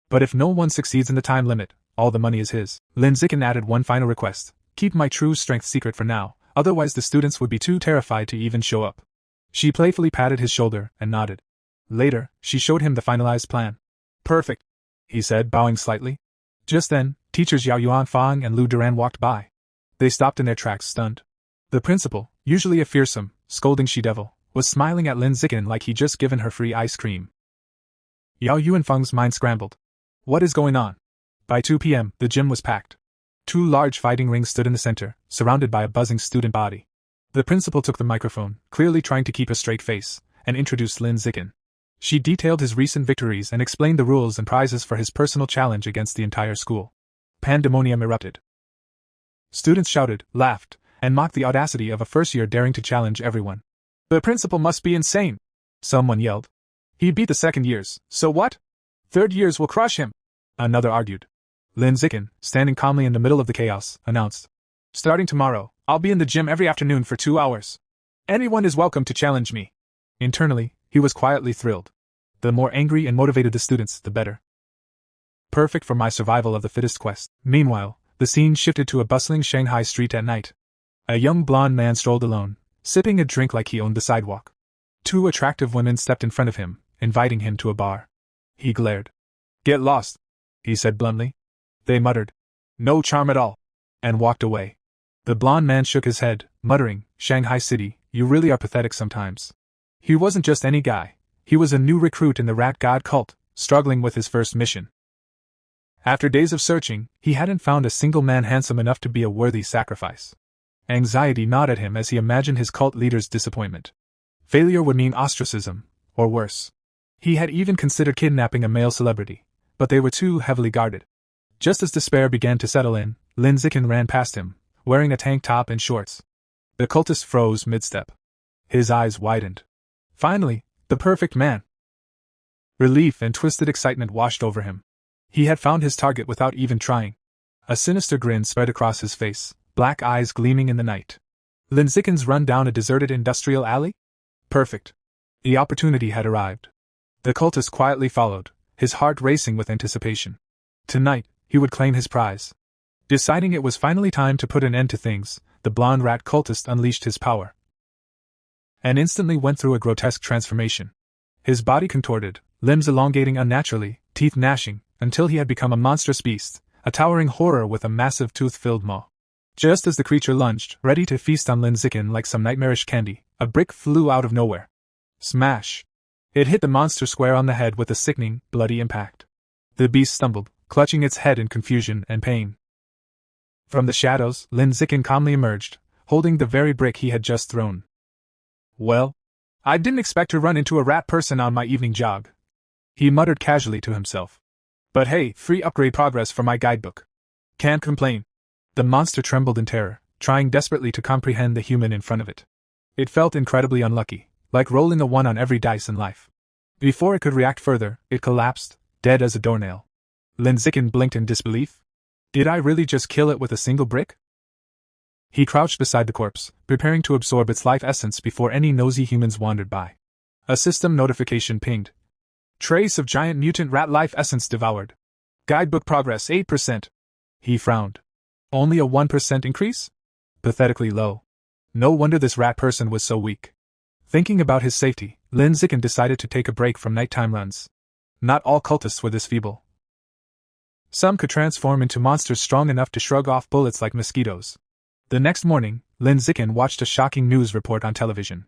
But if no one succeeds in the time limit, all the money is his. Lin Zicken added one final request: keep my true strength secret for now, otherwise the students would be too terrified to even show up. She playfully patted his shoulder and nodded. Later, she showed him the finalized plan. Perfect, he said, bowing slightly. Just then, teachers Yao Yuanfang and Lu Duran walked by. They stopped in their tracks, stunned. The principal, usually a fearsome, scolding she-devil, was smiling at Lin Zicken like he'd just given her free ice cream. Yao Yuanfang's mind scrambled. What is going on? By 2 p.m., the gym was packed. 2 large fighting rings stood in the center, surrounded by a buzzing student body. The principal took the microphone, clearly trying to keep a straight face, and introduced Lin Zicken. She detailed his recent victories and explained the rules and prizes for his personal challenge against the entire school. Pandemonium erupted. Students shouted, laughed, and mocked the audacity of a first-year daring to challenge everyone. The principal must be insane, someone yelled. He beat the second years, so what? Third years will crush him, another argued. Lin Zicken, standing calmly in the middle of the chaos, announced. Starting tomorrow, I'll be in the gym every afternoon for 2 hours. Anyone is welcome to challenge me. Internally, he was quietly thrilled. The more angry and motivated the students, the better. Perfect for my survival of the fittest quest. Meanwhile, the scene shifted to a bustling Shanghai street at night. A young blonde man strolled alone, sipping a drink like he owned the sidewalk. 2 attractive women stepped in front of him, inviting him to a bar. He glared. Get lost, he said bluntly. They muttered, no charm at all, and walked away. The blonde man shook his head, muttering, Shanghai City, you really are pathetic sometimes. He wasn't just any guy. He was a new recruit in the rat god cult, struggling with his first mission. After days of searching, he hadn't found a single man handsome enough to be a worthy sacrifice. Anxiety gnawed at him as he imagined his cult leader's disappointment. Failure would mean ostracism, or worse. He had even considered kidnapping a male celebrity, but they were too heavily guarded. Just as despair began to settle in, Lin Zicken ran past him, wearing a tank top and shorts. The cultist froze mid-step. His eyes widened. Finally, the perfect man. Relief and twisted excitement washed over him. He had found his target without even trying. A sinister grin spread across his face, black eyes gleaming in the night. Lin Zicken's run down a deserted industrial alley? Perfect. The opportunity had arrived. The cultist quietly followed, his heart racing with anticipation. Tonight, he would claim his prize. Deciding it was finally time to put an end to things, the blonde rat cultist unleashed his power. And instantly went through a grotesque transformation. His body contorted, limbs elongating unnaturally, teeth gnashing, until he had become a monstrous beast, a towering horror with a massive tooth-filled maw. Just as the creature lunged, ready to feast on Lin Zicken like some nightmarish candy, a brick flew out of nowhere. Smash! It hit the monster square on the head with a sickening, bloody impact. The beast stumbled, clutching its head in confusion and pain. From the shadows, Lin Zicken calmly emerged, holding the very brick he had just thrown. Well, I didn't expect to run into a rat person on my evening jog, he muttered casually to himself. But hey, free upgrade progress for my guidebook. Can't complain. The monster trembled in terror, trying desperately to comprehend the human in front of it. It felt incredibly unlucky, like rolling a 1 on every dice in life. Before it could react further, it collapsed, dead as a doornail. Lin Zicken blinked in disbelief. Did I really just kill it with a single brick? He crouched beside the corpse, preparing to absorb its life essence before any nosy humans wandered by. A system notification pinged. Trace of giant mutant rat life essence devoured. Guidebook progress 8%. He frowned. Only a 1% increase? Pathetically low. No wonder this rat person was so weak. Thinking about his safety, Lin Zicken decided to take a break from nighttime runs. Not all cultists were this feeble. Some could transform into monsters strong enough to shrug off bullets like mosquitoes. The next morning, Lin Zicken watched a shocking news report on television.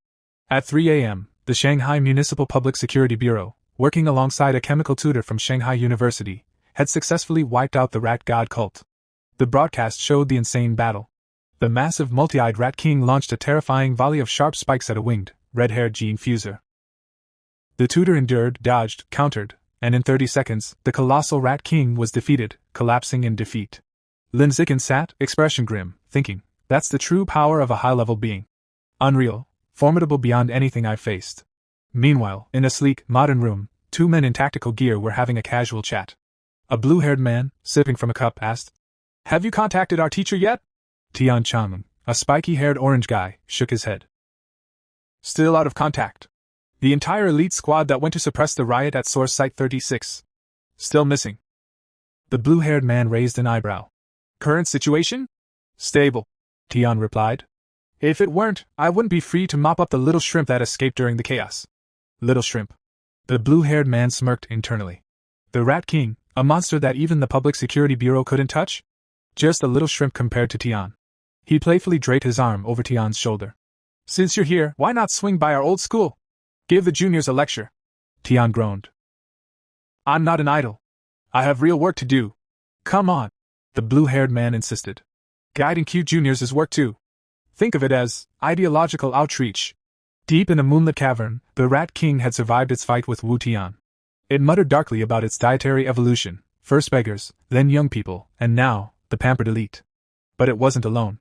At 3 a.m., the Shanghai Municipal Public Security Bureau, working alongside a chemical tutor from Shanghai University, had successfully wiped out the rat god cult. The broadcast showed the insane battle. The massive multi-eyed rat king launched a terrifying volley of sharp spikes at a winged, red-haired gene fuser. The tutor endured, dodged, countered, and in 30 seconds, the colossal rat king was defeated, collapsing in defeat. Lin Zicken sat, expression grim, thinking, that's the true power of a high-level being. Unreal, formidable beyond anything I've faced. Meanwhile, in a sleek, modern room, two men in tactical gear were having a casual chat. A blue-haired man, sipping from a cup, asked, "Have you contacted our teacher yet?" Tian Chang, a spiky-haired orange guy, shook his head. "Still out of contact. The entire elite squad that went to suppress the riot at Source Site 36. Still missing." The blue-haired man raised an eyebrow. "Current situation?" "Stable," Tian replied. "If it weren't, I wouldn't be free to mop up the little shrimp that escaped during the chaos." Little shrimp. The blue-haired man smirked internally. The Rat King, a monster that even the Public Security Bureau couldn't touch? Just a little shrimp compared to Tian. He playfully draped his arm over Tian's shoulder. "Since you're here, why not swing by our old school? Give the juniors a lecture." Tian groaned. "I'm not an idol. I have real work to do." "Come on," the blue-haired man insisted. "Guiding cute juniors is work too. Think of it as ideological outreach." Deep in a moonlit cavern, the Rat King had survived its fight with Wu Tian. It muttered darkly about its dietary evolution, first beggars, then young people, and now, the pampered elite. But it wasn't alone.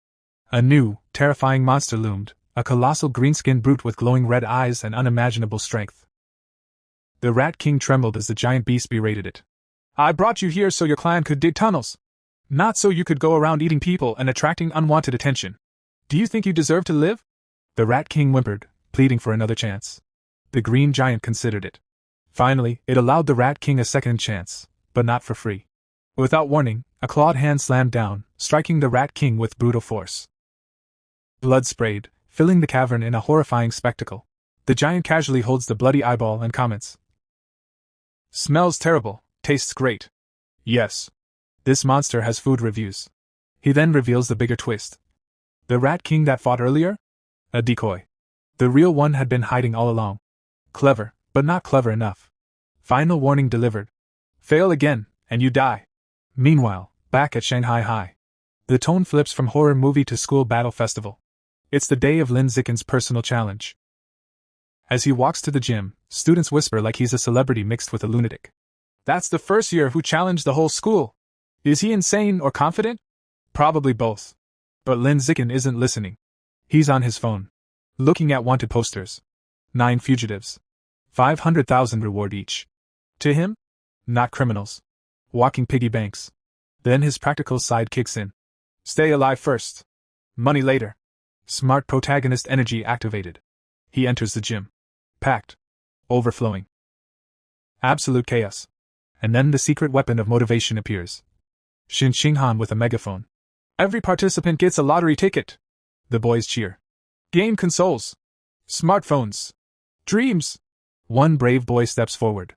A new, terrifying monster loomed, a colossal green-skinned brute with glowing red eyes and unimaginable strength. The Rat King trembled as the giant beast berated it. "I brought you here so your clan could dig tunnels. Not so you could go around eating people and attracting unwanted attention. Do you think you deserve to live?" The Rat King whimpered, pleading for another chance. The green giant considered it. Finally, it allowed the Rat King a second chance, but not for free. Without warning, a clawed hand slammed down, striking the Rat King with brutal force. Blood sprayed, filling the cavern in a horrifying spectacle. The giant casually holds the bloody eyeball and comments. "Smells terrible, tastes great. Yes. This monster has food reviews." He then reveals the bigger twist. The Rat King that fought earlier? A decoy. The real one had been hiding all along. Clever, but not clever enough. Final warning delivered. Fail again, and you die. Meanwhile, back at Shanghai High. The tone flips from horror movie to school battle festival. It's the day of Lin Zicken's personal challenge. As he walks to the gym, students whisper like he's a celebrity mixed with a lunatic. "That's the first year who challenged the whole school. Is he insane or confident?" Probably both. But Lin Zicken isn't listening. He's on his phone, looking at wanted posters. 9 fugitives. 500,000 reward each. To him? Not criminals. Walking piggy banks. Then his practical side kicks in. Stay alive first. Money later. Smart protagonist energy activated. He enters the gym. Packed. Overflowing. Absolute chaos. And then the secret weapon of motivation appears. Shin Xinghan with a megaphone. "Every participant gets a lottery ticket." The boys cheer. "Game consoles. Smartphones. Dreams." One brave boy steps forward,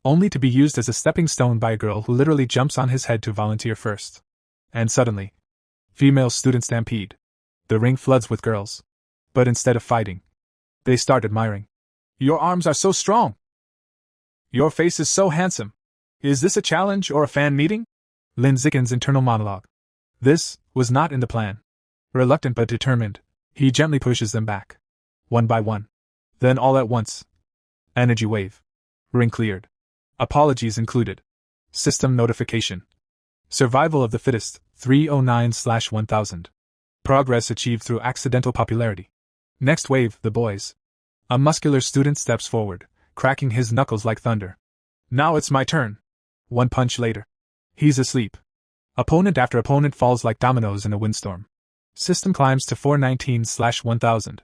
only to be used as a stepping stone by a girl who literally jumps on his head to volunteer first. And suddenly, female student stampede. The ring floods with girls. But instead of fighting, they start admiring. "Your arms are so strong. Your face is so handsome. Is this a challenge or a fan meeting?" Lin Zicken's internal monologue. This was not in the plan. Reluctant but determined, he gently pushes them back. One by one. Then all at once. Energy wave. Ring cleared. Apologies included. System notification. Survival of the fittest, 309/1000. Progress achieved through accidental popularity. Next wave, the boys. A muscular student steps forward, cracking his knuckles like thunder. "Now it's my turn." One punch later. He's asleep. Opponent after opponent falls like dominoes in a windstorm. System climbs to 419/1000.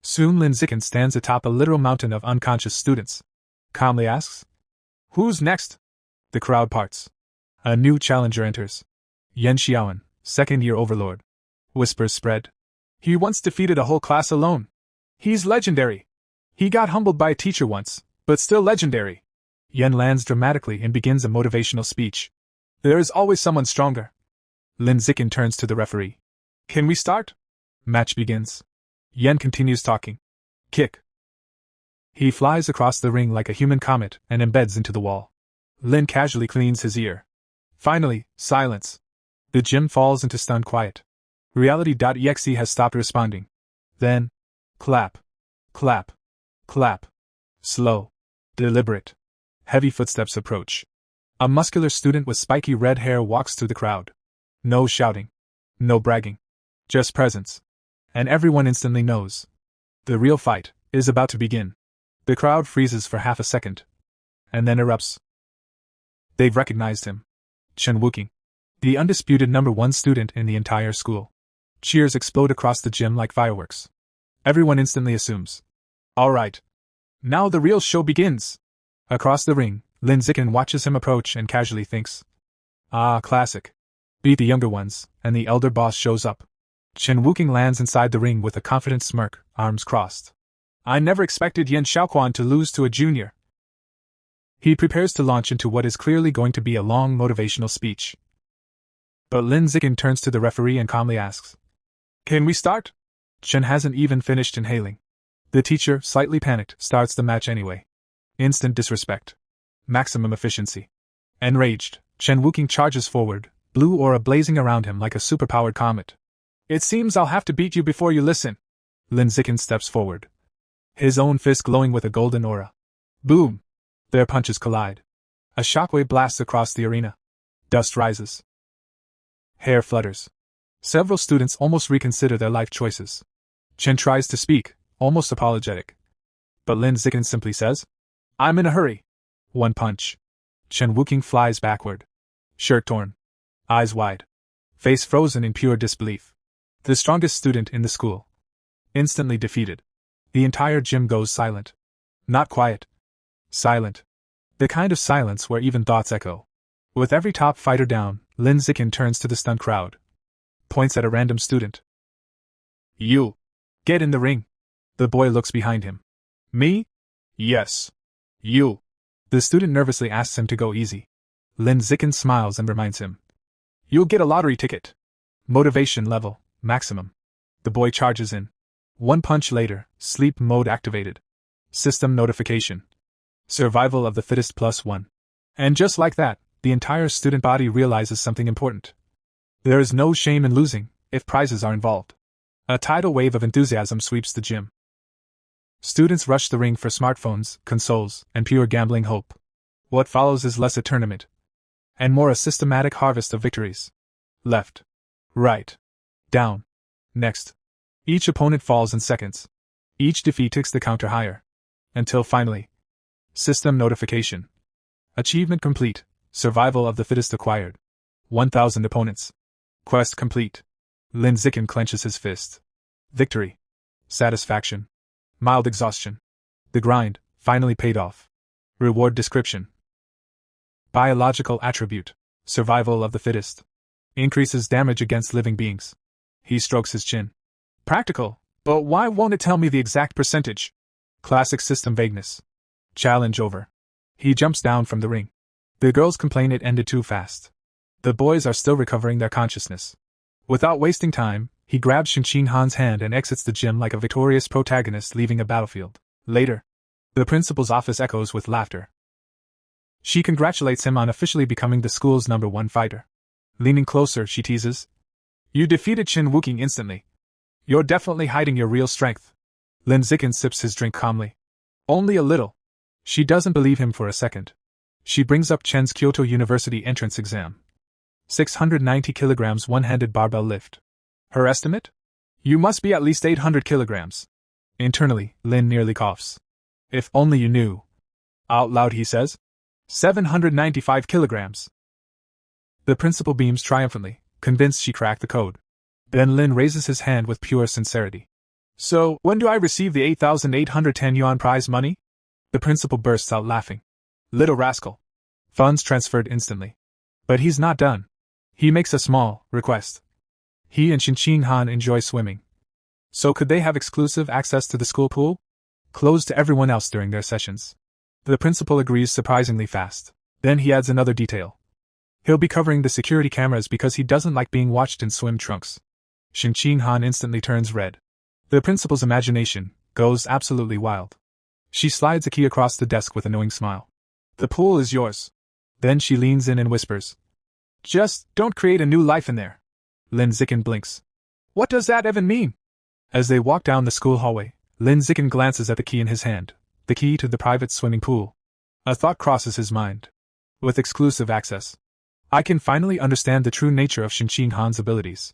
Soon Lin Zicken stands atop a literal mountain of unconscious students. Calmly asks, "Who's next?" The crowd parts. A new challenger enters. Yan Xiaoan, second-year overlord. Whispers spread. "He once defeated a whole class alone. He's legendary. He got humbled by a teacher once, but still legendary." Yan lands dramatically and begins a motivational speech. "There is always someone stronger." Lin Zicken turns to the referee. "Can we start?" Match begins. Yan continues talking. Kick. He flies across the ring like a human comet and embeds into the wall. Lin casually cleans his ear. Finally, silence. The gym falls into stunned quiet. Reality.exe has stopped responding. Then, clap. Clap. Clap. Slow. Deliberate. Heavy footsteps approach. A muscular student with spiky red hair walks through the crowd. No shouting. No bragging. Just presence. And everyone instantly knows. The real fight is about to begin. The crowd freezes for half a second, and then erupts. They've recognized him. Chen Wuking, the undisputed #1 student in the entire school. Cheers explode across the gym like fireworks. Everyone instantly assumes. All right. Now the real show begins. Across the ring, Lin Zikin watches him approach and casually thinks. Ah, classic. Beat the younger ones, and the elder boss shows up. Chen Wuking lands inside the ring with a confident smirk, arms crossed. I never expected Yen Xiaoquan to lose to a junior. He prepares to launch into what is clearly going to be a long motivational speech. But Lin Zikin turns to the referee and calmly asks, Can we start? Chen hasn't even finished inhaling. The teacher, slightly panicked, starts the match anyway. Instant disrespect. Maximum efficiency. Enraged, Chen Wuking charges forward, blue aura blazing around him like a superpowered comet. It seems I'll have to beat you before you listen. Lin Zikin steps forward, his own fist glowing with a golden aura. Boom! Their punches collide. A shockwave blasts across the arena. Dust rises. Hair flutters. Several students almost reconsider their life choices. Chen tries to speak, almost apologetic. But Lin Zikin simply says, I'm in a hurry. One punch. Chen Wuking flies backward. Shirt torn. Eyes wide. Face frozen in pure disbelief. The strongest student in the school. Instantly defeated. The entire gym goes silent. Not quiet. Silent. The kind of silence where even thoughts echo. With every top fighter down, Lin Zikin turns to the stunned crowd. Points at a random student. You. Get in the ring. The boy looks behind him. Me? Yes. You. The student nervously asks him to go easy. Lin Zikin smiles and reminds him. You'll get a lottery ticket. Motivation level, maximum. The boy charges in. One punch later, sleep mode activated. System notification. Survival of the fittest +1. And just like that, the entire student body realizes something important. There is no shame in losing, if prizes are involved. A tidal wave of enthusiasm sweeps the gym. Students rush the ring for smartphones, consoles, and pure gambling hope. What follows is less a tournament, and more a systematic harvest of victories. Left. Right. Down. Next. Each opponent falls in seconds. Each defeat ticks the counter higher. Until finally. System notification. Achievement complete. Survival of the fittest acquired. 1,000 opponents. Quest complete. Lin Zikin clenches his fist. Victory. Satisfaction. Mild exhaustion. The grind, finally paid off. Reward description. Biological attribute. Survival of the fittest. Increases damage against living beings. He strokes his chin. Practical, but why won't it tell me the exact percentage? Classic system vagueness. Challenge over. He jumps down from the ring. The girls complain it ended too fast. The boys are still recovering their consciousness. Without wasting time, he grabs Shinqing Han's hand and exits the gym like a victorious protagonist leaving a battlefield. Later, the principal's office echoes with laughter. She congratulates him on officially becoming the school's #1 fighter. Leaning closer, she teases. You defeated Chen Wuking instantly. You're definitely hiding your real strength. Lin Zikin sips his drink calmly. Only a little. She doesn't believe him for a second. She brings up Chen's Kyoto University entrance exam. 690 kilograms one-handed barbell lift. Her estimate? You must be at least 800 kilograms. Internally, Lin nearly coughs. If only you knew. Out loud he says. 795 kilograms. The principal beams triumphantly, convinced she cracked the code. Then Lin raises his hand with pure sincerity. So, when do I receive the 8,810 yuan prize money? The principal bursts out laughing. Little rascal. Funds transferred instantly. But he's not done. He makes a small request. He and Shinqing Han enjoy swimming. So could they have exclusive access to the school pool? Closed to everyone else during their sessions. The principal agrees surprisingly fast. Then he adds another detail. He'll be covering the security cameras because he doesn't like being watched in swim trunks. Shinqing Han instantly turns red. The principal's imagination goes absolutely wild. She slides a key across the desk with a knowing smile. The pool is yours. Then she leans in and whispers. Just don't create a new life in there. Lin Zikin blinks. What does that even mean? As they walk down the school hallway, Lin Zikin glances at the key in his hand, the key to the private swimming pool. A thought crosses his mind. With exclusive access, I can finally understand the true nature of Shinqing Han's abilities.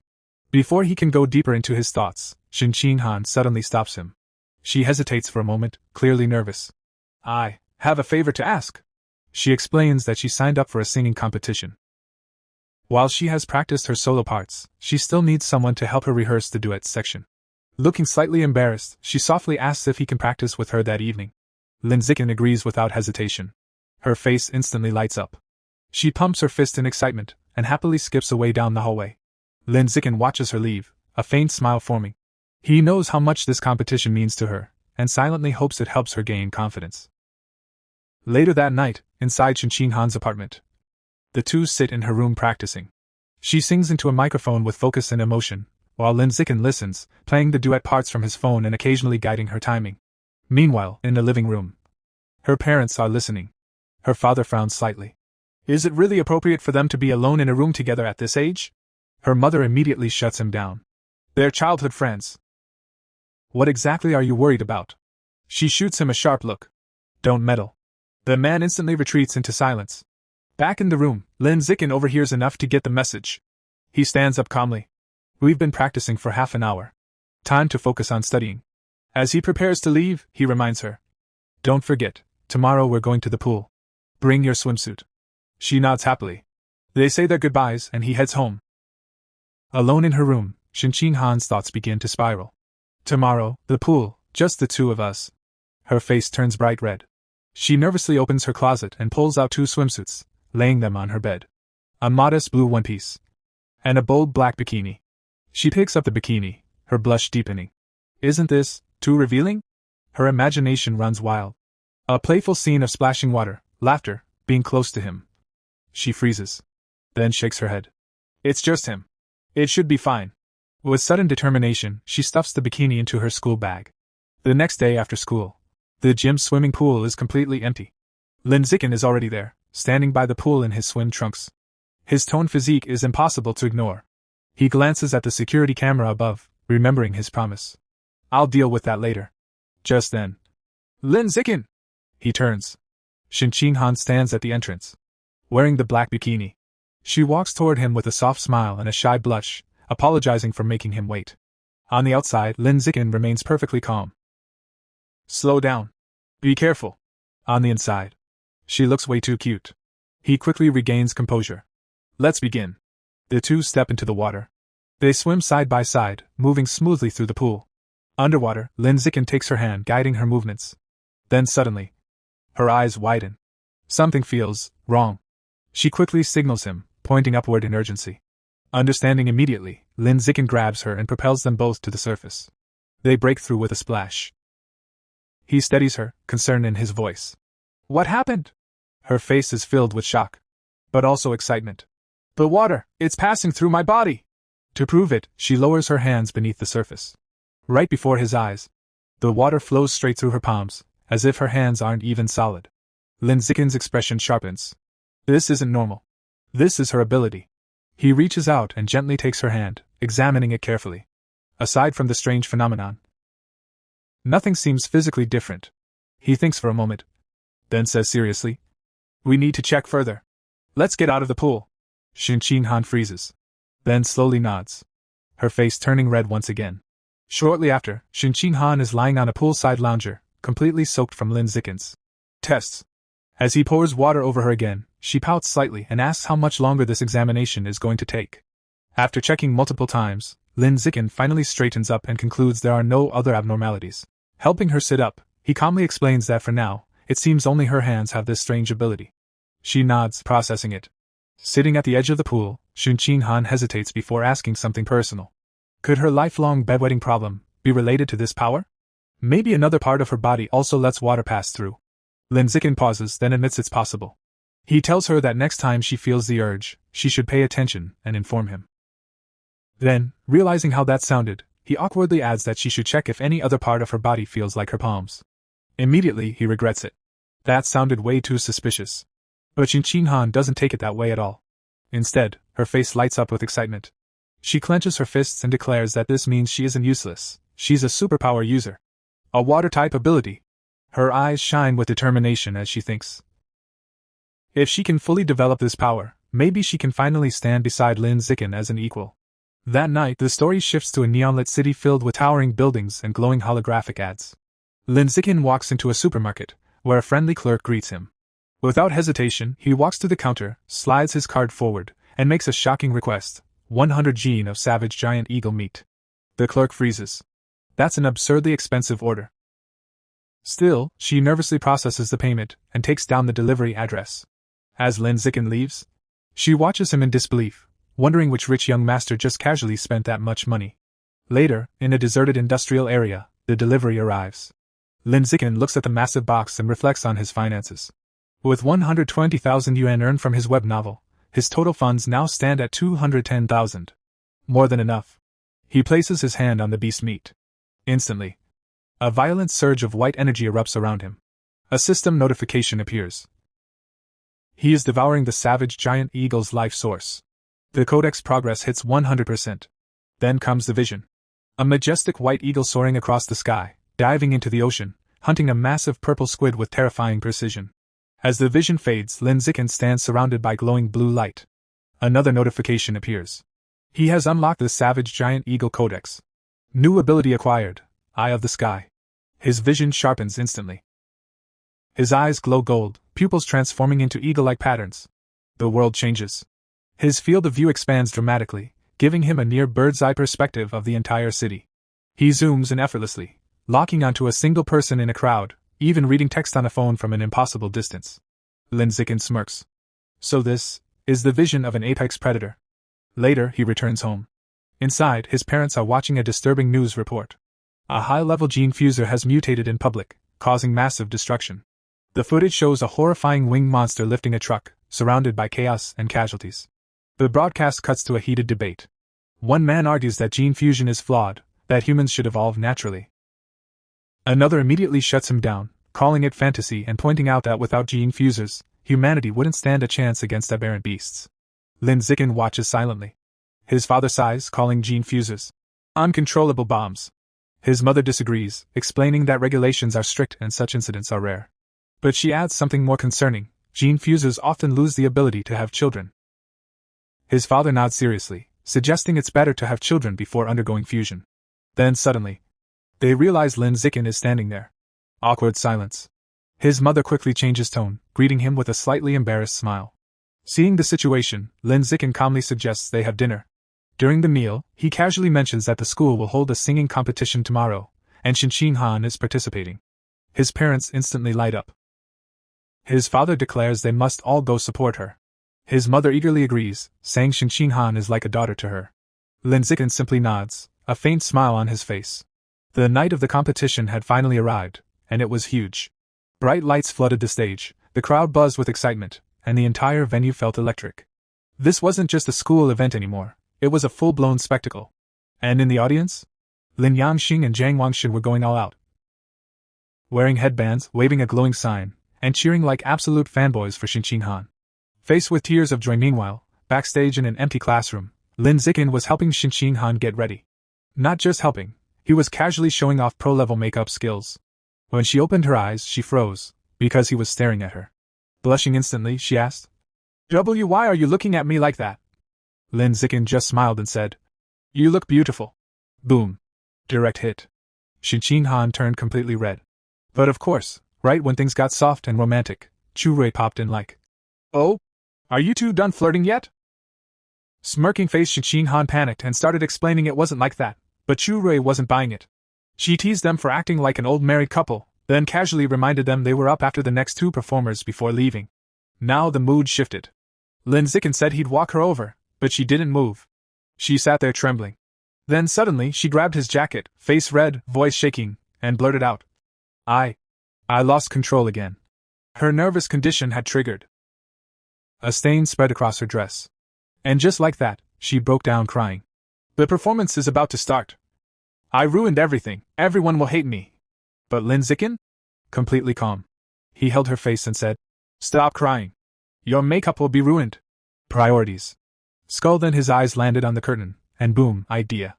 Before he can go deeper into his thoughts, Shinqing Han suddenly stops him. She hesitates for a moment, clearly nervous. I have a favor to ask. She explains that she signed up for a singing competition. While she has practiced her solo parts, she still needs someone to help her rehearse the duet section. Looking slightly embarrassed, she softly asks if he can practice with her that evening. Lin Zikin agrees without hesitation. Her face instantly lights up. She pumps her fist in excitement, and happily skips away down the hallway. Lin Zikin watches her leave, a faint smile forming. He knows how much this competition means to her, and silently hopes it helps her gain confidence. Later that night, inside Shinqing Han's apartment, the two sit in her room practicing. She sings into a microphone with focus and emotion, while Lin Zikin listens, playing the duet parts from his phone and occasionally guiding her timing. Meanwhile, in the living room, her parents are listening. Her father frowns slightly. Is it really appropriate for them to be alone in a room together at this age? Her mother immediately shuts him down. They're childhood friends. What exactly are you worried about? She shoots him a sharp look. Don't meddle. The man instantly retreats into silence. Back in the room, Lin Zikin overhears enough to get the message. He stands up calmly. We've been practicing for half an hour. Time to focus on studying. As he prepares to leave, he reminds her. Don't forget, tomorrow we're going to the pool. Bring your swimsuit. She nods happily. They say their goodbyes and he heads home. Alone in her room, Shinqing Han's thoughts begin to spiral. Tomorrow, the pool, just the two of us. Her face turns bright red. She nervously opens her closet and pulls out 2 swimsuits, laying them on her bed. A modest blue one-piece. And a bold black bikini. She picks up the bikini, her blush deepening. Isn't this too revealing? Her imagination runs wild. A playful scene of splashing water, laughter, being close to him. She freezes. Then shakes her head. It's just him. It should be fine. With sudden determination, she stuffs the bikini into her school bag. The next day after school, the gym's swimming pool is completely empty. Lin Zikin is already there, standing by the pool in his swim trunks. His toned physique is impossible to ignore. He glances at the security camera above, remembering his promise. I'll deal with that later. Just then. Lin Zikin! He turns. Shinqing Han stands at the entrance, wearing the black bikini. She walks toward him with a soft smile and a shy blush, apologizing for making him wait. On the outside, Lin Zikin remains perfectly calm. Slow down. Be careful. On the inside, she looks way too cute. He quickly regains composure. Let's begin. The two step into the water. They swim side by side, moving smoothly through the pool. Underwater, Lin Zikin takes her hand, guiding her movements. Then suddenly, her eyes widen. Something feels wrong. She quickly signals him, pointing upward in urgency. Understanding immediately, Lin Zikin grabs her and propels them both to the surface. They break through with a splash. He steadies her, concern in his voice. What happened? Her face is filled with shock, but also excitement. The water, it's passing through my body. To prove it, she lowers her hands beneath the surface. Right before his eyes, the water flows straight through her palms, as if her hands aren't even solid. Lin Zikin's expression sharpens. This isn't normal. This is her ability. He reaches out and gently takes her hand, examining it carefully. Aside from the strange phenomenon, nothing seems physically different. He thinks for a moment, then says seriously, we need to check further. Let's get out of the pool. Shinqing Han freezes, then slowly nods, her face turning red once again. Shortly after, Shinqing Han is lying on a poolside lounger, completely soaked from Lin Zikin's tests. As he pours water over her again, she pouts slightly and asks how much longer this examination is going to take. After checking multiple times, Lin Zikin finally straightens up and concludes there are no other abnormalities. Helping her sit up, he calmly explains that for now, it seems only her hands have this strange ability. She nods, processing it. Sitting at the edge of the pool, Shinqing Han hesitates before asking something personal. Could her lifelong bedwetting problem be related to this power? Maybe another part of her body also lets water pass through. Lin Zikin pauses, then admits it's possible. He tells her that next time she feels the urge, she should pay attention and inform him. Then, realizing how that sounded, he awkwardly adds that she should check if any other part of her body feels like her palms. Immediately, he regrets it. That sounded way too suspicious. But Shinqing Han doesn't take it that way at all. Instead, her face lights up with excitement. She clenches her fists and declares that this means she isn't useless, she's a superpower user. A water-type ability. Her eyes shine with determination as she thinks. If she can fully develop this power, maybe she can finally stand beside Lin Zikin as an equal. That night, the story shifts to a neon-lit city filled with towering buildings and glowing holographic ads. Lin Zikin walks into a supermarket, where a friendly clerk greets him. Without hesitation, he walks to the counter, slides his card forward, and makes a shocking request: 100 gene of savage giant eagle meat. The clerk freezes. That's an absurdly expensive order. Still, she nervously processes the payment and takes down the delivery address. As Lin Zikin leaves, she watches him in disbelief, wondering which rich young master just casually spent that much money. Later, in a deserted industrial area, the delivery arrives. Lin Zikin looks at the massive box and reflects on his finances. With 120,000 yuan earned from his web novel, his total funds now stand at 210,000. More than enough. He places his hand on the beast meat. Instantly, a violent surge of white energy erupts around him. A system notification appears. He is devouring the savage giant eagle's life source. The codex progress hits 100%. Then comes the vision. A majestic white eagle soaring across the sky, diving into the ocean, hunting a massive purple squid with terrifying precision. As the vision fades, Lin Zikin stands surrounded by glowing blue light. Another notification appears. He has unlocked the savage giant eagle codex. New ability acquired, Eye of the Sky. His vision sharpens instantly. His eyes glow gold, pupils transforming into eagle-like patterns. The world changes. His field of view expands dramatically, giving him a near bird's-eye perspective of the entire city. He zooms in effortlessly, locking onto a single person in a crowd, even reading text on a phone from an impossible distance. Lin Zikin smirks. So this is the vision of an apex predator. Later, he returns home. Inside, his parents are watching a disturbing news report. A high-level gene fuser has mutated in public, causing massive destruction. The footage shows a horrifying winged monster lifting a truck, surrounded by chaos and casualties. The broadcast cuts to a heated debate. One man argues that gene fusion is flawed, that humans should evolve naturally. Another immediately shuts him down, calling it fantasy and pointing out that without gene fusers, humanity wouldn't stand a chance against aberrant beasts. Lin Zikin watches silently. His father sighs, calling gene fusers uncontrollable bombs. His mother disagrees, explaining that regulations are strict and such incidents are rare. But she adds something more concerning: gene fusers often lose the ability to have children. His father nods seriously, suggesting it's better to have children before undergoing fusion. Then suddenly, they realize Lin Zikin is standing there. Awkward silence. His mother quickly changes tone, greeting him with a slightly embarrassed smile. Seeing the situation, Lin Zikin calmly suggests they have dinner. During the meal, he casually mentions that the school will hold a singing competition tomorrow, and Shinqing Han is participating. His parents instantly light up. His father declares they must all go support her. His mother eagerly agrees, saying Shinqing Han is like a daughter to her. Lin Zikin simply nods, a faint smile on his face. The night of the competition had finally arrived, and it was huge. Bright lights flooded the stage, the crowd buzzed with excitement, and the entire venue felt electric. This wasn't just a school event anymore, it was a full-blown spectacle. And in the audience? Lin Yangxing and Zhang Wangshan were going all out. Wearing headbands, waving a glowing sign, and cheering like absolute fanboys for Shinqing Han. Faced with tears of joy meanwhile, backstage in an empty classroom, Lin Zikin was helping Shinqing Han get ready. Not just helping, he was casually showing off pro-level makeup skills. When she opened her eyes, she froze, because he was staring at her. Blushing instantly, she asked, "Why are you looking at me like that?" Lin Zikin just smiled and said, "You look beautiful." Boom. Direct hit. Shinqing Han turned completely red. But of course, right when things got soft and romantic, Chu Rui popped in like, "Oh? Are you two done flirting yet?" Smirking face, Shinqing Han panicked and started explaining it wasn't like that, but Chu Rui wasn't buying it. She teased them for acting like an old married couple, then casually reminded them they were up after the next two performers before leaving. Now the mood shifted. Lin Zikin said he'd walk her over, but she didn't move. She sat there trembling. Then suddenly she grabbed his jacket, face red, voice shaking, and blurted out, I lost control again." Her nervous condition had triggered. A stain spread across her dress. And just like that, she broke down crying. "The performance is about to start. I ruined everything, everyone will hate me." But Lin Zikin? Completely calm. He held her face and said, "Stop crying. Your makeup will be ruined. Priorities." Skull. Then his eyes landed on the curtain, and boom, idea.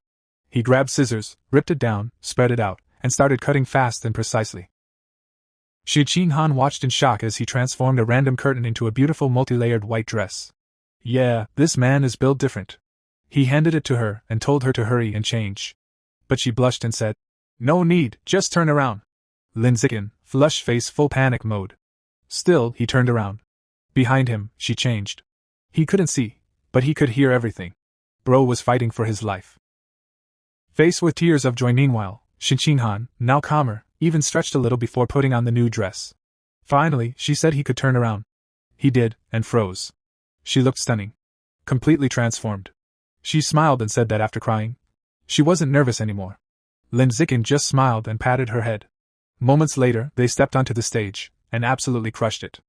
He grabbed scissors, ripped it down, spread it out, and started cutting fast and precisely. Shinqing Han watched in shock as he transformed a random curtain into a beautiful multi-layered white dress. Yeah, this man is built different. He handed it to her and told her to hurry and change. But she blushed and said, "No need, just turn around." Lin Zikin, flushed face full panic mode. Still, he turned around. Behind him, she changed. He couldn't see, but he could hear everything. Bro was fighting for his life. Faced with tears of joy meanwhile, Shinchinhan, now calmer, even stretched a little before putting on the new dress. Finally, she said he could turn around. He did, and froze. She looked stunning. Completely transformed. She smiled and said that after crying, she wasn't nervous anymore. Lin Zikin just smiled and patted her head. Moments later, they stepped onto the stage, and absolutely crushed it.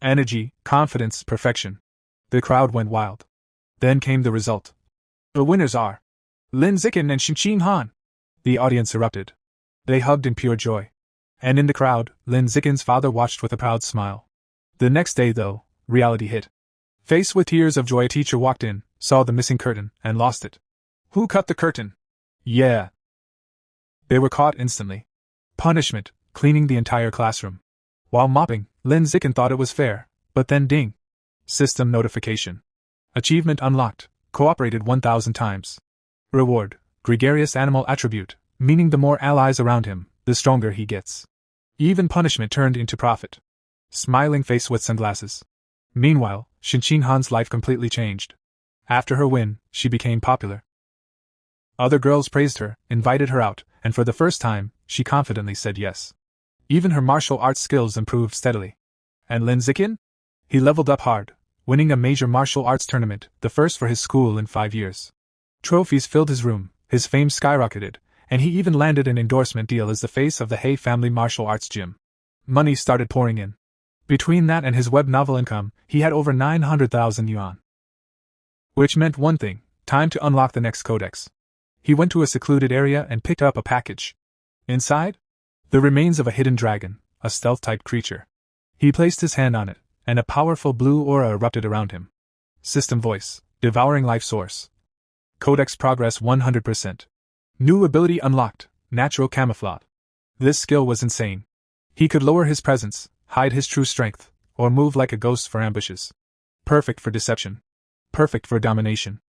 Energy, confidence, perfection. The crowd went wild. Then came the result. The winners are Lin Zikin and Shinchin Han. The audience erupted. They hugged in pure joy. And in the crowd, Lin Zikin's father watched with a proud smile. The next day, though, reality hit. Faced with tears of joy, a teacher walked in, saw the missing curtain, and lost it. Who cut the curtain? Yeah. They were caught instantly. Punishment, cleaning the entire classroom. While mopping, Lin Zikin thought it was fair, but then ding. System notification. Achievement unlocked, cooperated 1,000 times. Reward, gregarious animal attribute, meaning the more allies around him, the stronger he gets. Even punishment turned into profit. Smiling face with sunglasses. Meanwhile, Shinchin Han's life completely changed. After her win, she became popular. Other girls praised her, invited her out, and for the first time, she confidently said yes. Even her martial arts skills improved steadily. And Lin Zikin? He leveled up hard, winning a major martial arts tournament, the first for his school in 5 years. Trophies filled his room, his fame skyrocketed, and he even landed an endorsement deal as the face of the Hay family martial arts gym. Money started pouring in. Between that and his web novel income, he had over 900,000 yuan. Which meant one thing: time to unlock the next codex. He went to a secluded area and picked up a package. Inside? The remains of a hidden dragon, a stealth-type creature. He placed his hand on it, and a powerful blue aura erupted around him. System voice, devouring life source. Codex progress 100%. New ability unlocked, natural camouflage. This skill was insane. He could lower his presence, hide his true strength, or move like a ghost for ambushes. Perfect for deception. Perfect for domination.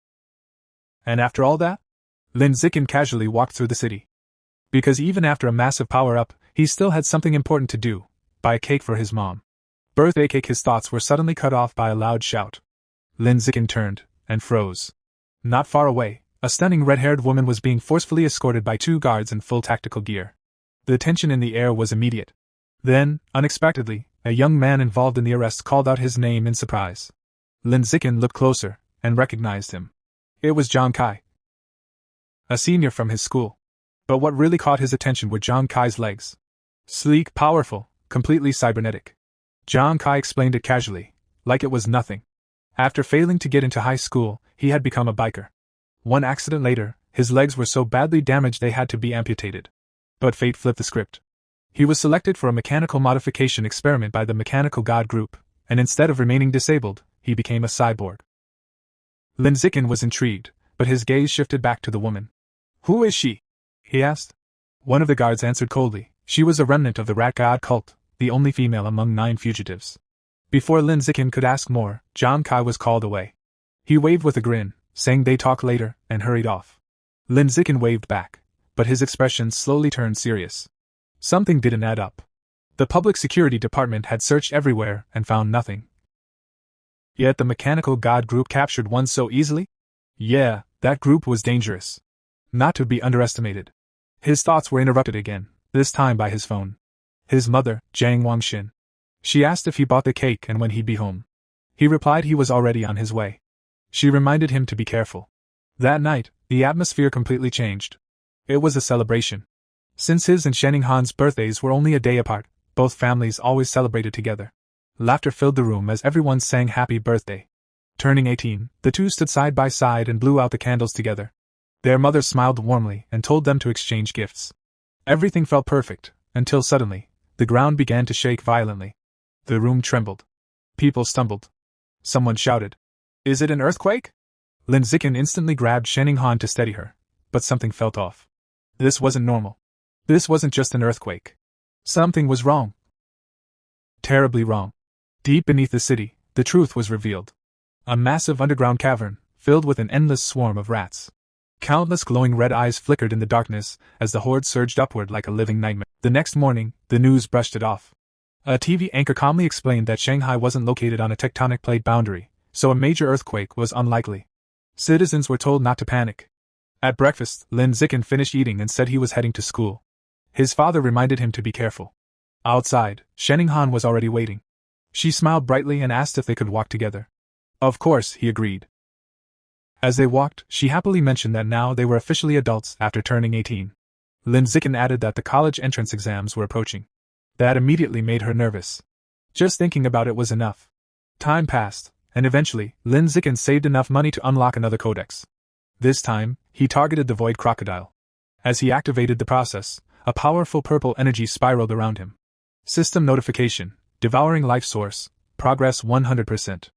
And after all that? Lin Zikin casually walked through the city. Because even after a massive power-up, he still had something important to do: buy a cake for his mom. Birthday cake. His thoughts were suddenly cut off by a loud shout. Lin Zikin turned, and froze. Not far away, a stunning red-haired woman was being forcefully escorted by 2 guards in full tactical gear. The tension in the air was immediate. Then, unexpectedly, a young man involved in the arrest called out his name in surprise. Lin Zikin looked closer, and recognized him. It was Zhang Kai, a senior from his school. But what really caught his attention were Zhang Kai's legs. Sleek, powerful, completely cybernetic. Zhang Kai explained it casually, like it was nothing. After failing to get into high school, he had become a biker. One accident later, his legs were so badly damaged they had to be amputated. But fate flipped the script. He was selected for a mechanical modification experiment by the Mechanical God Group, and instead of remaining disabled, he became a cyborg. Lin Zikin was intrigued, but his gaze shifted back to the woman. Who is she? He asked. One of the guards answered coldly. She was a remnant of the Rat God cult, the only female among 9 fugitives. Before Lin Zikin could ask more, Zhang Kai was called away. He waved with a grin, saying they talk later, and hurried off. Lin Zikin waved back, but his expression slowly turned serious. Something didn't add up. The public security department had searched everywhere and found nothing. Yet the Mechanical God Group captured one so easily? Yeah, that group was dangerous. Not to be underestimated. His thoughts were interrupted again, this time by his phone. His mother, Jiang Wangxin. She asked if he bought the cake and when he'd be home. He replied he was already on his way. She reminded him to be careful. That night, the atmosphere completely changed. It was a celebration. Since his and Shening Han's birthdays were only a day apart, both families always celebrated together. Laughter filled the room as everyone sang happy birthday. Turning 18, the two stood side by side and blew out the candles together. Their mother smiled warmly and told them to exchange gifts. Everything felt perfect, until suddenly, the ground began to shake violently. The room trembled. People stumbled. Someone shouted, "Is it an earthquake?" Lin Zikin instantly grabbed Shening Han to steady her, but something felt off. This wasn't normal. This wasn't just an earthquake. Something was wrong. Terribly wrong. Deep beneath the city, the truth was revealed. A massive underground cavern, filled with an endless swarm of rats. Countless glowing red eyes flickered in the darkness as the horde surged upward like a living nightmare. The next morning, the news brushed it off. A TV anchor calmly explained that Shanghai wasn't located on a tectonic plate boundary, so a major earthquake was unlikely. Citizens were told not to panic. At breakfast, Lin Zikin finished eating and said he was heading to school. His father reminded him to be careful. Outside, Shenning-han was already waiting. She smiled brightly and asked if they could walk together. Of course, he agreed. As they walked, she happily mentioned that now they were officially adults after turning 18. Lin Zikin added that the college entrance exams were approaching. That immediately made her nervous. Just thinking about it was enough. Time passed, and eventually, Lin Zikin saved enough money to unlock another codex. This time, he targeted the Void Crocodile. As he activated the process, a powerful purple energy spiraled around him. System notification: devouring life source, progress 100%.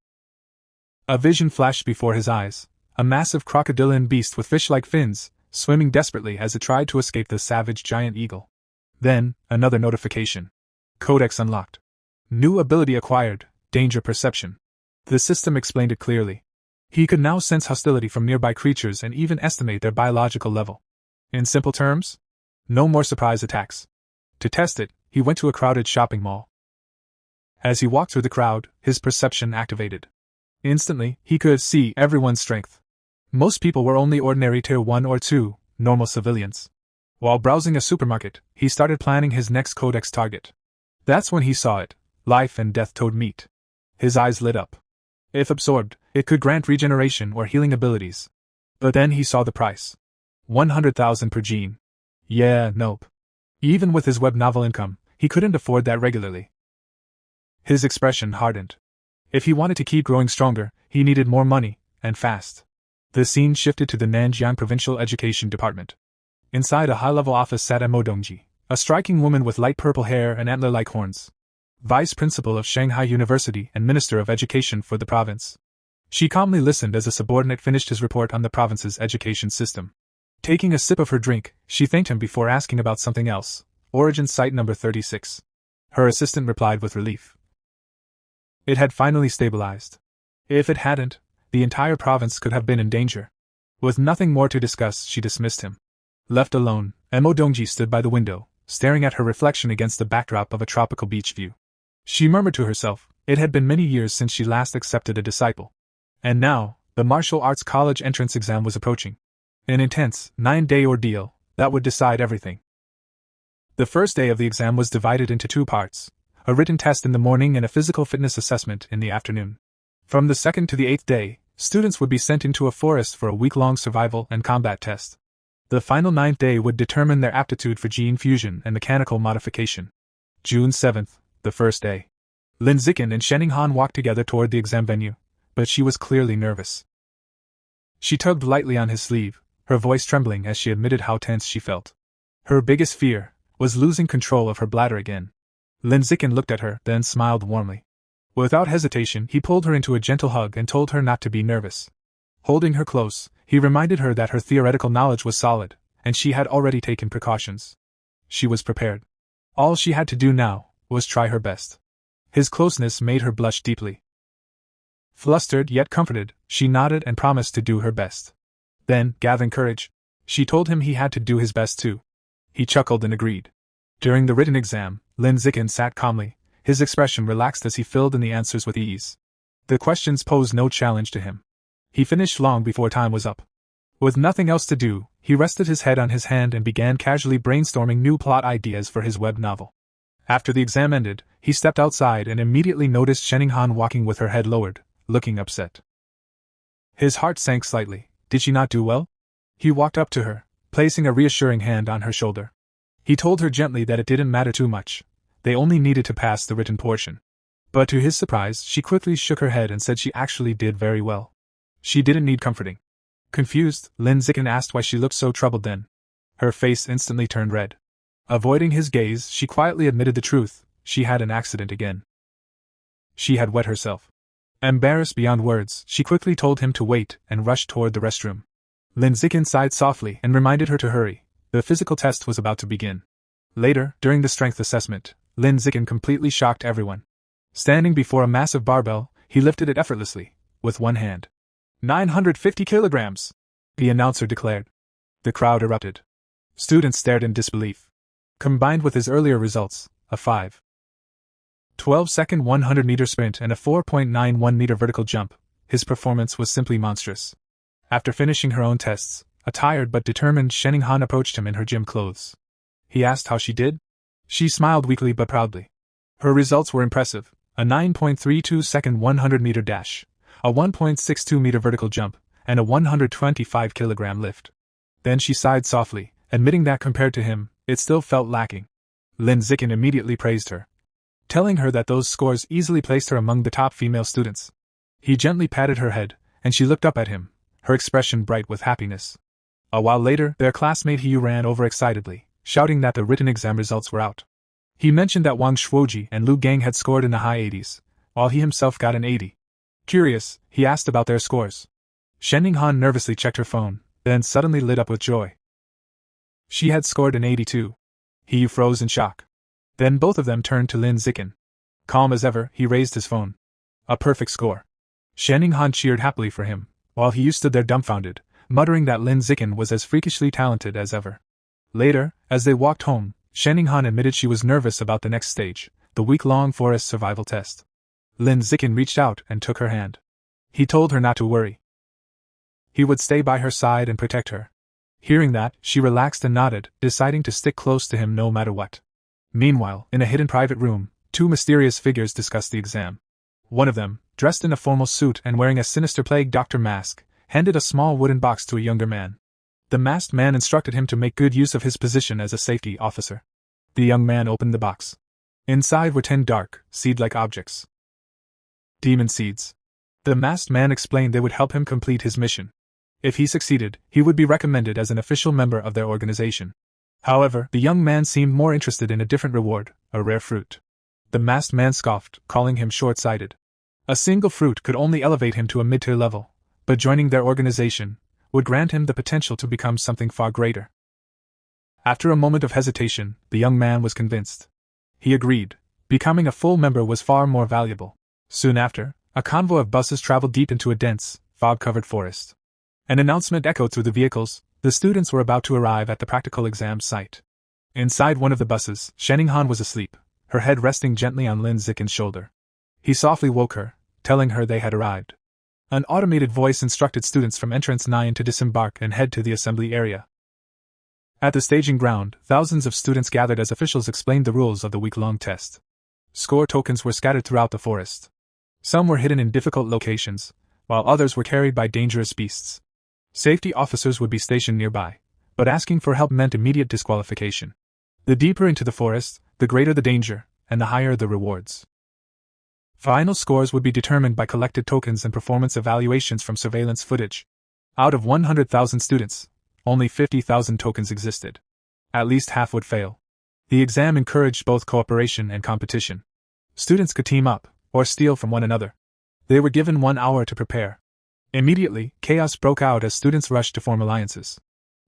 A vision flashed before his eyes. A massive crocodilian beast with fish-like fins, swimming desperately as it tried to escape the savage giant eagle. Then, another notification. Codex unlocked. New ability acquired, danger perception. The system explained it clearly. He could now sense hostility from nearby creatures and even estimate their biological level. In simple terms, no more surprise attacks. To test it, he went to a crowded shopping mall. As he walked through the crowd, his perception activated. Instantly, he could see everyone's strength. Most people were only ordinary tier 1 or 2, normal civilians. While browsing a supermarket, he started planning his next codex target. That's when he saw it: life and death toad meat. His eyes lit up. If absorbed, it could grant regeneration or healing abilities. But then he saw the price. 100,000 per gene. Yeah, nope. Even with his web novel income, he couldn't afford that regularly. His expression hardened. If he wanted to keep growing stronger, he needed more money, and fast. The scene shifted to the Nanjiang Provincial Education Department. Inside a high-level office sat Mo Dongji, a striking woman with light purple hair and antler-like horns. Vice Principal of Shanghai University and Minister of Education for the province. She calmly listened as a subordinate finished his report on the province's education system. Taking a sip of her drink, she thanked him before asking about something else. Origin Site number 36. Her assistant replied with relief. It had finally stabilized. If it hadn't, the entire province could have been in danger. With nothing more to discuss, she dismissed him. Left alone, Mo Dongji stood by the window, staring at her reflection against the backdrop of a tropical beach view. She murmured to herself, it had been many years since she last accepted a disciple. And now, the martial arts college entrance exam was approaching. An intense, 9-day ordeal that would decide everything. The first day of the exam was divided into 2 parts, a written test in the morning and a physical fitness assessment in the afternoon. From the 2nd to the 8th day, students would be sent into a forest for a week-long survival and combat test. The final 9th day would determine their aptitude for gene fusion and mechanical modification. June 7th, the first day. Lin Zikin and Shenning-han walked together toward the exam venue, but she was clearly nervous. She tugged lightly on his sleeve, her voice trembling as she admitted how tense she felt. Her biggest fear was losing control of her bladder again. Lin Zikin looked at her, then smiled warmly. Without hesitation, he pulled her into a gentle hug and told her not to be nervous. Holding her close, he reminded her that her theoretical knowledge was solid, and she had already taken precautions. She was prepared. All she had to do now was try her best. His closeness made her blush deeply. Flustered yet comforted, she nodded and promised to do her best. Then, gathering courage, she told him he had to do his best too. He chuckled and agreed. During the written exam, Lin Zikin sat calmly, his expression relaxed as he filled in the answers with ease. The questions posed no challenge to him. He finished long before time was up. With nothing else to do, he rested his head on his hand and began casually brainstorming new plot ideas for his web novel. After the exam ended, he stepped outside and immediately noticed Shenning-han walking with her head lowered, looking upset. His heart sank slightly. Did she not do well? He walked up to her, placing a reassuring hand on her shoulder. He told her gently that it didn't matter too much. They only needed to pass the written portion. But to his surprise, she quickly shook her head and said she actually did very well. She didn't need comforting. Confused, Lin Zikin asked why she looked so troubled then. Her face instantly turned red. Avoiding his gaze, she quietly admitted the truth: she had an accident again. She had wet herself. Embarrassed beyond words, she quickly told him to wait and rushed toward the restroom. Lin Zikin sighed softly and reminded her to hurry. The physical test was about to begin. Later, during the strength assessment, Lin Zikin completely shocked everyone. Standing before a massive barbell, he lifted it effortlessly, with one hand. 950 kilograms, the announcer declared. The crowd erupted. Students stared in disbelief. Combined with his earlier results, a 5.12-second 100-meter sprint and a 4.91-meter vertical jump, his performance was simply monstrous. After finishing her own tests, a tired but determined Shening Han approached him in her gym clothes. He asked how she did. She smiled weakly but proudly. Her results were impressive: a 9.32-second 100-meter dash, a 1.62-meter vertical jump, and a 125-kilogram lift. Then she sighed softly, admitting that compared to him, it still felt lacking. Lin Zikin immediately praised her, telling her that those scores easily placed her among the top female students. He gently patted her head, and she looked up at him, her expression bright with happiness. A while later, their classmate Hiyu ran over excitedly, shouting that the written exam results were out. He mentioned that Wang Shuoji and Lu Gang had scored in the high 80s, while he himself got an 80. Curious, he asked about their scores. Shening Han nervously checked her phone, then suddenly lit up with joy. She had scored an 82. Hiyu froze in shock. Then both of them turned to Lin Zikin. Calm as ever, he raised his phone. A perfect score. Shening Han cheered happily for him, while Hiyu stood there dumbfounded, muttering that Lin Zikin was as freakishly talented as ever. Later, as they walked home, Shening Han admitted she was nervous about the next stage, the week-long forest survival test. Lin Zikin reached out and took her hand. He told her not to worry. He would stay by her side and protect her. Hearing that, she relaxed and nodded, deciding to stick close to him no matter what. Meanwhile, in a hidden private room, two mysterious figures discussed the exam. One of them, dressed in a formal suit and wearing a sinister plague doctor mask, handed a small wooden box to a younger man. The masked man instructed him to make good use of his position as a safety officer. The young man opened the box. Inside were 10 dark, seed-like objects. Demon seeds. The masked man explained they would help him complete his mission. If he succeeded, he would be recommended as an official member of their organization. However, the young man seemed more interested in a different reward, a rare fruit. The masked man scoffed, calling him short-sighted. A single fruit could only elevate him to a mid-tier level, but joining their organization would grant him the potential to become something far greater. After a moment of hesitation, the young man was convinced. He agreed. Becoming a full member was far more valuable. Soon after, a convoy of buses traveled deep into a dense, fog-covered forest. An announcement echoed through the vehicles. The students were about to arrive at the practical exam site. Inside one of the buses, Shening Han was asleep, her head resting gently on Lin Zikin's shoulder. He softly woke her, telling her they had arrived. An automated voice instructed students from Entrance 9 to disembark and head to the assembly area. At the staging ground, thousands of students gathered as officials explained the rules of the week-long test. Score tokens were scattered throughout the forest. Some were hidden in difficult locations, while others were carried by dangerous beasts. Safety officers would be stationed nearby, but asking for help meant immediate disqualification. The deeper into the forest, the greater the danger, and the higher the rewards. Final scores would be determined by collected tokens and performance evaluations from surveillance footage. Out of 100,000 students, only 50,000 tokens existed. At least half would fail. The exam encouraged both cooperation and competition. Students could team up, or steal from one another. They were given 1 hour to prepare. Immediately, chaos broke out as students rushed to form alliances.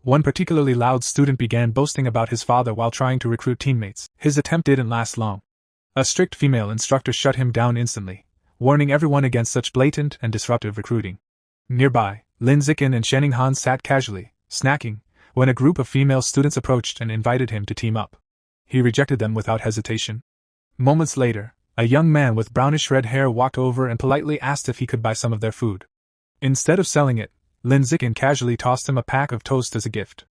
One particularly loud student began boasting about his father while trying to recruit teammates. His attempt didn't last long. A strict female instructor shut him down instantly, warning everyone against such blatant and disruptive recruiting. Nearby, Lin Zikin and Shening Han sat casually, snacking, when a group of female students approached and invited him to team up. He rejected them without hesitation. Moments later, a young man with brownish red hair walked over and politely asked if he could buy some of their food. Instead of selling it, Lin Zikin casually tossed him a pack of toast as a gift.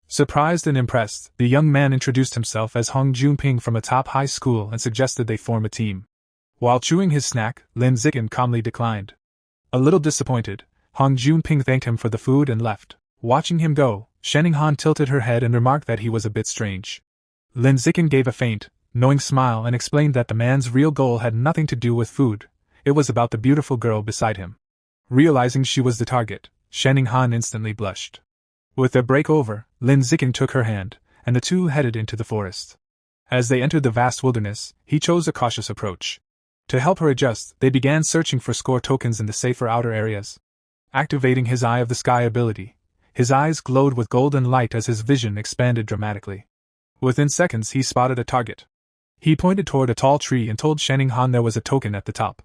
Surprised and impressed, the young man introduced himself as Hong Junping from a top high school and suggested they form a team. While chewing his snack, Lin Zikin calmly declined. A little disappointed, Hong Junping thanked him for the food and left. Watching him go, Shening Han tilted her head and remarked that he was a bit strange. Lin Zikin gave a faint, knowing smile and explained that the man's real goal had nothing to do with food. It was about the beautiful girl beside him. Realizing she was the target, Shening Han instantly blushed. With their break over, Lin Zikin took her hand, and the two headed into the forest. As they entered the vast wilderness, he chose a cautious approach. To help her adjust, they began searching for score tokens in the safer outer areas. Activating his Eye of the Sky ability, his eyes glowed with golden light as his vision expanded dramatically. Within seconds he spotted a target. He pointed toward a tall tree and told Shening Han there was a token at the top.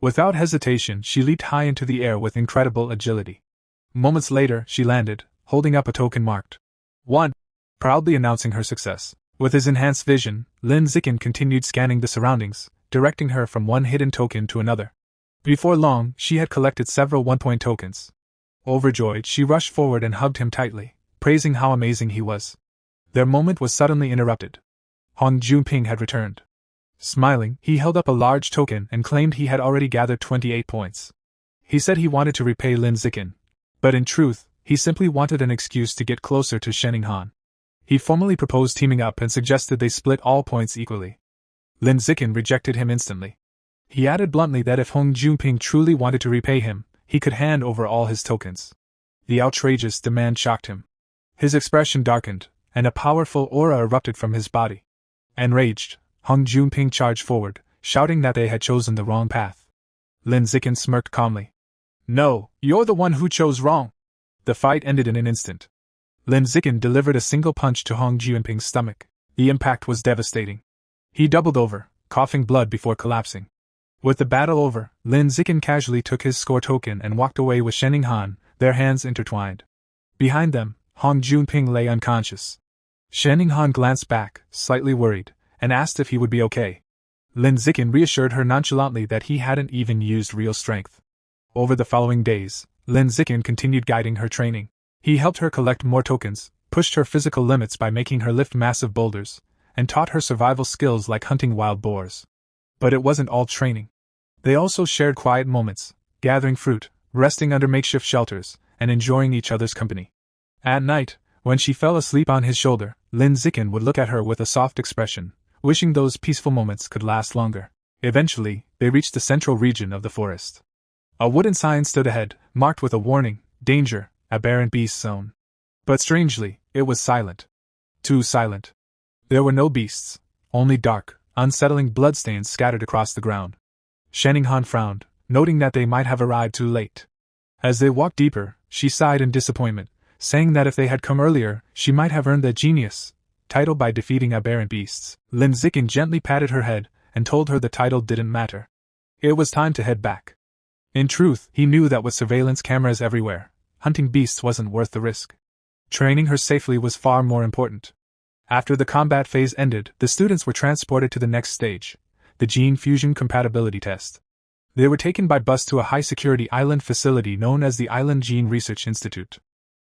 Without hesitation, she leaped high into the air with incredible agility. Moments later, she landed, holding up a token marked 1, proudly announcing her success. With his enhanced vision, Lin Zikin continued scanning the surroundings, directing her from one hidden token to another. Before long, she had collected several one-point tokens. Overjoyed, she rushed forward and hugged him tightly, praising how amazing he was. Their moment was suddenly interrupted. Hong Junping had returned. Smiling, he held up a large token and claimed he had already gathered 28 points. He said he wanted to repay Lin Zikin, but in truth, he simply wanted an excuse to get closer to Shening Han. He formally proposed teaming up and suggested they split all points equally. Lin Zikin rejected him instantly. He added bluntly that if Hong Junping truly wanted to repay him, he could hand over all his tokens. The outrageous demand shocked him. His expression darkened, and a powerful aura erupted from his body. Enraged, Hong Junping charged forward, shouting that they had chosen the wrong path. Lin Zikin smirked calmly. No, you're the one who chose wrong. The fight ended in an instant. Lin Zikin delivered a single punch to Hong Junping's stomach. The impact was devastating. He doubled over, coughing blood before collapsing. With the battle over, Lin Zikin casually took his score token and walked away with Shening Han, their hands intertwined. Behind them, Hong Junping lay unconscious. Shening Han glanced back, slightly worried, and asked if he would be okay. Lin Zikin reassured her nonchalantly that he hadn't even used real strength. Over the following days, Lin Zikin continued guiding her training. He helped her collect more tokens, pushed her physical limits by making her lift massive boulders, and taught her survival skills like hunting wild boars. But it wasn't all training. They also shared quiet moments, gathering fruit, resting under makeshift shelters, and enjoying each other's company. At night, when she fell asleep on his shoulder, Lin Zikin would look at her with a soft expression, wishing those peaceful moments could last longer. Eventually, they reached the central region of the forest. A wooden sign stood ahead, marked with a warning, "Danger, aberrant beast zone." But strangely, it was silent. Too silent. There were no beasts, only dark, unsettling bloodstains scattered across the ground. Shening Han frowned, noting that they might have arrived too late. As they walked deeper, she sighed in disappointment, saying that if they had come earlier, she might have earned the genius title by defeating aberrant beasts. Lin Zikin gently patted her head and told her the title didn't matter. It was time to head back. In truth, he knew that with surveillance cameras everywhere, hunting beasts wasn't worth the risk. Training her safely was far more important. After the combat phase ended, the students were transported to the next stage, the gene fusion compatibility test. They were taken by bus to a high-security island facility known as the Island Gene Research Institute.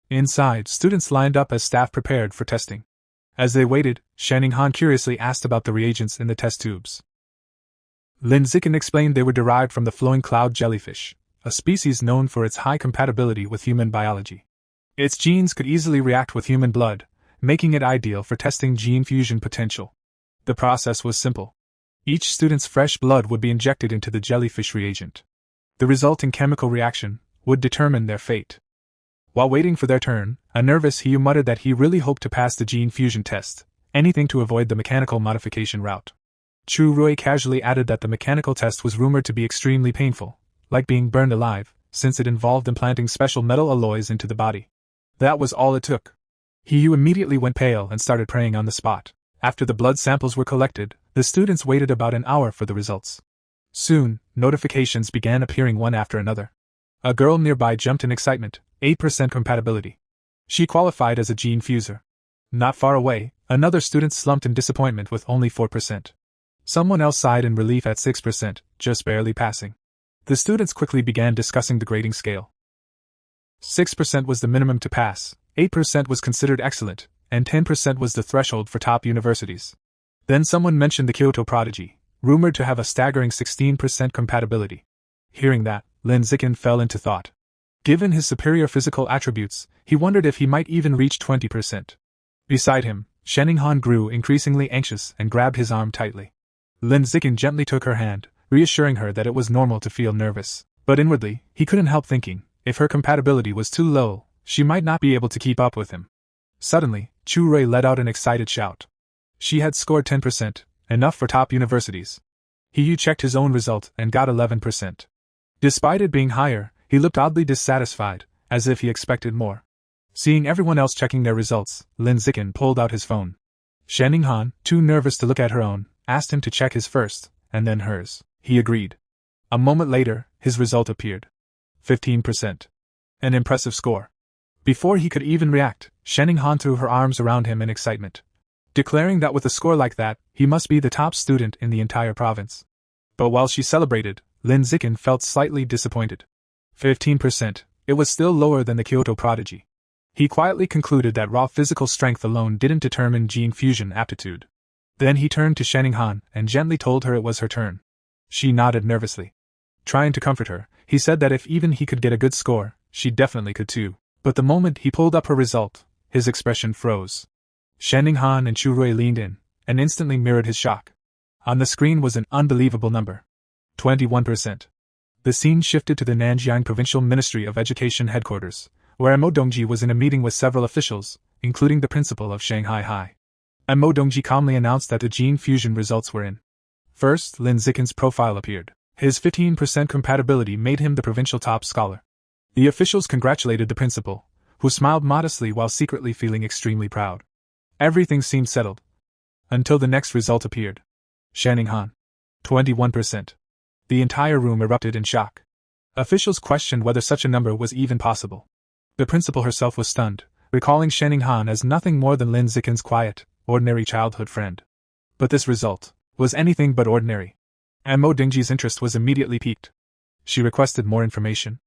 Inside, students lined up as staff prepared for testing. As they waited, Shening Han curiously asked about the reagents in the test tubes. Lin Zikin explained they were derived from the flowing cloud jellyfish, a species known for its high compatibility with human biology. Its genes could easily react with human blood, making it ideal for testing gene fusion potential. The process was simple. Each student's fresh blood would be injected into the jellyfish reagent. The resulting chemical reaction would determine their fate. While waiting for their turn, a nervous Hiyu muttered that he really hoped to pass the gene fusion test, anything to avoid the mechanical modification route. Chu Rui casually added that the mechanical test was rumored to be extremely painful, like being burned alive, since it involved implanting special metal alloys into the body. That was all it took. Hiyu immediately went pale and started praying on the spot. After the blood samples were collected, the students waited about an hour for the results. Soon, notifications began appearing one after another. A girl nearby jumped in excitement, 8% compatibility. She qualified as a gene fuser. Not far away, another student slumped in disappointment with only 4%. Someone else sighed in relief at 6%, just barely passing. The students quickly began discussing the grading scale. 6% was the minimum to pass, 8% was considered excellent, and 10% was the threshold for top universities. Then someone mentioned the Kyoto prodigy, rumored to have a staggering 16% compatibility. Hearing that, Lin Zikin fell into thought. Given his superior physical attributes, he wondered if he might even reach 20%. Beside him, Shening Han grew increasingly anxious and grabbed his arm tightly. Lin Zikin gently took her hand, reassuring her that it was normal to feel nervous. But inwardly, he couldn't help thinking, if her compatibility was too low, she might not be able to keep up with him. Suddenly, Chu Rui let out an excited shout. She had scored 10%, enough for top universities. Hiyu checked his own result and got 11%. Despite it being higher, he looked oddly dissatisfied, as if he expected more. Seeing everyone else checking their results, Lin Zikin pulled out his phone. Shening Han, too nervous to look at her own, asked him to check his first, and then hers. He agreed. A moment later, his result appeared. 15%. An impressive score. Before he could even react, Shenning Han threw her arms around him in excitement, declaring that with a score like that, he must be the top student in the entire province. But while she celebrated, Lin Zikin felt slightly disappointed. 15%, it was still lower than the Kyoto prodigy. He quietly concluded that raw physical strength alone didn't determine gene fusion aptitude. Then he turned to Shenning Han and gently told her it was her turn. She nodded nervously. Trying to comfort her, he said that if even he could get a good score, she definitely could too. But the moment he pulled up her result, his expression froze. Shenning Han and Chu Rui leaned in, and instantly mirrored his shock. On the screen was an unbelievable number. 21%. The scene shifted to the Nanjiang Provincial Ministry of Education headquarters, where Mo Dongji was in a meeting with several officials, including the principal of Shanghai High. Mo Dongji calmly announced that the gene fusion results were in. First, Lin Zikin's profile appeared. His 15% compatibility made him the provincial top scholar. The officials congratulated the principal, who smiled modestly while secretly feeling extremely proud. Everything seemed settled. Until the next result appeared. Shenning Han. 21%. The entire room erupted in shock. Officials questioned whether such a number was even possible. The principal herself was stunned, recalling Shenning Han as nothing more than Lin Zikin's quiet, ordinary childhood friend. But this result was anything but ordinary. And Mo Dongji's interest was immediately piqued. She requested more information.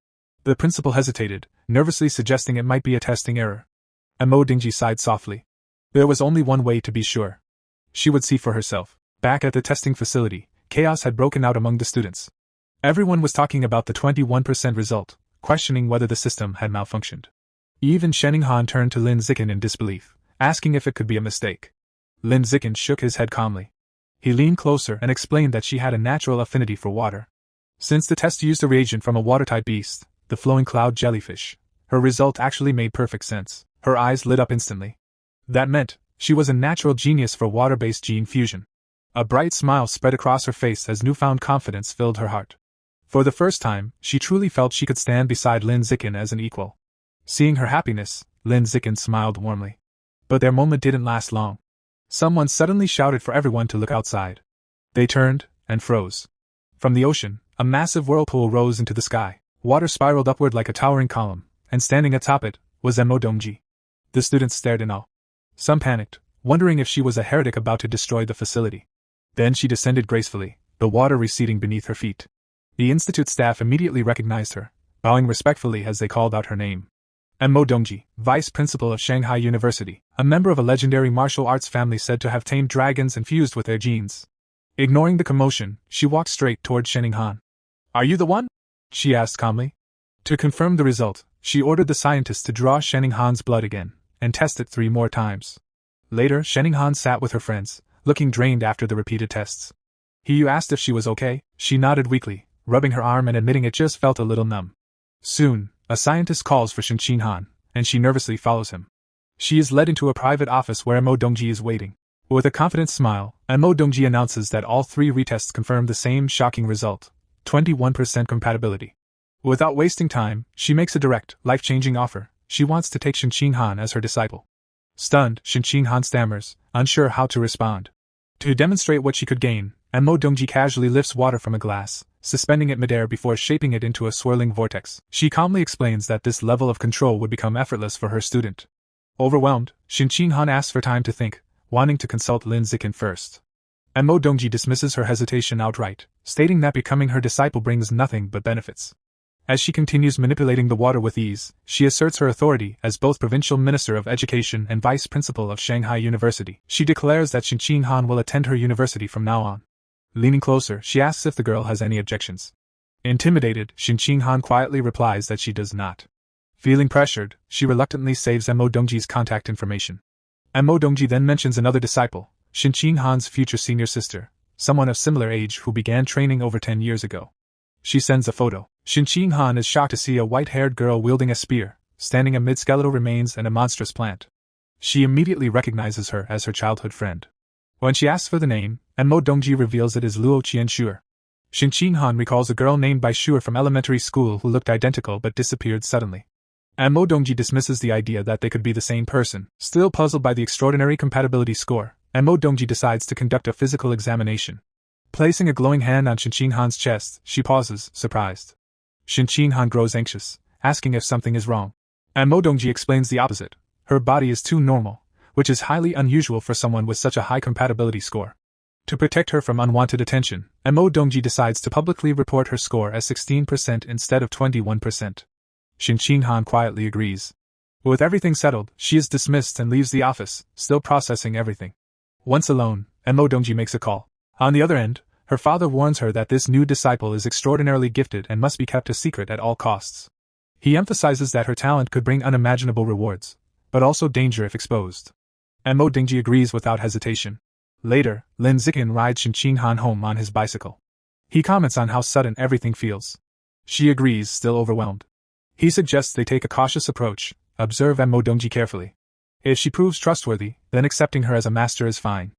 The principal hesitated, nervously suggesting it might be a testing error. And Mo Dongji sighed softly. There was only one way to be sure. She would see for herself. Back at the testing facility, chaos had broken out among the students. Everyone was talking about the 21% result, questioning whether the system had malfunctioned. Even Shenning Han turned to Lin Zikin in disbelief, asking if it could be a mistake. Lin Zikin shook his head calmly. He leaned closer and explained that she had a natural affinity for water. Since the test used a reagent from a water-type beast, the flowing cloud jellyfish, her result actually made perfect sense. Her eyes lit up instantly. That meant she was a natural genius for water-based gene fusion. A bright smile spread across her face as newfound confidence filled her heart. For the first time, she truly felt she could stand beside Lin Zikin as an equal. Seeing her happiness, Lin Zikin smiled warmly. But their moment didn't last long. Someone suddenly shouted for everyone to look outside. They turned and froze. From the ocean, a massive whirlpool rose into the sky. Water spiraled upward like a towering column, and standing atop it was Mo Dongji. The students stared in awe. Some panicked, wondering if she was a heretic about to destroy the facility. Then she descended gracefully, the water receding beneath her feet. The institute staff immediately recognized her, bowing respectfully as they called out her name. Mo Dongji, vice principal of Shanghai University, a member of a legendary martial arts family said to have tamed dragons and fused with their genes. Ignoring the commotion, she walked straight toward Shenning Han. "Are you the one?" she asked calmly. To confirm the result, she ordered the scientists to draw Shenning Han's blood again, and test it 3 more times. Later, Shenning Han sat with her friends, looking drained after the repeated tests. He asked if she was okay. She nodded weakly, rubbing her arm and admitting it just felt a little numb. Soon, a scientist calls for Shenning Han, and she nervously follows him. She is led into a private office where Mo Dongji is waiting. With a confident smile, Mo Dongji announces that all 3 retests confirm the same shocking result, 21% compatibility. Without wasting time, she makes a direct, life-changing offer. She wants to take Shenning Han as her disciple. Stunned, Shenning Han stammers, unsure how to respond. To demonstrate what she could gain, Mo Dongji casually lifts water from a glass, suspending it midair before shaping it into a swirling vortex. She calmly explains that this level of control would become effortless for her student. Overwhelmed, Shenning Han asks for time to think, wanting to consult Lin Zikin first. Mo Dongji dismisses her hesitation outright, stating that becoming her disciple brings nothing but benefits. As she continues manipulating the water with ease, she asserts her authority as both Provincial Minister of Education and Vice Principal of Shanghai University. She declares that Shenning Han will attend her university from now on. Leaning closer, she asks if the girl has any objections. Intimidated, Shenning Han quietly replies that she does not. Feeling pressured, she reluctantly saves Mo Dongji's contact information. Mo Dongji then mentions another disciple, Shenning Han's future senior sister, someone of similar age who began training over 10 years ago. She sends a photo. Shenning Han is shocked to see a white-haired girl wielding a spear, standing amid skeletal remains and a monstrous plant. She immediately recognizes her as her childhood friend. When she asks for the name, Mo Dongji reveals it is Luo Qianshuer. Shenning Han recalls a girl named Bai Shuer from elementary school who looked identical but disappeared suddenly. Mo Dongji dismisses the idea that they could be the same person. Still puzzled by the extraordinary compatibility score, Mo Dongji decides to conduct a physical examination. Placing a glowing hand on Shenning Han's chest, she pauses, surprised. Shenning Han grows anxious, asking if something is wrong. And Mo Dongji explains the opposite. Her body is too normal, which is highly unusual for someone with such a high compatibility score. To protect her from unwanted attention, Mo Dongji decides to publicly report her score as 16% instead of 21%. Shin Qinghan quietly agrees. With everything settled, she is dismissed and leaves the office, still processing everything. Once alone, Mo Dongji makes a call. On the other end, her father warns her that this new disciple is extraordinarily gifted and must be kept a secret at all costs. He emphasizes that her talent could bring unimaginable rewards, but also danger if exposed. Mo Dongji agrees without hesitation. Later, Lin Zikin rides Shin Qinghan home on his bicycle. He comments on how sudden everything feels. She agrees, still overwhelmed. He suggests they take a cautious approach, observe Mo Dongji carefully. If she proves trustworthy, then accepting her as a master is fine.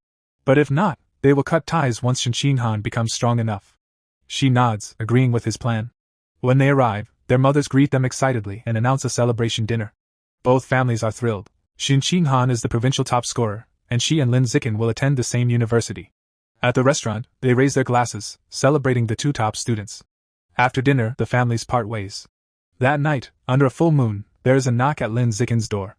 But if not, they will cut ties once Shin Qinghan becomes strong enough. She nods, agreeing with his plan. When they arrive, their mothers greet them excitedly and announce a celebration dinner. Both families are thrilled. Shin Qinghan is the provincial top scorer, and she and Lin Zikin will attend the same university. At the restaurant, they raise their glasses, celebrating the two top students. After dinner, the families part ways. That night, under a full moon, there is a knock at Lin Zikin's door.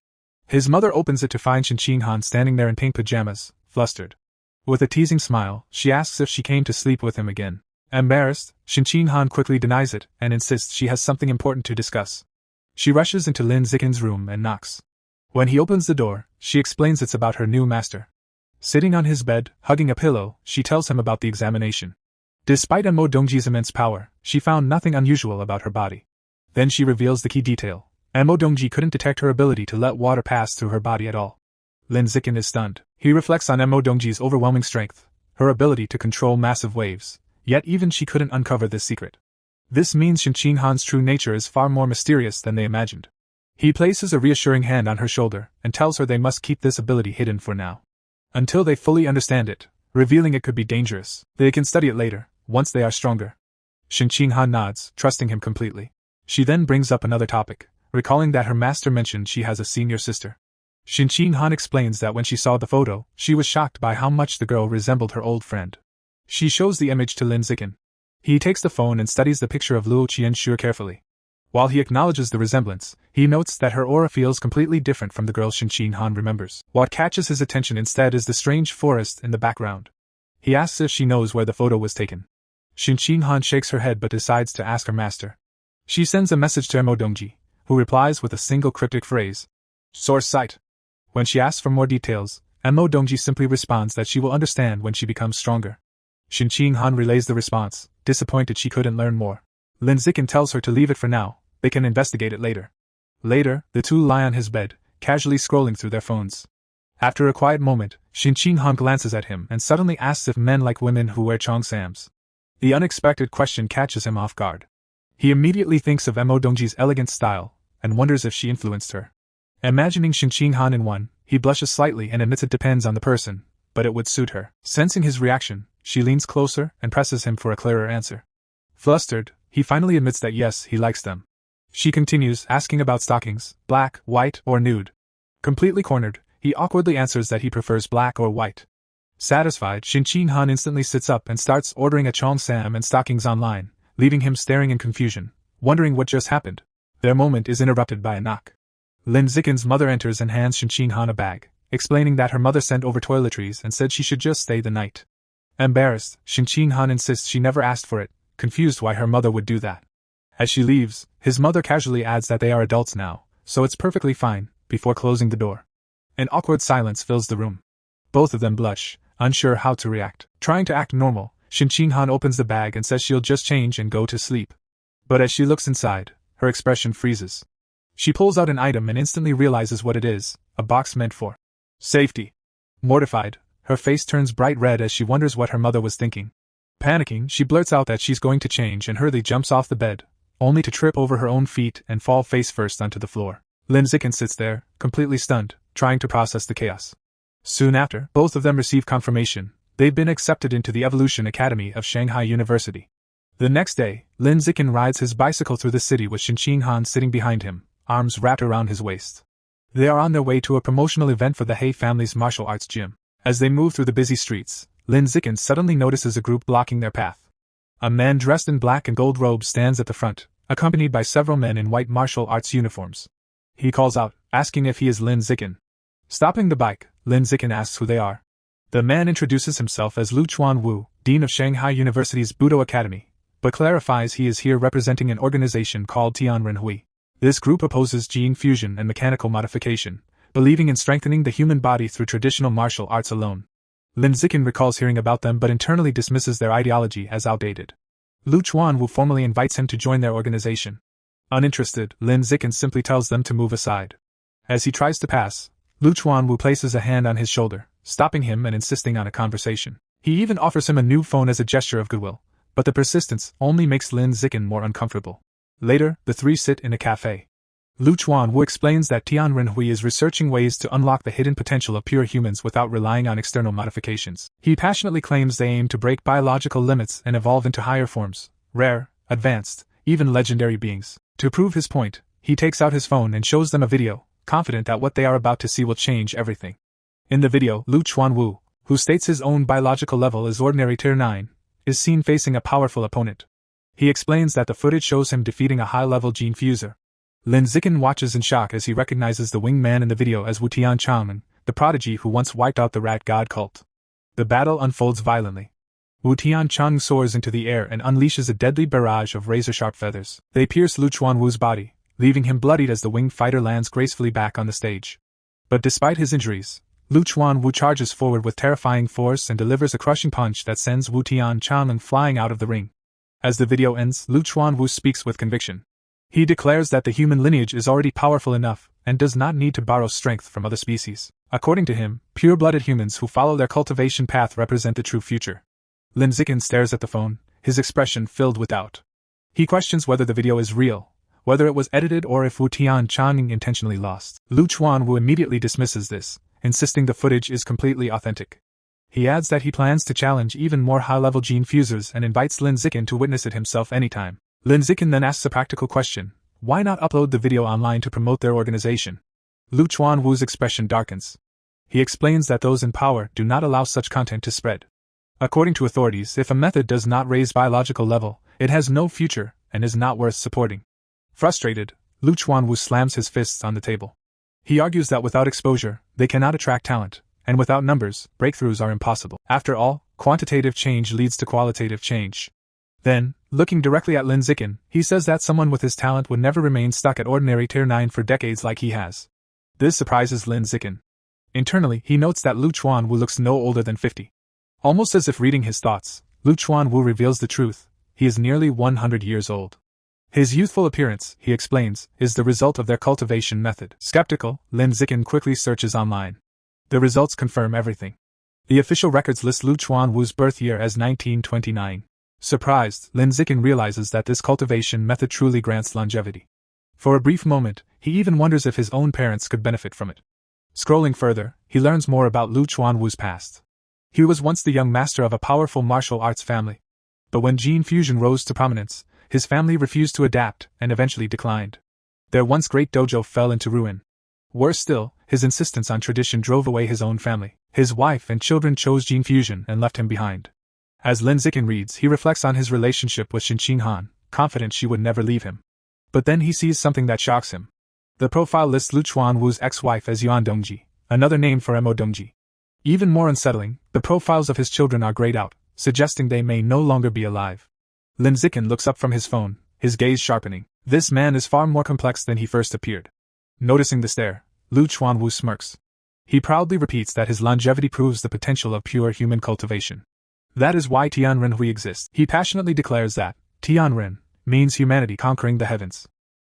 His mother opens it to find Shin Qinghan standing there in pink pajamas, flustered. With a teasing smile, she asks if she came to sleep with him again. Embarrassed, Shin Qinghan quickly denies it and insists she has something important to discuss. She rushes into Lin Zikin's room and knocks. When he opens the door, she explains it's about her new master. Sitting on his bed, hugging a pillow, she tells him about the examination. Despite Mo Dongji's immense power, she found nothing unusual about her body. Then she reveals the key detail. Mo Dongji couldn't detect her ability to let water pass through her body at all. Lin Zikin is stunned. He reflects on Mo Dongji's overwhelming strength, her ability to control massive waves, yet even she couldn't uncover this secret. This means Shin Qinghan's true nature is far more mysterious than they imagined. He places a reassuring hand on her shoulder and tells her they must keep this ability hidden for now. Until they fully understand it, revealing it could be dangerous. They can study it later, once they are stronger. Shin Qinghan nods, trusting him completely. She then brings up another topic, recalling that her master mentioned she has a senior sister. Shin Qinghan explains that when she saw the photo, she was shocked by how much the girl resembled her old friend. She shows the image to Lin Zikin. He takes the phone and studies the picture of Luo Qianxue carefully. While he acknowledges the resemblance, he notes that her aura feels completely different from the girl Shin Qinghan remembers. What catches his attention instead is the strange forest in the background. He asks if she knows where the photo was taken. Shin Qinghan shakes her head but decides to ask her master. She sends a message to Mo Dongji, who replies with a single cryptic phrase. Source site. When she asks for more details, Mo Dongji simply responds that she will understand when she becomes stronger. Shin Qinghan relays the response, disappointed she couldn't learn more. Lin Zikin tells her to leave it for now, they can investigate it later. Later, the two lie on his bed, casually scrolling through their phones. After a quiet moment, Shin Qinghan glances at him and suddenly asks if men like women who wear cheongsams. The unexpected question catches him off guard. He immediately thinks of Mo Dongji's elegant style, and wonders if she influenced her. Imagining Shin Qinghan in one, he blushes slightly and admits it depends on the person, but it would suit her. Sensing his reaction, she leans closer and presses him for a clearer answer. Flustered, he finally admits that yes, he likes them. She continues, asking about stockings, black, white, or nude. Completely cornered, he awkwardly answers that he prefers black or white. Satisfied, Shin Qinghan instantly sits up and starts ordering a cheongsam and stockings online, leaving him staring in confusion, wondering what just happened. Their moment is interrupted by a knock. Lin Zikin's mother enters and hands Shin Qinghan a bag, explaining that her mother sent over toiletries and said she should just stay the night. Embarrassed, Shin Qinghan insists she never asked for it, confused why her mother would do that. As she leaves, his mother casually adds that they are adults now, so it's perfectly fine, before closing the door. An awkward silence fills the room. Both of them blush, unsure how to react. Trying to act normal, Shin Qinghan opens the bag and says she'll just change and go to sleep. But as she looks inside, her expression freezes. She pulls out an item and instantly realizes what it is, a box meant for safety. Mortified, her face turns bright red as she wonders what her mother was thinking. Panicking, she blurts out that she's going to change and hurriedly jumps off the bed, only to trip over her own feet and fall face first onto the floor. Lin Zikin sits there, completely stunned, trying to process the chaos. Soon after, both of them receive confirmation. They've been accepted into the Evolution Academy of Shanghai University. The next day, Lin Zikin rides his bicycle through the city with Shin Qinghan sitting behind him, arms wrapped around his waist. They are on their way to a promotional event for the He family's martial arts gym. As they move through the busy streets, Lin Zikin suddenly notices a group blocking their path. A man dressed in black and gold robes stands at the front, accompanied by several men in white martial arts uniforms. He calls out, asking if he is Lin Zikin. Stopping the bike, Lin Zikin asks who they are. The man introduces himself as Lu Chuan-Wu, Dean of Shanghai University's Budo Academy, but clarifies he is here representing an organization called Tianrenhui. This group opposes gene fusion and mechanical modification, believing in strengthening the human body through traditional martial arts alone. Lin Zikin recalls hearing about them but internally dismisses their ideology as outdated. Lu Chuan-Wu formally invites him to join their organization. Uninterested, Lin Zikin simply tells them to move aside. As he tries to pass, Lu Chuan-Wu places a hand on his shoulder, stopping him and insisting on a conversation. He even offers him a new phone as a gesture of goodwill, but the persistence only makes Lin Zikin more uncomfortable. Later, the three sit in a cafe. Lu Chuan-Wu explains that Tianrenhui is researching ways to unlock the hidden potential of pure humans without relying on external modifications. He passionately claims they aim to break biological limits and evolve into higher forms, rare, advanced, even legendary beings. To prove his point, he takes out his phone and shows them a video, confident that what they are about to see will change everything. In the video, Lu Chuan-Wu, who states his own biological level is ordinary tier 9, is seen facing a powerful opponent. He explains that the footage shows him defeating a high-level gene fuser. Lin Zikin watches in shock as he recognizes the winged man in the video as Wu Tian Changmen, the prodigy who once wiped out the rat god cult. The battle unfolds violently. Wu Tian Chang soars into the air and unleashes a deadly barrage of razor-sharp feathers. They pierce Lu Chuan-Wu's body, leaving him bloodied as the winged fighter lands gracefully back on the stage. But despite his injuries, Lu Chuan-Wu charges forward with terrifying force and delivers a crushing punch that sends Wu Tian Changmen flying out of the ring. As the video ends, Lu Chuan-Wu speaks with conviction. He declares that the human lineage is already powerful enough and does not need to borrow strength from other species. According to him, pure-blooded humans who follow their cultivation path represent the true future. Lin Zikin stares at the phone, his expression filled with doubt. He questions whether the video is real, whether it was edited or if Wu Tian Changmen intentionally lost. Lu Chuan-Wu immediately dismisses this, insisting the footage is completely authentic. He adds that he plans to challenge even more high-level gene fusers and invites Lin Zikin to witness it himself anytime. Lin Zikin then asks a practical question: why not upload the video online to promote their organization? Lu Chuan-Wu's expression darkens. He explains that those in power do not allow such content to spread. According to authorities, if a method does not raise biological level, it has no future and is not worth supporting. Frustrated, Lu Chuan-Wu slams his fists on the table. He argues that without exposure, they cannot attract talent, and without numbers, breakthroughs are impossible. After all, quantitative change leads to qualitative change. Then, looking directly at Lin Zikin, he says that someone with his talent would never remain stuck at ordinary tier 9 for decades like he has. This surprises Lin Zikin. Internally, he notes that Lu Chuan-Wu looks no older than 50. Almost as if reading his thoughts, Lu Chuan-Wu reveals the truth: he is nearly 100 years old. His youthful appearance, he explains, is the result of their cultivation method. Skeptical, Lin Zikin quickly searches online. The results confirm everything. The official records list Lu Chuan-Wu's birth year as 1929. Surprised, Lin Zikin realizes that this cultivation method truly grants longevity. For a brief moment, he even wonders if his own parents could benefit from it. Scrolling further, he learns more about Lu Chuan-Wu's past. He was once the young master of a powerful martial arts family. But when gene fusion rose to prominence, his family refused to adapt and eventually declined. Their once great dojo fell into ruin. Worse still, his insistence on tradition drove away his own family. His wife and children chose gene fusion and left him behind. As Lin Zikin reads, he reflects on his relationship with Xin Han, confident she would never leave him. But then he sees something that shocks him. The profile lists Lu Chuan-Wu's ex-wife as Yuan Dongji, another name for Mo Dongji. Even more unsettling, the profiles of his children are grayed out, suggesting they may no longer be alive. Lin Zikin looks up from his phone, his gaze sharpening. This man is far more complex than he first appeared. Noticing the stare, Lu Chuan-Wu smirks. He proudly repeats that his longevity proves the potential of pure human cultivation. That is why Tianrenhui exists. He passionately declares that Tianren means humanity conquering the heavens.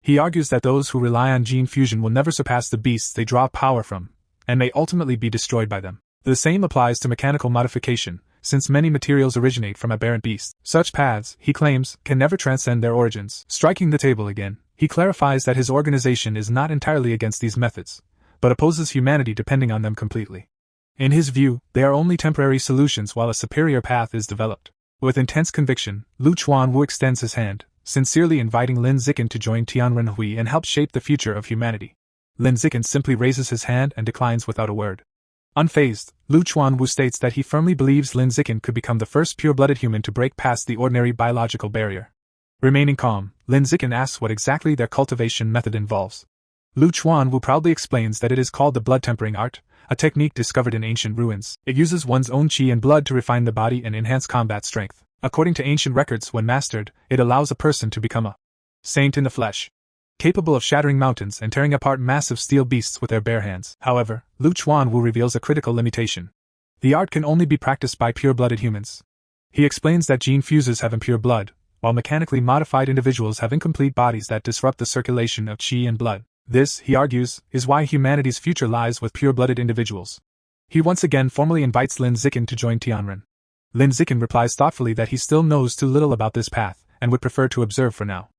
He argues that those who rely on gene fusion will never surpass the beasts they draw power from, and may ultimately be destroyed by them. The same applies to mechanical modification, since many materials originate from aberrant beasts. Such paths, he claims, can never transcend their origins. Striking the table again, he clarifies that his organization is not entirely against these methods, but opposes humanity depending on them completely. In his view, they are only temporary solutions while a superior path is developed. With intense conviction, Lu Chuan-Wu extends his hand, sincerely inviting Lin Zikin to join Tianrenhui and help shape the future of humanity. Lin Zikin simply raises his hand and declines without a word. Unfazed, Lu Chuan-Wu states that he firmly believes Lin Zikin could become the first pure-blooded human to break past the ordinary biological barrier. Remaining calm, Lin Zikin asks what exactly their cultivation method involves. Lu Chuanwu proudly explains that it is called the blood tempering art, a technique discovered in ancient ruins. It uses one's own qi and blood to refine the body and enhance combat strength. According to ancient records, when mastered, it allows a person to become a saint in the flesh, capable of shattering mountains and tearing apart massive steel beasts with their bare hands. However, Lu Chuanwu reveals a critical limitation. The art can only be practiced by pure-blooded humans. He explains that gene fusers have impure blood, while mechanically modified individuals have incomplete bodies that disrupt the circulation of qi and blood. This, he argues, is why humanity's future lies with pure-blooded individuals. He once again formally invites Lin Zikin to join Tianren. Lin Zikin replies thoughtfully that he still knows too little about this path, and would prefer to observe for now.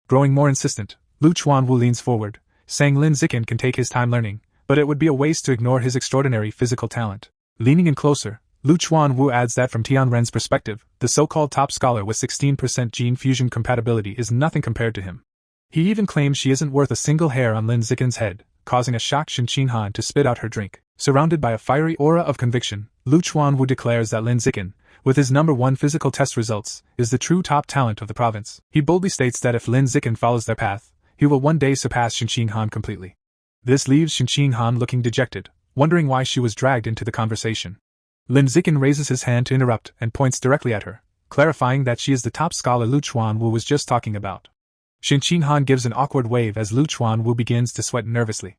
Growing more insistent, Lu Chuanwu leans forward, saying Lin Zikin can take his time learning, but it would be a waste to ignore his extraordinary physical talent. Leaning in closer, Lu Chuanwu adds that from Tianren's perspective, the so-called top scholar with 16% gene fusion compatibility is nothing compared to him. He even claims she isn't worth a single hair on Lin Zikin's head, causing a shocked Shin Han to spit out her drink. Surrounded by a fiery aura of conviction, Lu Chuanwu declares that Lin Zikin, with his #1 physical test results, is the true top talent of the province. He boldly states that if Lin Zikin follows their path, he will one day surpass Shin Han completely. This leaves Shin Han looking dejected, wondering why she was dragged into the conversation. Lin Zikin raises his hand to interrupt and points directly at her, clarifying that she is the top scholar Lu Chuanwu was just talking about. Shin Han gives an awkward wave as Lu Chuanwu begins to sweat nervously.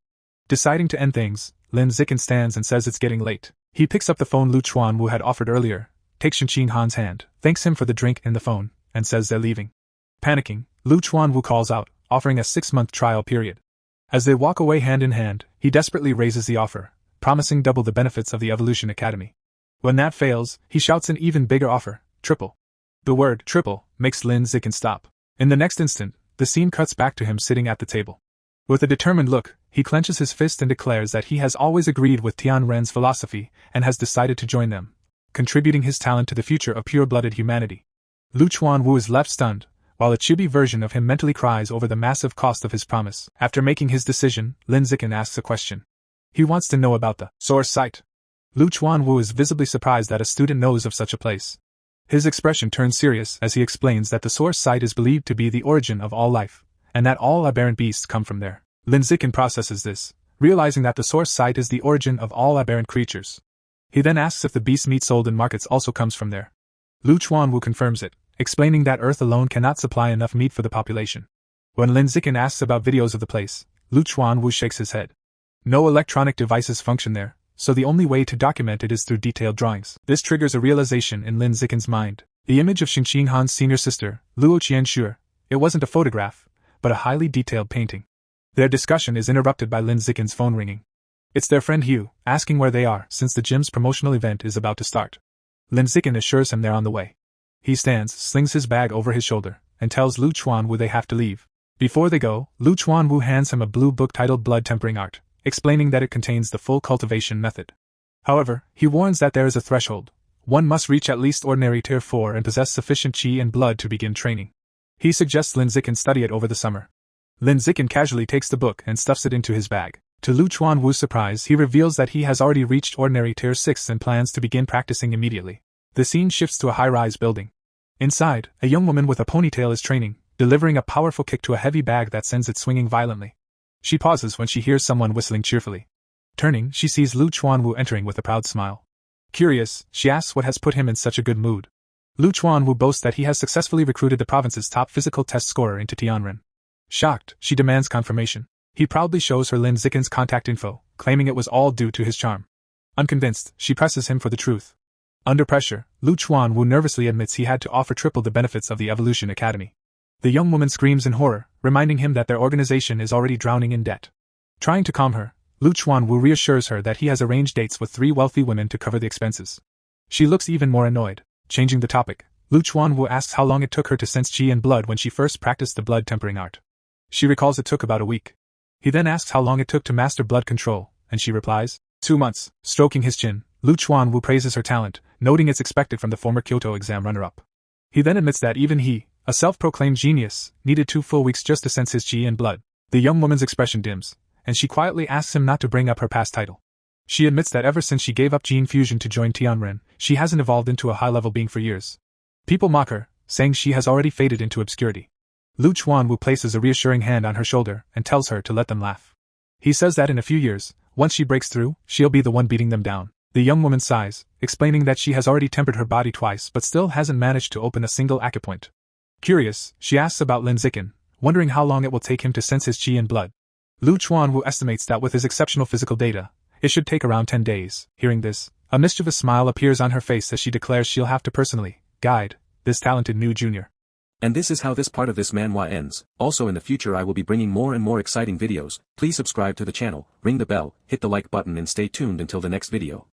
Deciding to end things, Lin Zikin stands and says it's getting late. He picks up the phone Lu Chuanwu had offered earlier, takes Shin Han's hand, thanks him for the drink and the phone, and says they're leaving. Panicking, Lu Chuanwu calls out, offering a 6-month trial period. As they walk away hand in hand, he desperately raises the offer, promising double the benefits of the Evolution Academy. When that fails, he shouts an even bigger offer, triple. The word triple makes Lin Zikin stop. In the next instant, the scene cuts back to him sitting at the table. With a determined look, he clenches his fist and declares that he has always agreed with Tianren's philosophy and has decided to join them, contributing his talent to the future of pure-blooded humanity. Lu Chuanwu is left stunned, while a chibi version of him mentally cries over the massive cost of his promise. After making his decision, Lin Zikin asks a question. He wants to know about the source site. Lu Chuanwu is visibly surprised that a student knows of such a place. His expression turns serious as he explains that the source site is believed to be the origin of all life, and that all aberrant beasts come from there. Lin Zikin processes this, realizing that the source site is the origin of all aberrant creatures. He then asks if the beast meat sold in markets also comes from there. Lu Chuanwu confirms it, explaining that Earth alone cannot supply enough meat for the population. When Lin Zikin asks about videos of the place, Lu Chuanwu shakes his head. No electronic devices function there, so the only way to document it is through detailed drawings. This triggers a realization in Lin Zikin's mind. The image of Shin Han's senior sister, Luo Qianxue, it wasn't a photograph, but a highly detailed painting. Their discussion is interrupted by Lin Zikin's phone ringing. It's their friend Hugh, asking where they are since the gym's promotional event is about to start. Lin Zikin assures him they're on the way. He stands, slings his bag over his shoulder, and tells Lu Chuanwu they have to leave. Before they go, Lu Chuanwu hands him a blue book titled Blood Tempering Art, explaining that it contains the full cultivation method. However, he warns that there is a threshold. One must reach at least ordinary tier 4 and possess sufficient qi and blood to begin training. He suggests Lin Zikin study it over the summer. Lin Zikin casually takes the book and stuffs it into his bag. To Lu Chuanwu's surprise, he reveals that he has already reached ordinary tier 6 and plans to begin practicing immediately. The scene shifts to a high-rise building. Inside, a young woman with a ponytail is training, delivering a powerful kick to a heavy bag that sends it swinging violently. She pauses when she hears someone whistling cheerfully. Turning, she sees Lu Chuanwu entering with a proud smile. Curious, she asks what has put him in such a good mood. Lu Chuanwu boasts that he has successfully recruited the province's top physical test scorer into Tianren. Shocked, she demands confirmation. He proudly shows her Lin Zikin's contact info, claiming it was all due to his charm. Unconvinced, she presses him for the truth. Under pressure, Lu Chuanwu nervously admits he had to offer triple the benefits of the Evolution Academy. The young woman screams in horror, reminding him that their organization is already drowning in debt. Trying to calm her, Lu Chuanwu reassures her that he has arranged dates with 3 wealthy women to cover the expenses. She looks even more annoyed. Changing the topic, Lu Chuanwu asks how long it took her to sense qi and blood when she first practiced the blood tempering art. She recalls it took about a week. He then asks how long it took to master blood control, and she replies, 2 months. Stroking his chin, Lu Chuanwu praises her talent, noting it's expected from the former Kyoto exam runner-up. He then admits that even he, a self-proclaimed genius, needed 2 full weeks just to sense his qi and blood. The young woman's expression dims, and she quietly asks him not to bring up her past title. She admits that ever since she gave up gene fusion to join Tianren, she hasn't evolved into a high-level being for years. People mock her, saying she has already faded into obscurity. Lu Chuanwu places a reassuring hand on her shoulder and tells her to let them laugh. He says that in a few years, once she breaks through, she'll be the one beating them down. The young woman sighs, explaining that she has already tempered her body twice but still hasn't managed to open a single acupoint. Curious, she asks about Lin Zikin, wondering how long it will take him to sense his qi and blood. Lu Chuanwu estimates that with his exceptional physical data, it should take around 10 days. Hearing this, a mischievous smile appears on her face as she declares she'll have to personally guide this talented new junior. And this is how this part of this manhwa ends. Also in the future I will be bringing more and more exciting videos. Please subscribe to the channel, ring the bell, hit the like button and stay tuned until the next video.